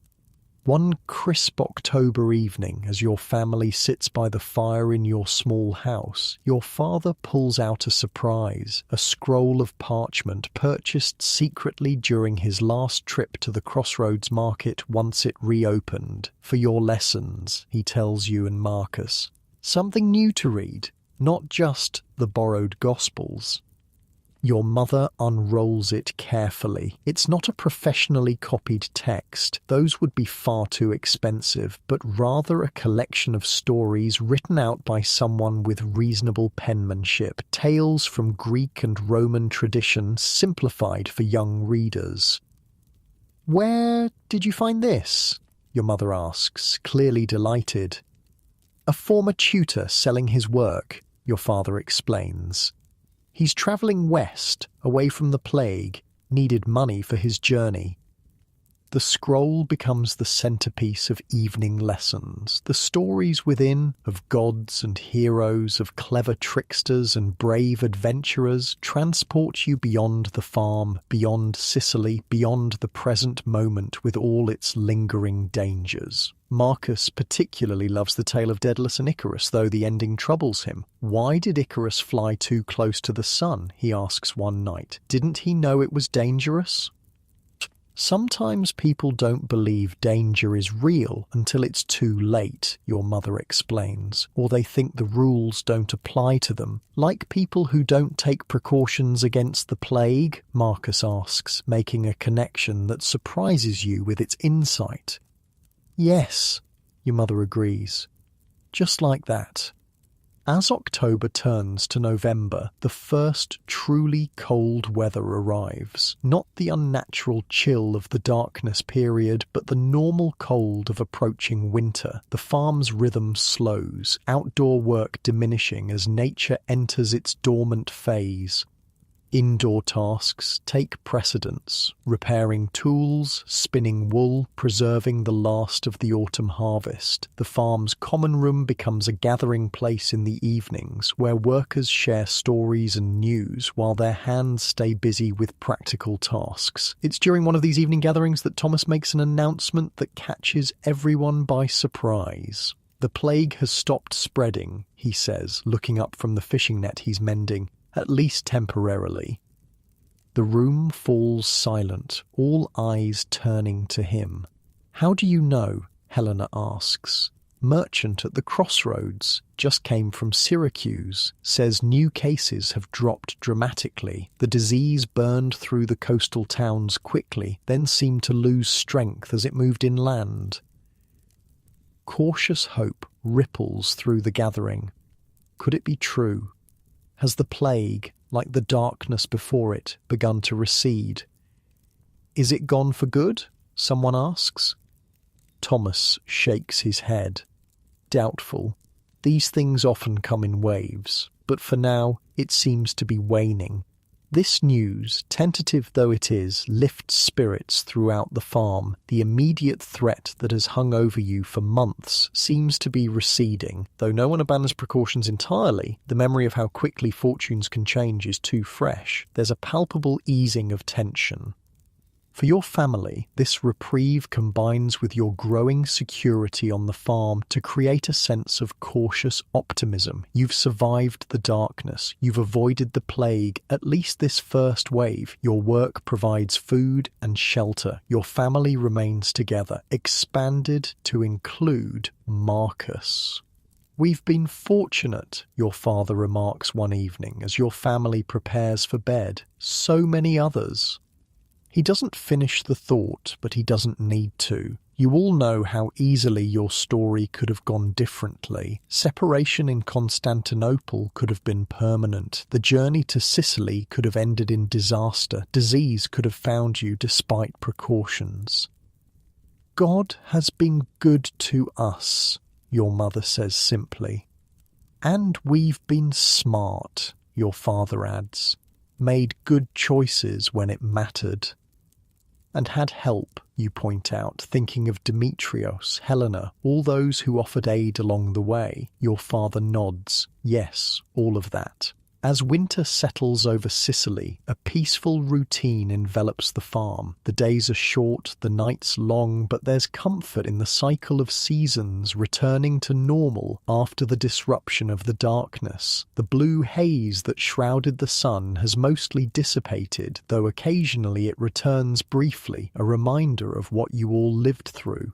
One crisp October evening, as your family sits by the fire in your small house, your father pulls out a surprise, a scroll of parchment purchased secretly during his last trip to the Crossroads market once it reopened. For your lessons, he tells you and Marcus. Something new to read. Not just the borrowed Gospels. Your mother unrolls it carefully. It's not a professionally copied text. Those would be far too expensive, but rather a collection of stories written out by someone with reasonable penmanship, tales from Greek and Roman tradition simplified for young readers. "Where did you find this?" your mother asks, clearly delighted. "A former tutor selling his work," your father explains. "He's travelling west, away from the plague, needed money for his journey." The scroll becomes the centerpiece of evening lessons. The stories within, of gods and heroes, of clever tricksters and brave adventurers, transport you beyond the farm, beyond Sicily, beyond the present moment with all its lingering dangers. Marcus particularly loves the tale of Daedalus and Icarus, though the ending troubles him. Why did Icarus fly too close to the sun, he asks one night. Didn't he know it was dangerous? Sometimes people don't believe danger is real until it's too late, your mother explains, or they think the rules don't apply to them. Like people who don't take precautions against the plague, Marcus asks, making a connection that surprises you with its insight. Yes, your mother agrees. Just like that. As October turns to November, the first truly cold weather arrives. Not the unnatural chill of the darkness period, but the normal cold of approaching winter. The farm's rhythm slows, outdoor work diminishing as nature enters its dormant phase. Indoor tasks take precedence, repairing tools, spinning wool, preserving the last of the autumn harvest. The farm's common room becomes a gathering place in the evenings where workers share stories and news while their hands stay busy with practical tasks. It's during one of these evening gatherings that Thomas makes an announcement that catches everyone by surprise. The plague has stopped spreading, he says, looking up from the fishing net he's mending. At least temporarily. The room falls silent, all eyes turning to him. How do you know? Helena asks. Merchant at the crossroads, just came from Syracuse, says new cases have dropped dramatically. The disease burned through the coastal towns quickly, then seemed to lose strength as it moved inland. Cautious hope ripples through the gathering. Could it be true? Has the plague, like the darkness before it, begun to recede? Is it gone for good? Someone asks. Thomas shakes his head. Doubtful. These things often come in waves, but for now it seems to be waning. This news, tentative though it is, lifts spirits throughout the farm. The immediate threat that has hung over you for months seems to be receding. Though no one abandons precautions entirely, the memory of how quickly fortunes can change is too fresh. There's a palpable easing of tension. For your family, this reprieve combines with your growing security on the farm to create a sense of cautious optimism. You've survived the darkness. You've avoided the plague, at least this first wave. Your work provides food and shelter. Your family remains together, expanded to include Marcus. We've been fortunate, your father remarks one evening as your family prepares for bed. So many others. He doesn't finish the thought, but he doesn't need to. You all know how easily your story could have gone differently. Separation in Constantinople could have been permanent. The journey to Sicily could have ended in disaster. Disease could have found you despite precautions. God has been good to us, your mother says simply. And we've been smart, your father adds. Made good choices when it mattered. And had help, you point out, thinking of Demetrios, Helena, all those who offered aid along the way. Your father nods. Yes, all of that. As winter settles over Sicily, a peaceful routine envelops the farm. The days are short, the nights long, but there's comfort in the cycle of seasons returning to normal after the disruption of the darkness. The blue haze that shrouded the sun has mostly dissipated, though occasionally it returns briefly, a reminder of what you all lived through.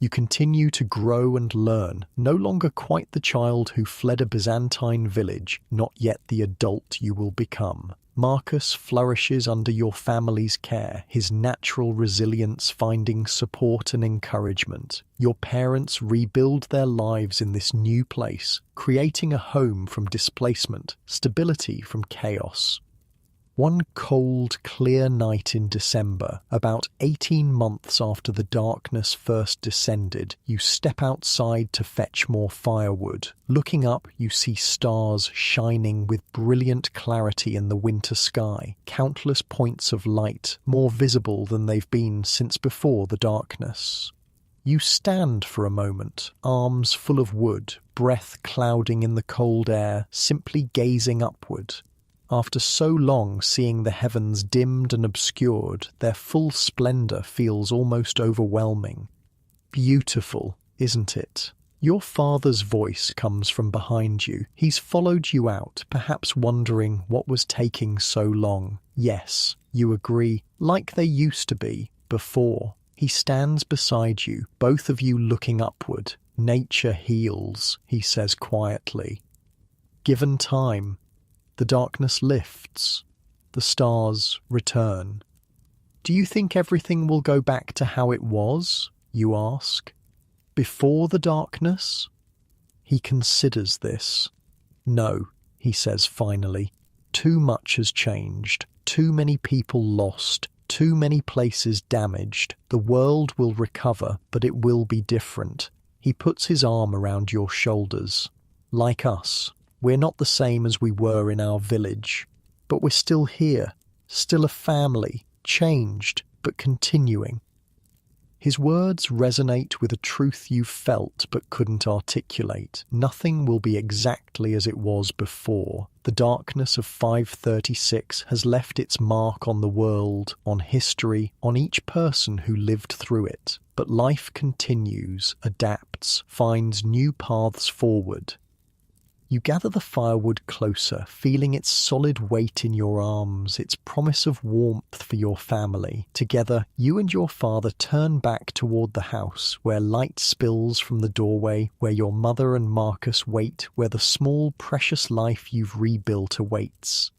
You continue to grow and learn, no longer quite the child who fled a Byzantine village, not yet the adult you will become. Marcus flourishes under your family's care, his natural resilience finding support and encouragement. Your parents rebuild their lives in this new place, creating a home from displacement, stability from chaos. One cold, clear night in December, about 18 months after the darkness first descended, you step outside to fetch more firewood. Looking up, you see stars shining with brilliant clarity in the winter sky, countless points of light, more visible than they've been since before the darkness. You stand for a moment, arms full of wood, breath clouding in the cold air, simply gazing upward. After so long seeing the heavens dimmed and obscured, their full splendor feels almost overwhelming. Beautiful, isn't it? Your father's voice comes from behind you. He's followed you out, perhaps wondering what was taking so long. Yes, you agree, like they used to be, before. He stands beside you, both of you looking upward. Nature heals, he says quietly. Given time, the darkness lifts. The stars return. Do you think everything will go back to how it was? You ask. Before the darkness? He considers this. No, he says finally. Too much has changed. Too many people lost. Too many places damaged. The world will recover, but it will be different. He puts his arm around your shoulders. Like us. We're not the same as we were in our village, but we're still here, still a family, changed, but continuing. His words resonate with a truth you felt but couldn't articulate. Nothing will be exactly as it was before. The darkness of 536 has left its mark on the world, on history, on each person who lived through it. But life continues, adapts, finds new paths forward. You gather the firewood closer, feeling its solid weight in your arms, its promise of warmth for your family. Together, you and your father turn back toward the house, where light spills from the doorway, where your mother and Marcus wait, where the small, precious life you've rebuilt awaits.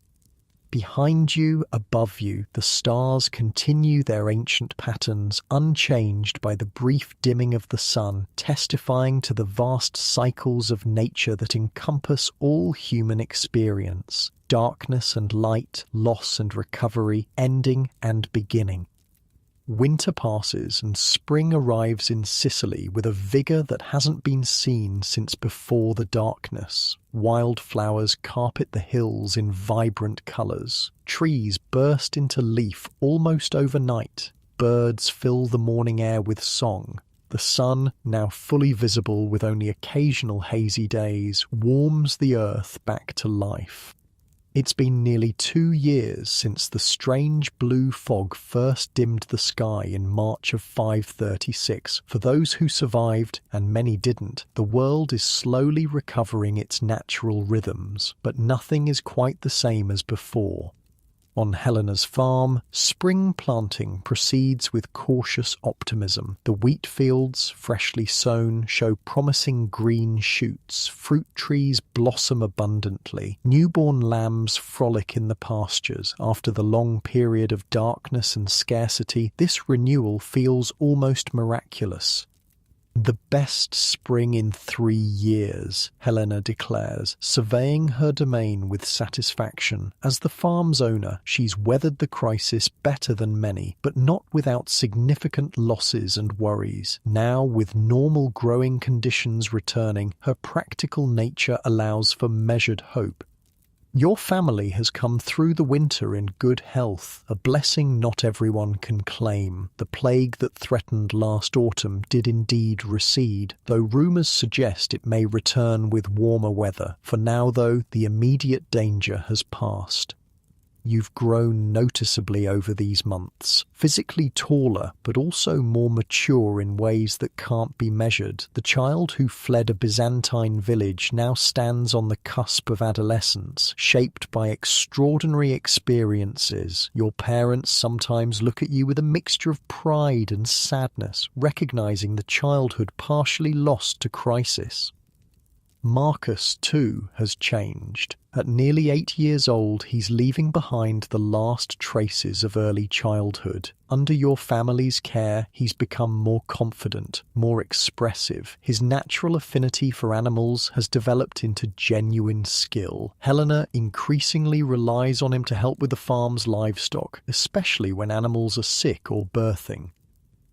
Behind you, above you, the stars continue their ancient patterns, unchanged by the brief dimming of the sun, testifying to the vast cycles of nature that encompass all human experience. Darkness and light, loss and recovery, ending and beginning. Winter passes and spring arrives in Sicily with a vigour that hasn't been seen since before the darkness. Wildflowers carpet the hills in vibrant colours. Trees burst into leaf almost overnight. Birds fill the morning air with song. The sun, now fully visible with only occasional hazy days, warms the earth back to life. It's been nearly 2 years since the strange blue fog first dimmed the sky in March of 536. For those who survived, and many didn't, the world is slowly recovering its natural rhythms, but nothing is quite the same as before. On Helena's farm, spring planting proceeds with cautious optimism. The wheat fields, freshly sown, show promising green shoots. Fruit trees blossom abundantly. Newborn lambs frolic in the pastures. After the long period of darkness and scarcity, this renewal feels almost miraculous. The best spring in 3 years, Helena declares, surveying her domain with satisfaction. As the farm's owner, she's weathered the crisis better than many, but not without significant losses and worries. Now, with normal growing conditions returning, her practical nature allows for measured hope. Your family has come through the winter in good health, a blessing not everyone can claim. The plague that threatened last autumn did indeed recede, though rumours suggest it may return with warmer weather. For now, though, the immediate danger has passed. You've grown noticeably over these months, physically taller, but also more mature in ways that can't be measured. The child who fled a Byzantine village now stands on the cusp of adolescence, shaped by extraordinary experiences. Your parents sometimes look at you with a mixture of pride and sadness, recognizing the childhood partially lost to crisis. Marcus, too, has changed. At nearly 8 years old, he's leaving behind the last traces of early childhood. Under your family's care, he's become more confident, more expressive. His natural affinity for animals has developed into genuine skill. Helena increasingly relies on him to help with the farm's livestock, especially when animals are sick or birthing.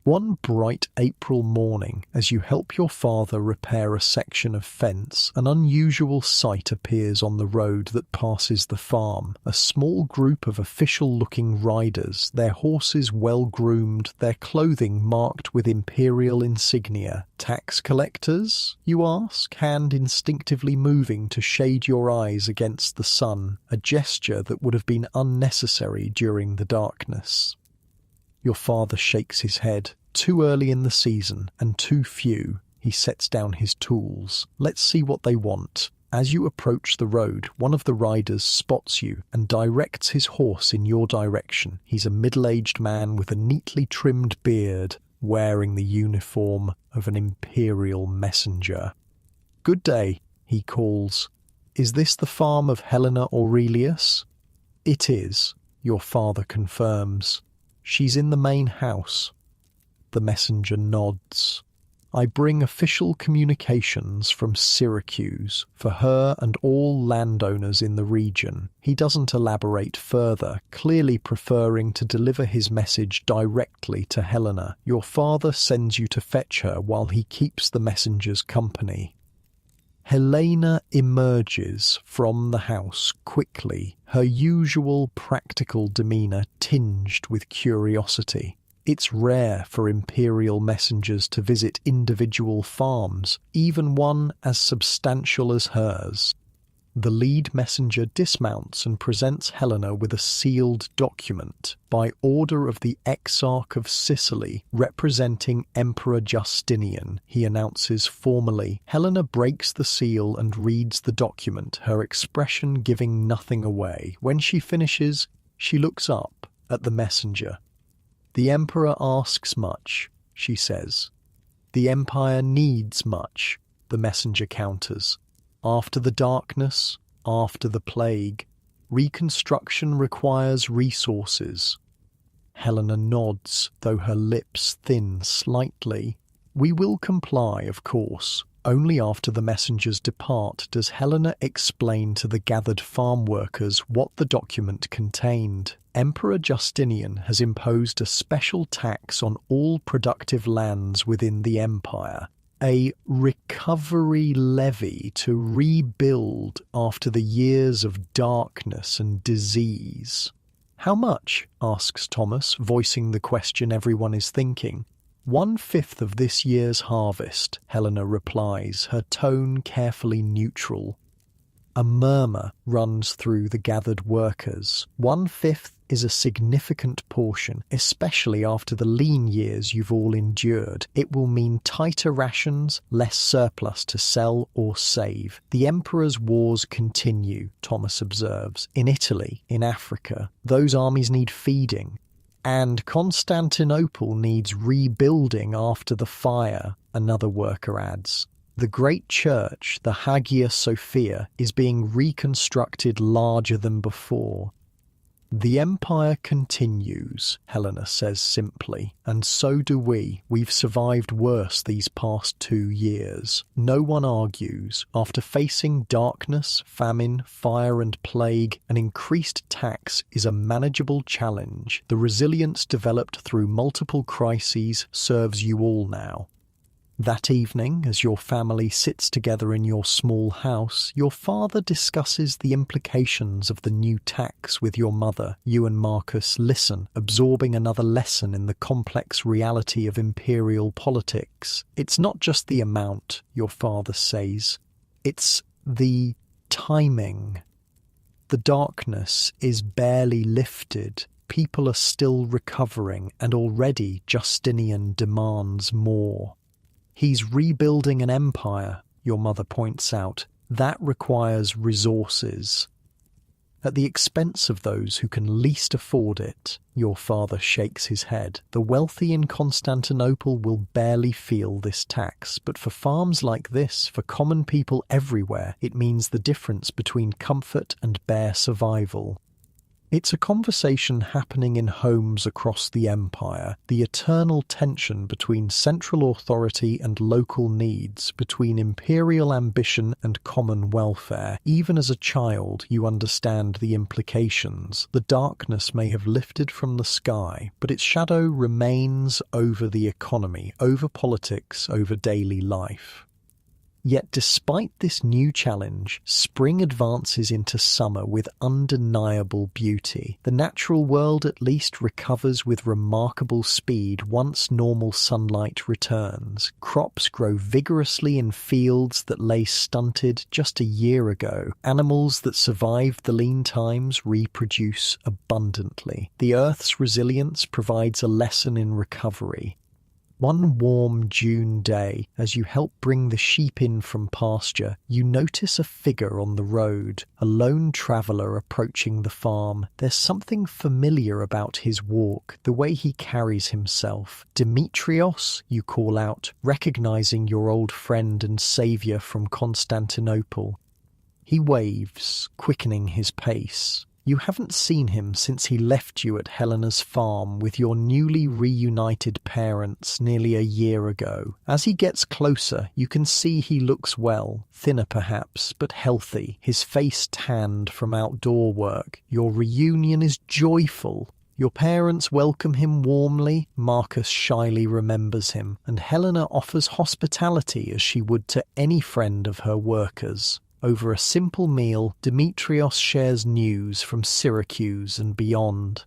One bright April morning, as you help your father repair a section of fence, an unusual sight appears on the road that passes the farm. A small group of official-looking riders, their horses well-groomed, their clothing marked with imperial insignia. Tax collectors, you ask, hand instinctively moving to shade your eyes against the sun, a gesture that would have been unnecessary during the darkness. Your father shakes his head. Too early in the season, and too few. He sets down his tools. Let's see what they want. As you approach the road, one of the riders spots you and directs his horse in your direction. He's a middle-aged man with a neatly trimmed beard, wearing the uniform of an imperial messenger. "Good day," he calls. "Is this the farm of Helena Aurelius?" "It is," your father confirms. "She's in the main house." The messenger nods. "I bring official communications from Syracuse for her and all landowners in the region." He doesn't elaborate further, clearly preferring to deliver his message directly to Helena. Your father sends you to fetch her while he keeps the messenger's company. Helena emerges from the house quickly, her usual practical demeanour tinged with curiosity. It's rare for imperial messengers to visit individual farms, even one as substantial as hers. The lead messenger dismounts and presents Helena with a sealed document by order of the Exarch of Sicily, representing Emperor Justinian, he announces formally. Helena breaks the seal and reads the document, her expression giving nothing away. When she finishes, she looks up at the messenger. "The Emperor asks much," she says. "The Empire needs much," the messenger counters. "After the darkness, after the plague, reconstruction requires resources." Helena nods, though her lips thin slightly. "We will comply, of course." Only after the messengers depart does Helena explain to the gathered farm workers what the document contained. Emperor Justinian has imposed a special tax on all productive lands within the empire, a recovery levy to rebuild after the years of darkness and disease. "How much?" asks Thomas, voicing the question everyone is thinking. "1/5 of this year's harvest," Helena replies, her tone carefully neutral. A murmur runs through the gathered workers. 1/5 is a significant portion, especially after the lean years you've all endured. It will mean tighter rations, less surplus to sell or save. The Emperor's wars continue, Thomas observes. In Italy, in Africa, those armies need feeding. And Constantinople needs rebuilding after the fire, another worker adds. The great church, the Hagia Sophia, is being reconstructed larger than before. "The empire continues," Helena says simply, "and so do we. We've survived worse these past 2 years. No one argues. After facing darkness, famine, fire and plague, an increased tax is a manageable challenge. The resilience developed through multiple crises serves you all now." That evening, as your family sits together in your small house, your father discusses the implications of the new tax with your mother. You and Marcus listen, absorbing another lesson in the complex reality of imperial politics. "It's not just the amount," your father says. "It's the timing. The darkness is barely lifted. People are still recovering, and already Justinian demands more. He's rebuilding an empire," your mother points out. "That requires resources." at the expense of those who can least afford it. Your father shakes his head. The wealthy in Constantinople will barely feel this tax, but for farms like this, for common people everywhere, it means the difference between comfort and bare survival. It's a conversation happening in homes across the empire, the eternal tension between central authority and local needs, between imperial ambition and common welfare. Even as a child, you understand the implications. The darkness may have lifted from the sky, but its shadow remains over the economy, over politics, over daily life. Yet despite this new challenge, spring advances into summer with undeniable beauty. The natural world at least recovers with remarkable speed once normal sunlight returns. Crops grow vigorously in fields that lay stunted just a year ago. Animals that survived the lean times reproduce abundantly. The earth's resilience provides a lesson in recovery. One warm June day, as you help bring the sheep in from pasture, you notice a figure on the road, a lone traveller approaching the farm. There's something familiar about his walk, the way he carries himself. Demetrios, you call out, recognizing your old friend and saviour from Constantinople. He waves, quickening his pace. You haven't seen him since he left you at Helena's farm with your newly reunited parents nearly a year ago. As he gets closer, you can see he looks well, thinner perhaps, but healthy, his face tanned from outdoor work. Your reunion is joyful. Your parents welcome him warmly, Marcus shyly remembers him, and Helena offers hospitality as she would to any friend of her workers. Over a simple meal, Demetrios shares news from Syracuse and beyond.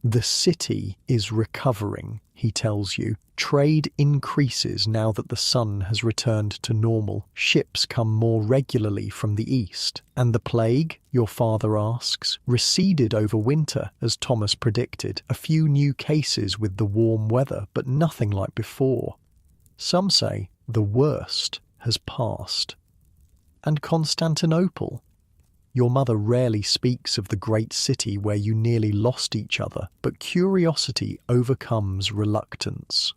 The city is recovering, he tells you. Trade increases now that the sun has returned to normal. Ships come more regularly from the east. And the plague, your father asks, receded over winter, as Thomas predicted. A few new cases with the warm weather, but nothing like before. Some say the worst has passed. And Constantinople? Your mother rarely speaks of the great city where you nearly lost each other, but curiosity overcomes reluctance.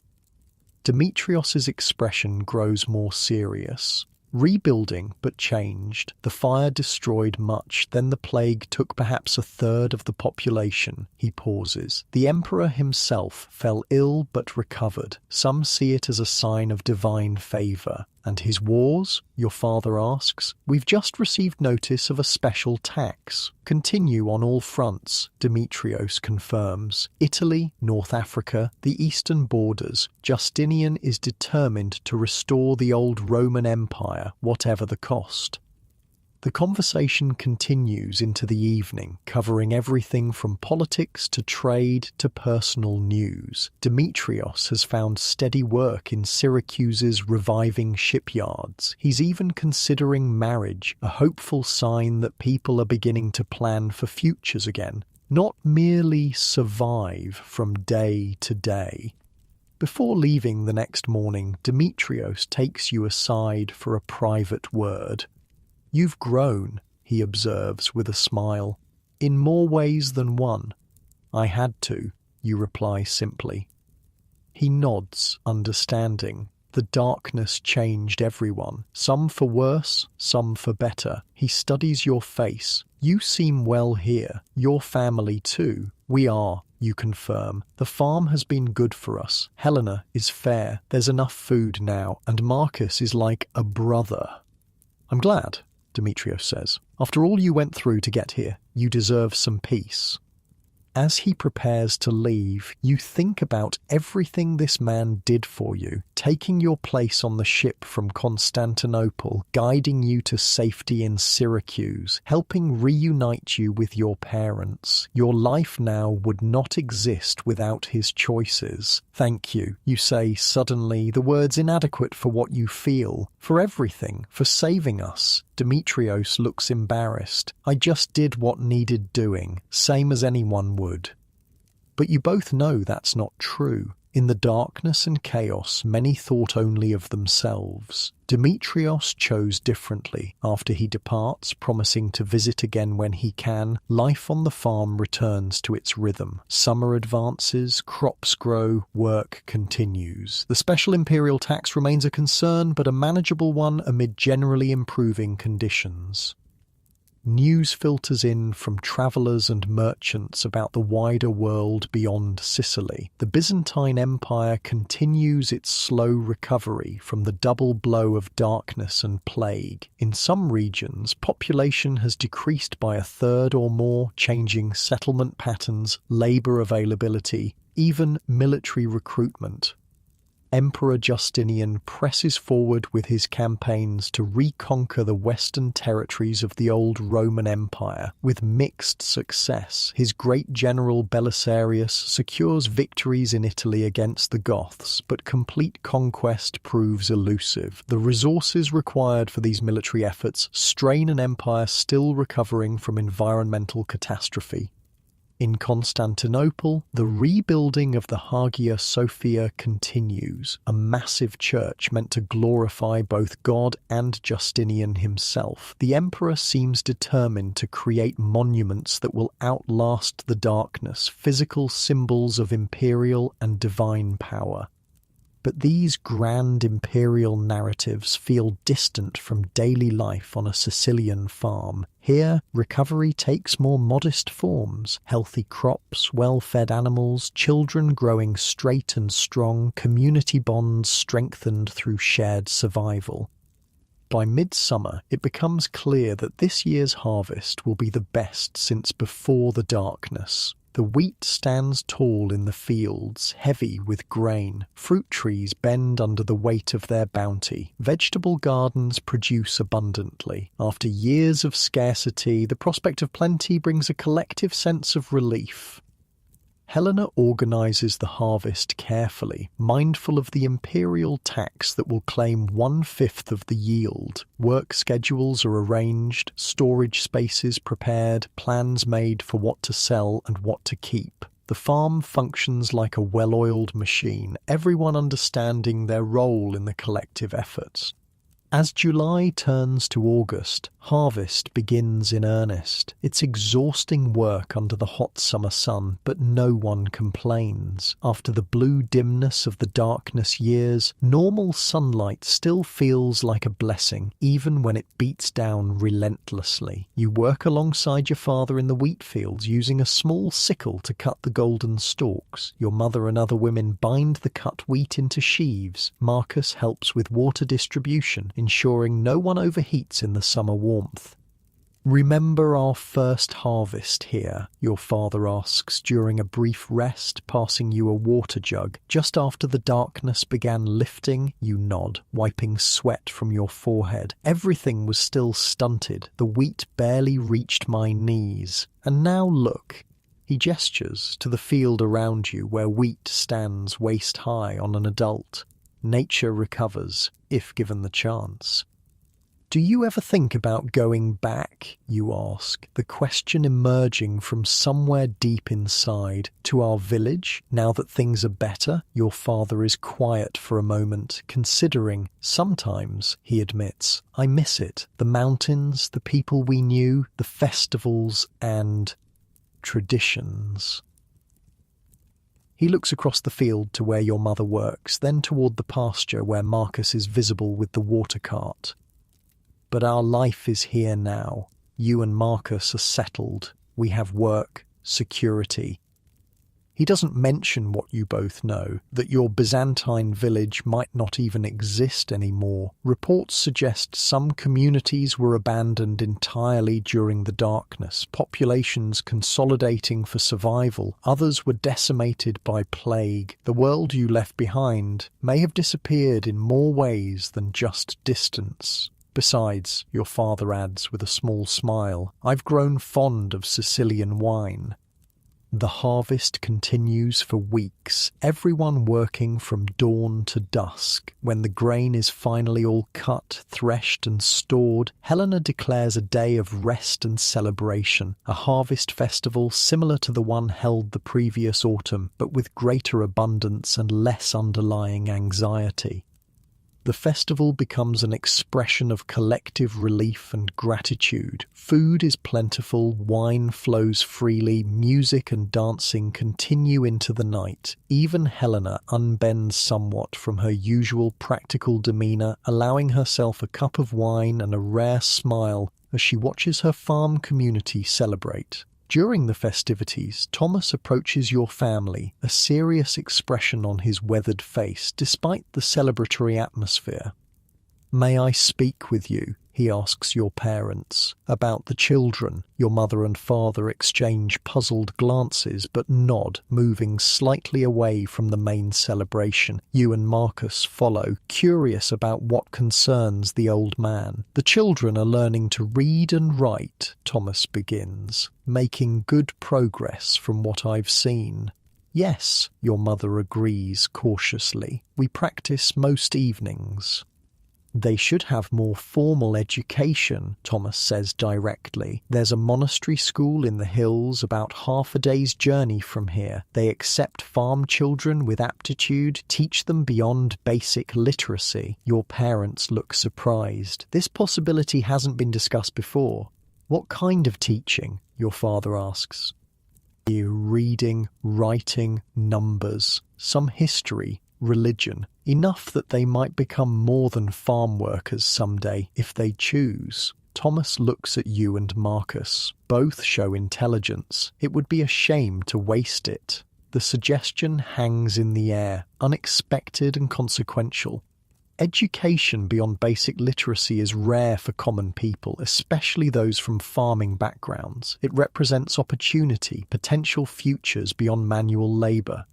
Demetrios's expression grows more serious. Rebuilding, but changed. The fire destroyed much, then the plague took perhaps a third of the population. He pauses. The emperor himself fell ill but recovered. Some see it as a sign of divine favour. And his wars? Your father asks. We've just received notice of a special tax. Continue on all fronts, Demetrios confirms. Italy, North Africa, the eastern borders. Justinian is determined to restore the old Roman Empire, whatever the cost. The conversation continues into the evening, covering everything from politics to trade to personal news. Demetrios has found steady work in Syracuse's reviving shipyards. He's even considering marriage, a hopeful sign that people are beginning to plan for futures again, not merely survive from day to day. Before leaving the next morning, Demetrios takes you aside for a private word. You've grown, he observes with a smile, in more ways than one. I had to, you reply simply. He nods, understanding. The darkness changed everyone, some for worse, some for better. He studies your face. You seem well here, your family too. We are, you confirm. The farm has been good for us. Helena is fair. There's enough food now, and Marcus is like a brother. I'm glad, Demetrios says. After all you went through to get here, you deserve some peace. As he prepares to leave, you think about everything this man did for you, taking your place on the ship from Constantinople, guiding you to safety in Syracuse, helping reunite you with your parents. Your life now would not exist without his choices. Thank you, you say suddenly, the words inadequate for what you feel, for everything, for saving us. Demetrios looks embarrassed. I just did what needed doing, same as anyone would. But you both know that's not true. In the darkness and chaos, many thought only of themselves. Demetrios chose differently. After he departs, promising to visit again when he can, life on the farm returns to its rhythm. Summer advances, crops grow, work continues. The special imperial tax remains a concern, but a manageable one amid generally improving conditions. News filters in from travellers and merchants about the wider world beyond Sicily. The Byzantine Empire continues its slow recovery from the double blow of darkness and plague. In some regions, population has decreased by a third or more, changing settlement patterns, labour availability, even military recruitment. Emperor Justinian presses forward with his campaigns to reconquer the western territories of the old Roman Empire. With mixed success, his great general Belisarius secures victories in Italy against the Goths, but complete conquest proves elusive. The resources required for these military efforts strain an empire still recovering from environmental catastrophe. In Constantinople, the rebuilding of the Hagia Sophia continues, a massive church meant to glorify both God and Justinian himself. The emperor seems determined to create monuments that will outlast the darkness, physical symbols of imperial and divine power. But these grand imperial narratives feel distant from daily life on a Sicilian farm. Here, recovery takes more modest forms: healthy crops, well-fed animals, children growing straight and strong, community bonds strengthened through shared survival. By midsummer, it becomes clear that this year's harvest will be the best since before the darkness. The wheat stands tall in the fields, heavy with grain. Fruit trees bend under the weight of their bounty. Vegetable gardens produce abundantly. After years of scarcity, the prospect of plenty brings a collective sense of relief. Helena organises the harvest carefully, mindful of the imperial tax that will claim 1/5 of the yield. Work schedules are arranged, storage spaces prepared, plans made for what to sell and what to keep. The farm functions like a well-oiled machine, everyone understanding their role in the collective efforts. As July turns to August, harvest begins in earnest. It's exhausting work under the hot summer sun, but no one complains. After the blue dimness of the darkness years, normal sunlight still feels like a blessing, even when it beats down relentlessly. You work alongside your father in the wheat fields, using a small sickle to cut the golden stalks. Your mother and other women bind the cut wheat into sheaves. Marcus helps with water distribution, ensuring no one overheats in the summer warmth. "Remember our first harvest here?" your father asks during a brief rest, passing you a water jug. Just after the darkness began lifting, you nod, wiping sweat from your forehead. Everything was still stunted. The wheat barely reached my knees. And now look. He gestures to the field around you where wheat stands waist-high on an adult. Nature recovers, if given the chance. "Do you ever think about going back?" you ask, the question emerging from somewhere deep inside. "To our village, now that things are better?" Your father is quiet for a moment, considering. "Sometimes," he admits, "I miss it. The mountains, the people we knew, the festivals and traditions." He looks across the field to where your mother works, then toward the pasture where Marcus is visible with the water cart. "But our life is here now. You and Marcus are settled. We have work, security." He doesn't mention what you both know, that your Byzantine village might not even exist anymore. Reports suggest some communities were abandoned entirely during the darkness, populations consolidating for survival. Others were decimated by plague. The world you left behind may have disappeared in more ways than just distance. "Besides," your father adds with a small smile, "I've grown fond of Sicilian wine." The harvest continues for weeks, everyone working from dawn to dusk. When the grain is finally all cut, threshed and stored, Helena declares a day of rest and celebration, a harvest festival similar to the one held the previous autumn, but with greater abundance and less underlying anxiety. The festival becomes an expression of collective relief and gratitude. Food is plentiful, wine flows freely, music and dancing continue into the night. Even Helena unbends somewhat from her usual practical demeanor, allowing herself a cup of wine and a rare smile as she watches her farm community celebrate. During the festivities, Thomas approaches your family, a serious expression on his weathered face, despite the celebratory atmosphere. "May I speak with you?" he asks your parents. About the children, your mother and father exchange puzzled glances but nod, moving slightly away from the main celebration. You and Marcus follow, curious about what concerns the old man. "The children are learning to read and write," Thomas begins, "making good progress from what I've seen." "Yes," your mother agrees cautiously. "We practice most evenings." "They should have more formal education," Thomas says directly. "There's a monastery school in the hills about half a day's journey from here. They accept farm children with aptitude, teach them beyond basic literacy." Your parents look surprised. This possibility hasn't been discussed before. "What kind of teaching?" your father asks. "Reading, writing, numbers, some history, religion, enough that they might become more than farm workers someday if they choose." Thomas looks at you and Marcus. Both show intelligence. It would be a shame to waste it. The suggestion hangs in the air, unexpected and consequential. Education beyond basic literacy is rare for common people, especially those from farming backgrounds. It represents opportunity, potential futures beyond manual labor.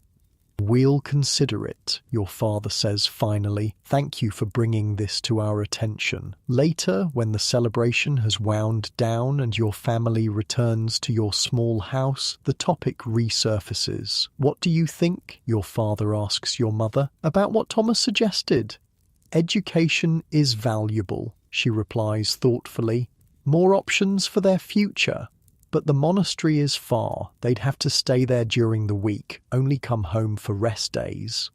"We'll consider it," your father says finally. "Thank you for bringing this to our attention." Later, when the celebration has wound down and your family returns to your small house, the topic resurfaces. "What do you think?" your father asks your mother. "About what Thomas suggested?" "Education is valuable," she replies thoughtfully. "More options for their future. But the monastery is far. They'd have to stay there during the week, only come home for rest days."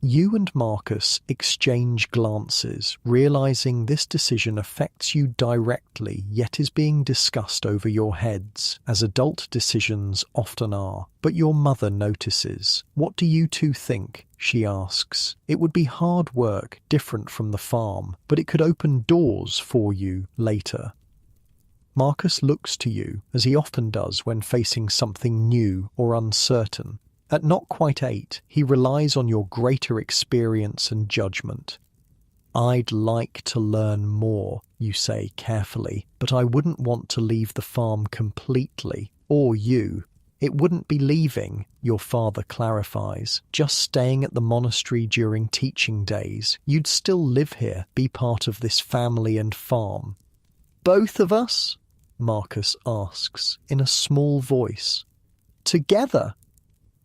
You and Marcus exchange glances, realizing this decision affects you directly, yet is being discussed over your heads, as adult decisions often are. But your mother notices. "What do you two think?" she asks. "It would be hard work, different from the farm, but it could open doors for you later." Marcus looks to you, as he often does when facing something new or uncertain. At not quite 8, he relies on your greater experience and judgment. "I'd like to learn more," you say carefully, "but I wouldn't want to leave the farm completely, or you." "It wouldn't be leaving," your father clarifies, "just staying at the monastery during teaching days. You'd still live here, be part of this family and farm." "Both of us?" Marcus asks, in a small voice. "Together?"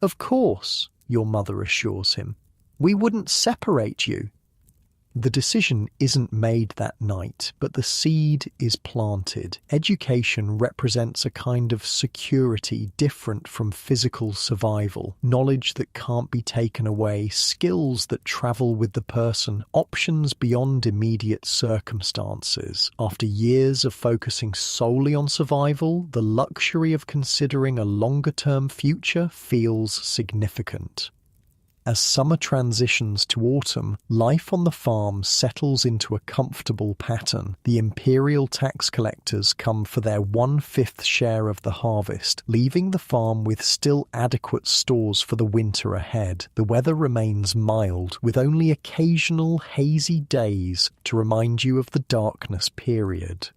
"Of course," your mother assures him. "We wouldn't separate you." The decision isn't made that night, but the seed is planted. Education represents a kind of security different from physical survival, knowledge that can't be taken away, skills that travel with the person, options beyond immediate circumstances. After years of focusing solely on survival, the luxury of considering a longer-term future feels significant. As summer transitions to autumn, life on the farm settles into a comfortable pattern. The imperial tax collectors come for their 1/5 share of the harvest, leaving the farm with still adequate stores for the winter ahead. The weather remains mild, with only occasional hazy days to remind you of the darkness period.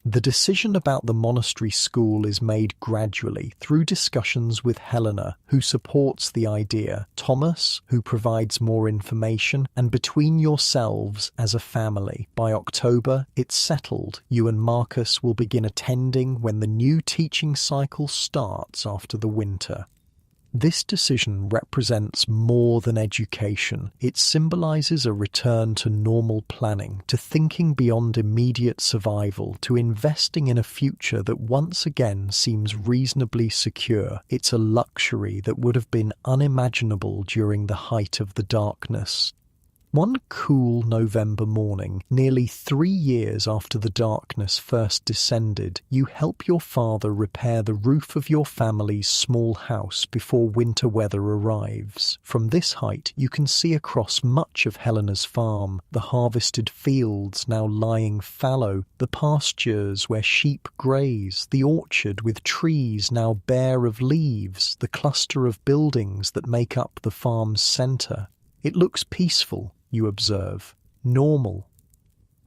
The decision about the monastery school is made gradually through discussions with Helena, who supports the idea, Thomas, who provides more information, and between yourselves as a family. By October, it's settled. You and Marcus will begin attending when the new teaching cycle starts after the winter. This decision represents more than education. It symbolizes a return to normal planning, to thinking beyond immediate survival, to investing in a future that once again seems reasonably secure. It's a luxury that would have been unimaginable during the height of the darkness. One cool November morning, nearly 3 years after the darkness first descended, you help your father repair the roof of your family's small house before winter weather arrives. From this height, you can see across much of Helena's farm, the harvested fields now lying fallow, the pastures where sheep graze, the orchard with trees now bare of leaves, the cluster of buildings that make up the farm's centre. It looks peaceful, you observe, normal.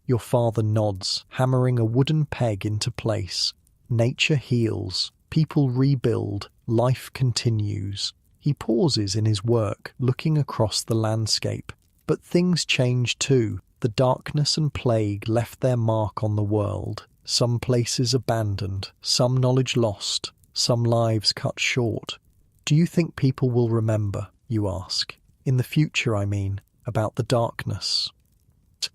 Your father nods, hammering a wooden peg into place. Nature heals, people rebuild, life continues. He pauses in his work, looking across the landscape. But things change too. The darkness and plague left their mark on the world. Some places abandoned, some knowledge lost, some lives cut short. Do you think people will remember, you ask? In the future, I mean, about the darkness.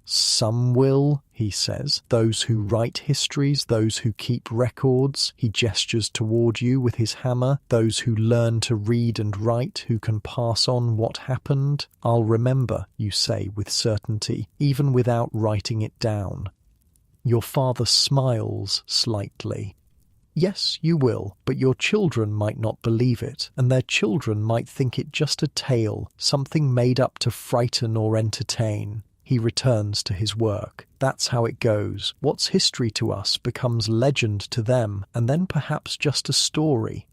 Some will, he says, those who write histories, those who keep records. He gestures toward you with his hammer, those who learn to read and write, who can pass on what happened. I'll remember, you say with certainty, even without writing it down. Your father smiles slightly. Yes, you will, but your children might not believe it, and their children might think it just a tale, something made up to frighten or entertain. He returns to his work. That's how it goes. What's history to us becomes legend to them, and then perhaps just a story.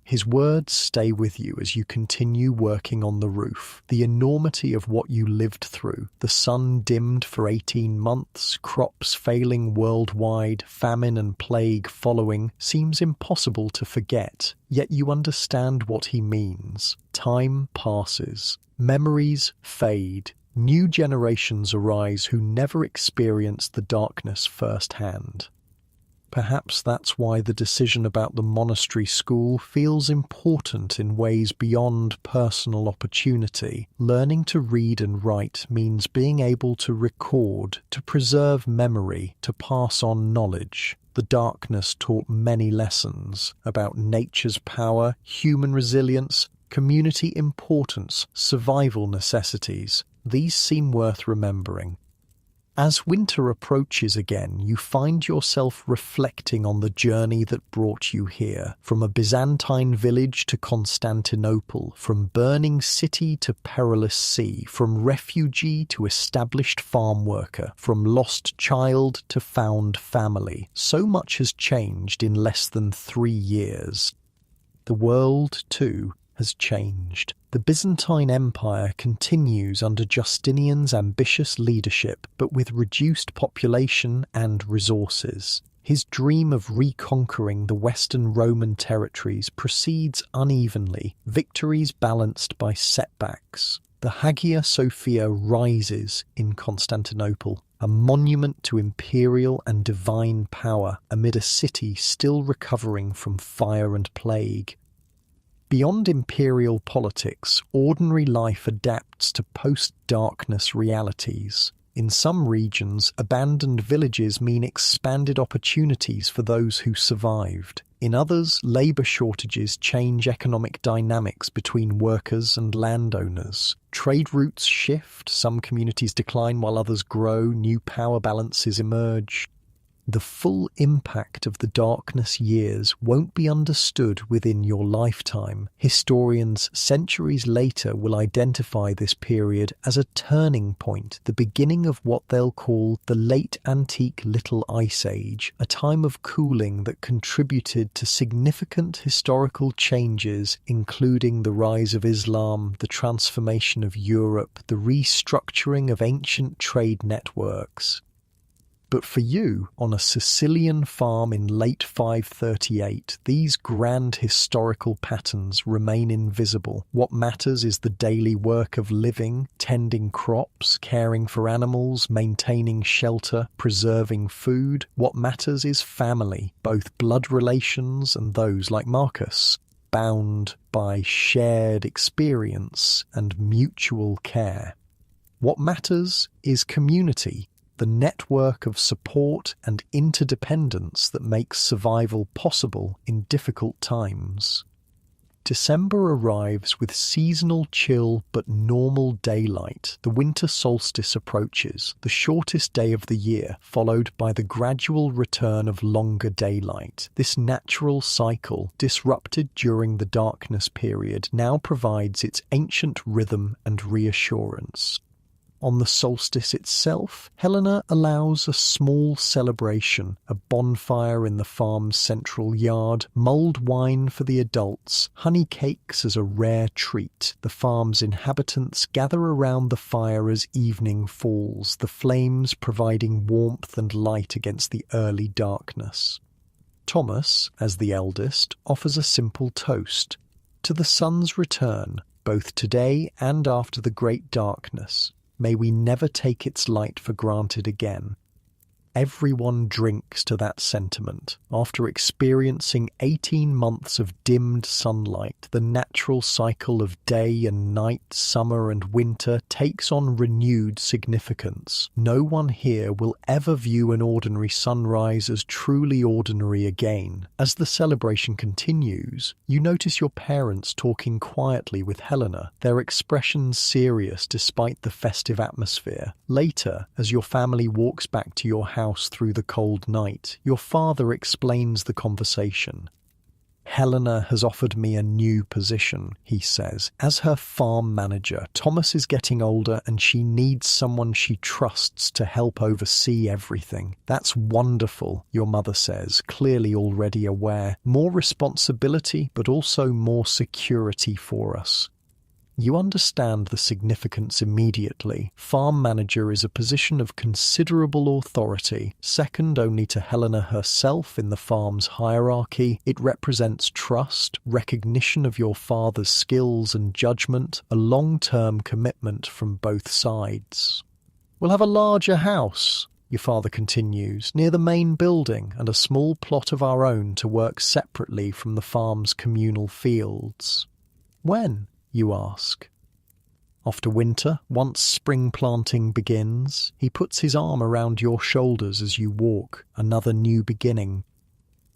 His words stay with you as you continue working on the roof. The enormity of what you lived through, the sun dimmed for 18 months, crops failing worldwide, famine and plague following, seems impossible to forget. Yet you understand what he means. Time passes. Memories fade. New generations arise who never experienced the darkness firsthand. Perhaps that's why the decision about the monastery school feels important in ways beyond personal opportunity. Learning to read and write means being able to record, to preserve memory, to pass on knowledge. The darkness taught many lessons about nature's power, human resilience, community importance, survival necessities. These seem worth remembering. As winter approaches again, you find yourself reflecting on the journey that brought you here, from a Byzantine village to Constantinople, from burning city to perilous sea, from refugee to established farm worker, from lost child to found family. So much has changed in less than 3 years. The world, too, has changed. The Byzantine Empire continues under Justinian's ambitious leadership, but with reduced population and resources. His dream of reconquering the Western Roman territories proceeds unevenly, victories balanced by setbacks. The Hagia Sophia rises in Constantinople, a monument to imperial and divine power amid a city still recovering from fire and plague. Beyond imperial politics, ordinary life adapts to post-darkness realities. In some regions, abandoned villages mean expanded opportunities for those who survived. In others, labour shortages change economic dynamics between workers and landowners. Trade routes shift, some communities decline while others grow, new power balances emerge. The full impact of the darkness years won't be understood within your lifetime. Historians centuries later will identify this period as a turning point, the beginning of what they'll call the late antique Little Ice Age, a time of cooling that contributed to significant historical changes, including the rise of Islam, the transformation of Europe, the restructuring of ancient trade networks. But for you, on a Sicilian farm in late 538, these grand historical patterns remain invisible. What matters is the daily work of living, tending crops, caring for animals, maintaining shelter, preserving food. What matters is family, both blood relations and those like Marcus, bound by shared experience and mutual care. What matters is community, the network of support and interdependence that makes survival possible in difficult times. December arrives with seasonal chill but normal daylight. The winter solstice approaches, the shortest day of the year, followed by the gradual return of longer daylight. This natural cycle, disrupted during the darkness period, now provides its ancient rhythm and reassurance. On the solstice itself, Helena allows a small celebration, a bonfire in the farm's central yard, mulled wine for the adults, honey cakes as a rare treat. The farm's inhabitants gather around the fire as evening falls, the flames providing warmth and light against the early darkness. Thomas, as the eldest, offers a simple toast to the sun's return, both today and after the great darkness. May we never take its light for granted again. Everyone drinks to that sentiment. After experiencing 18 months of dimmed sunlight, the natural cycle of day and night, summer and winter takes on renewed significance. No one here will ever view an ordinary sunrise as truly ordinary again. As the celebration continues, you notice your parents talking quietly with Helena, their expressions serious despite the festive atmosphere. Later, as your family walks back to your house through the cold night, your father explains the conversation. Helena has offered me a new position, he says. As her farm manager, Thomas is getting older and she needs someone she trusts to help oversee everything. That's wonderful, your mother says, clearly already aware. More responsibility, but also more security for us. You understand the significance immediately. Farm manager is a position of considerable authority, second only to Helena herself in the farm's hierarchy. It represents trust, recognition of your father's skills and judgment, a long-term commitment from both sides. We'll have a larger house, your father continues, near the main building, and a small plot of our own to work separately from the farm's communal fields. When? You ask. After winter, once spring planting begins, he puts his arm around your shoulders as you walk, another new beginning.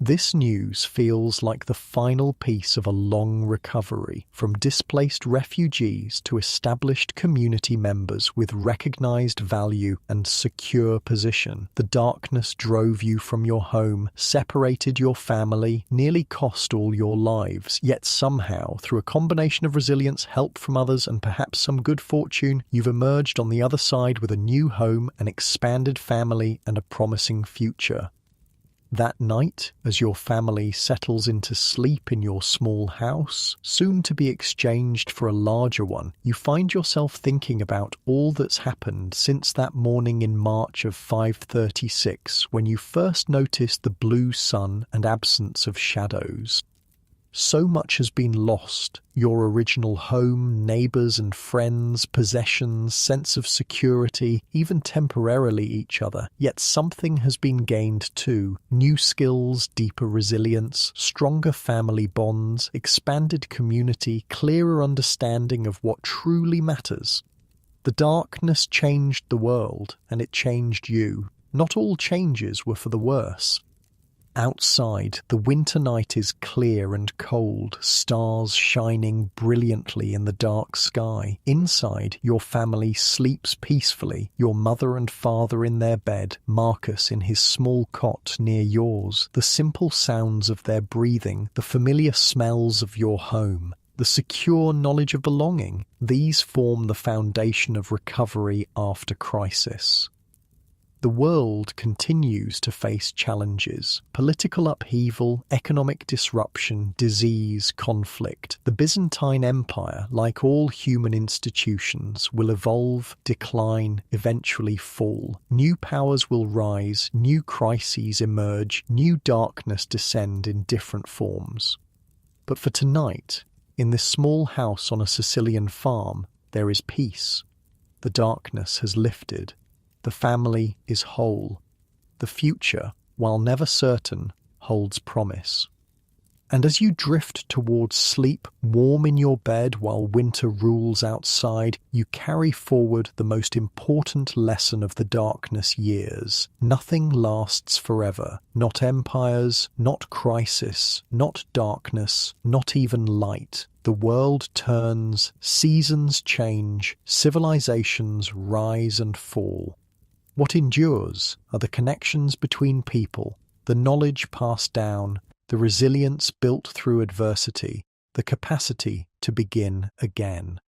This news feels like the final piece of a long recovery, from displaced refugees to established community members with recognized value and secure position. The darkness drove you from your home, separated your family, nearly cost all your lives, yet somehow, through a combination of resilience, help from others, and perhaps some good fortune, you've emerged on the other side with a new home, an expanded family, and a promising future. That night, as your family settles into sleep in your small house, soon to be exchanged for a larger one, you find yourself thinking about all that's happened since that morning in March of 536, when you first noticed the blue sun and absence of shadows. So much has been lost, your original home, neighbours and friends, possessions, sense of security, even temporarily each other. Yet something has been gained too. New skills, deeper resilience, stronger family bonds, expanded community, clearer understanding of what truly matters. The darkness changed the world, and it changed you. Not all changes were for the worse. Outside, the winter night is clear and cold, stars shining brilliantly in the dark sky. Inside, your family sleeps peacefully, your mother and father in their bed, Marcus in his small cot near yours, the simple sounds of their breathing, the familiar smells of your home, the secure knowledge of belonging. These form the foundation of recovery after crisis. The world continues to face challenges: political upheaval, economic disruption, disease, conflict. The Byzantine Empire, like all human institutions, will evolve, decline, eventually fall. New powers will rise, new crises emerge, new darkness descend in different forms. But for tonight, in this small house on a Sicilian farm, there is peace. The darkness has lifted. The family is whole. The future, while never certain, holds promise. And as you drift towards sleep, warm in your bed while winter rules outside, you carry forward the most important lesson of the darkness years. Nothing lasts forever. Not empires, not crisis, not darkness, not even light. The world turns, seasons change, civilizations rise and fall. What endures are the connections between people, the knowledge passed down, the resilience built through adversity, the capacity to begin again.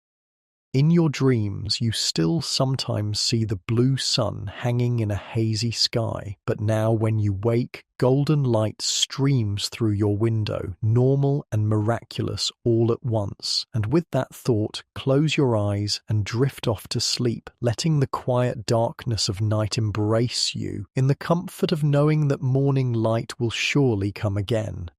In your dreams, you still sometimes see the blue sun hanging in a hazy sky, but now when you wake, golden light streams through your window, normal and miraculous all at once. And with that thought, close your eyes and drift off to sleep, letting the quiet darkness of night embrace you, in the comfort of knowing that morning light will surely come again.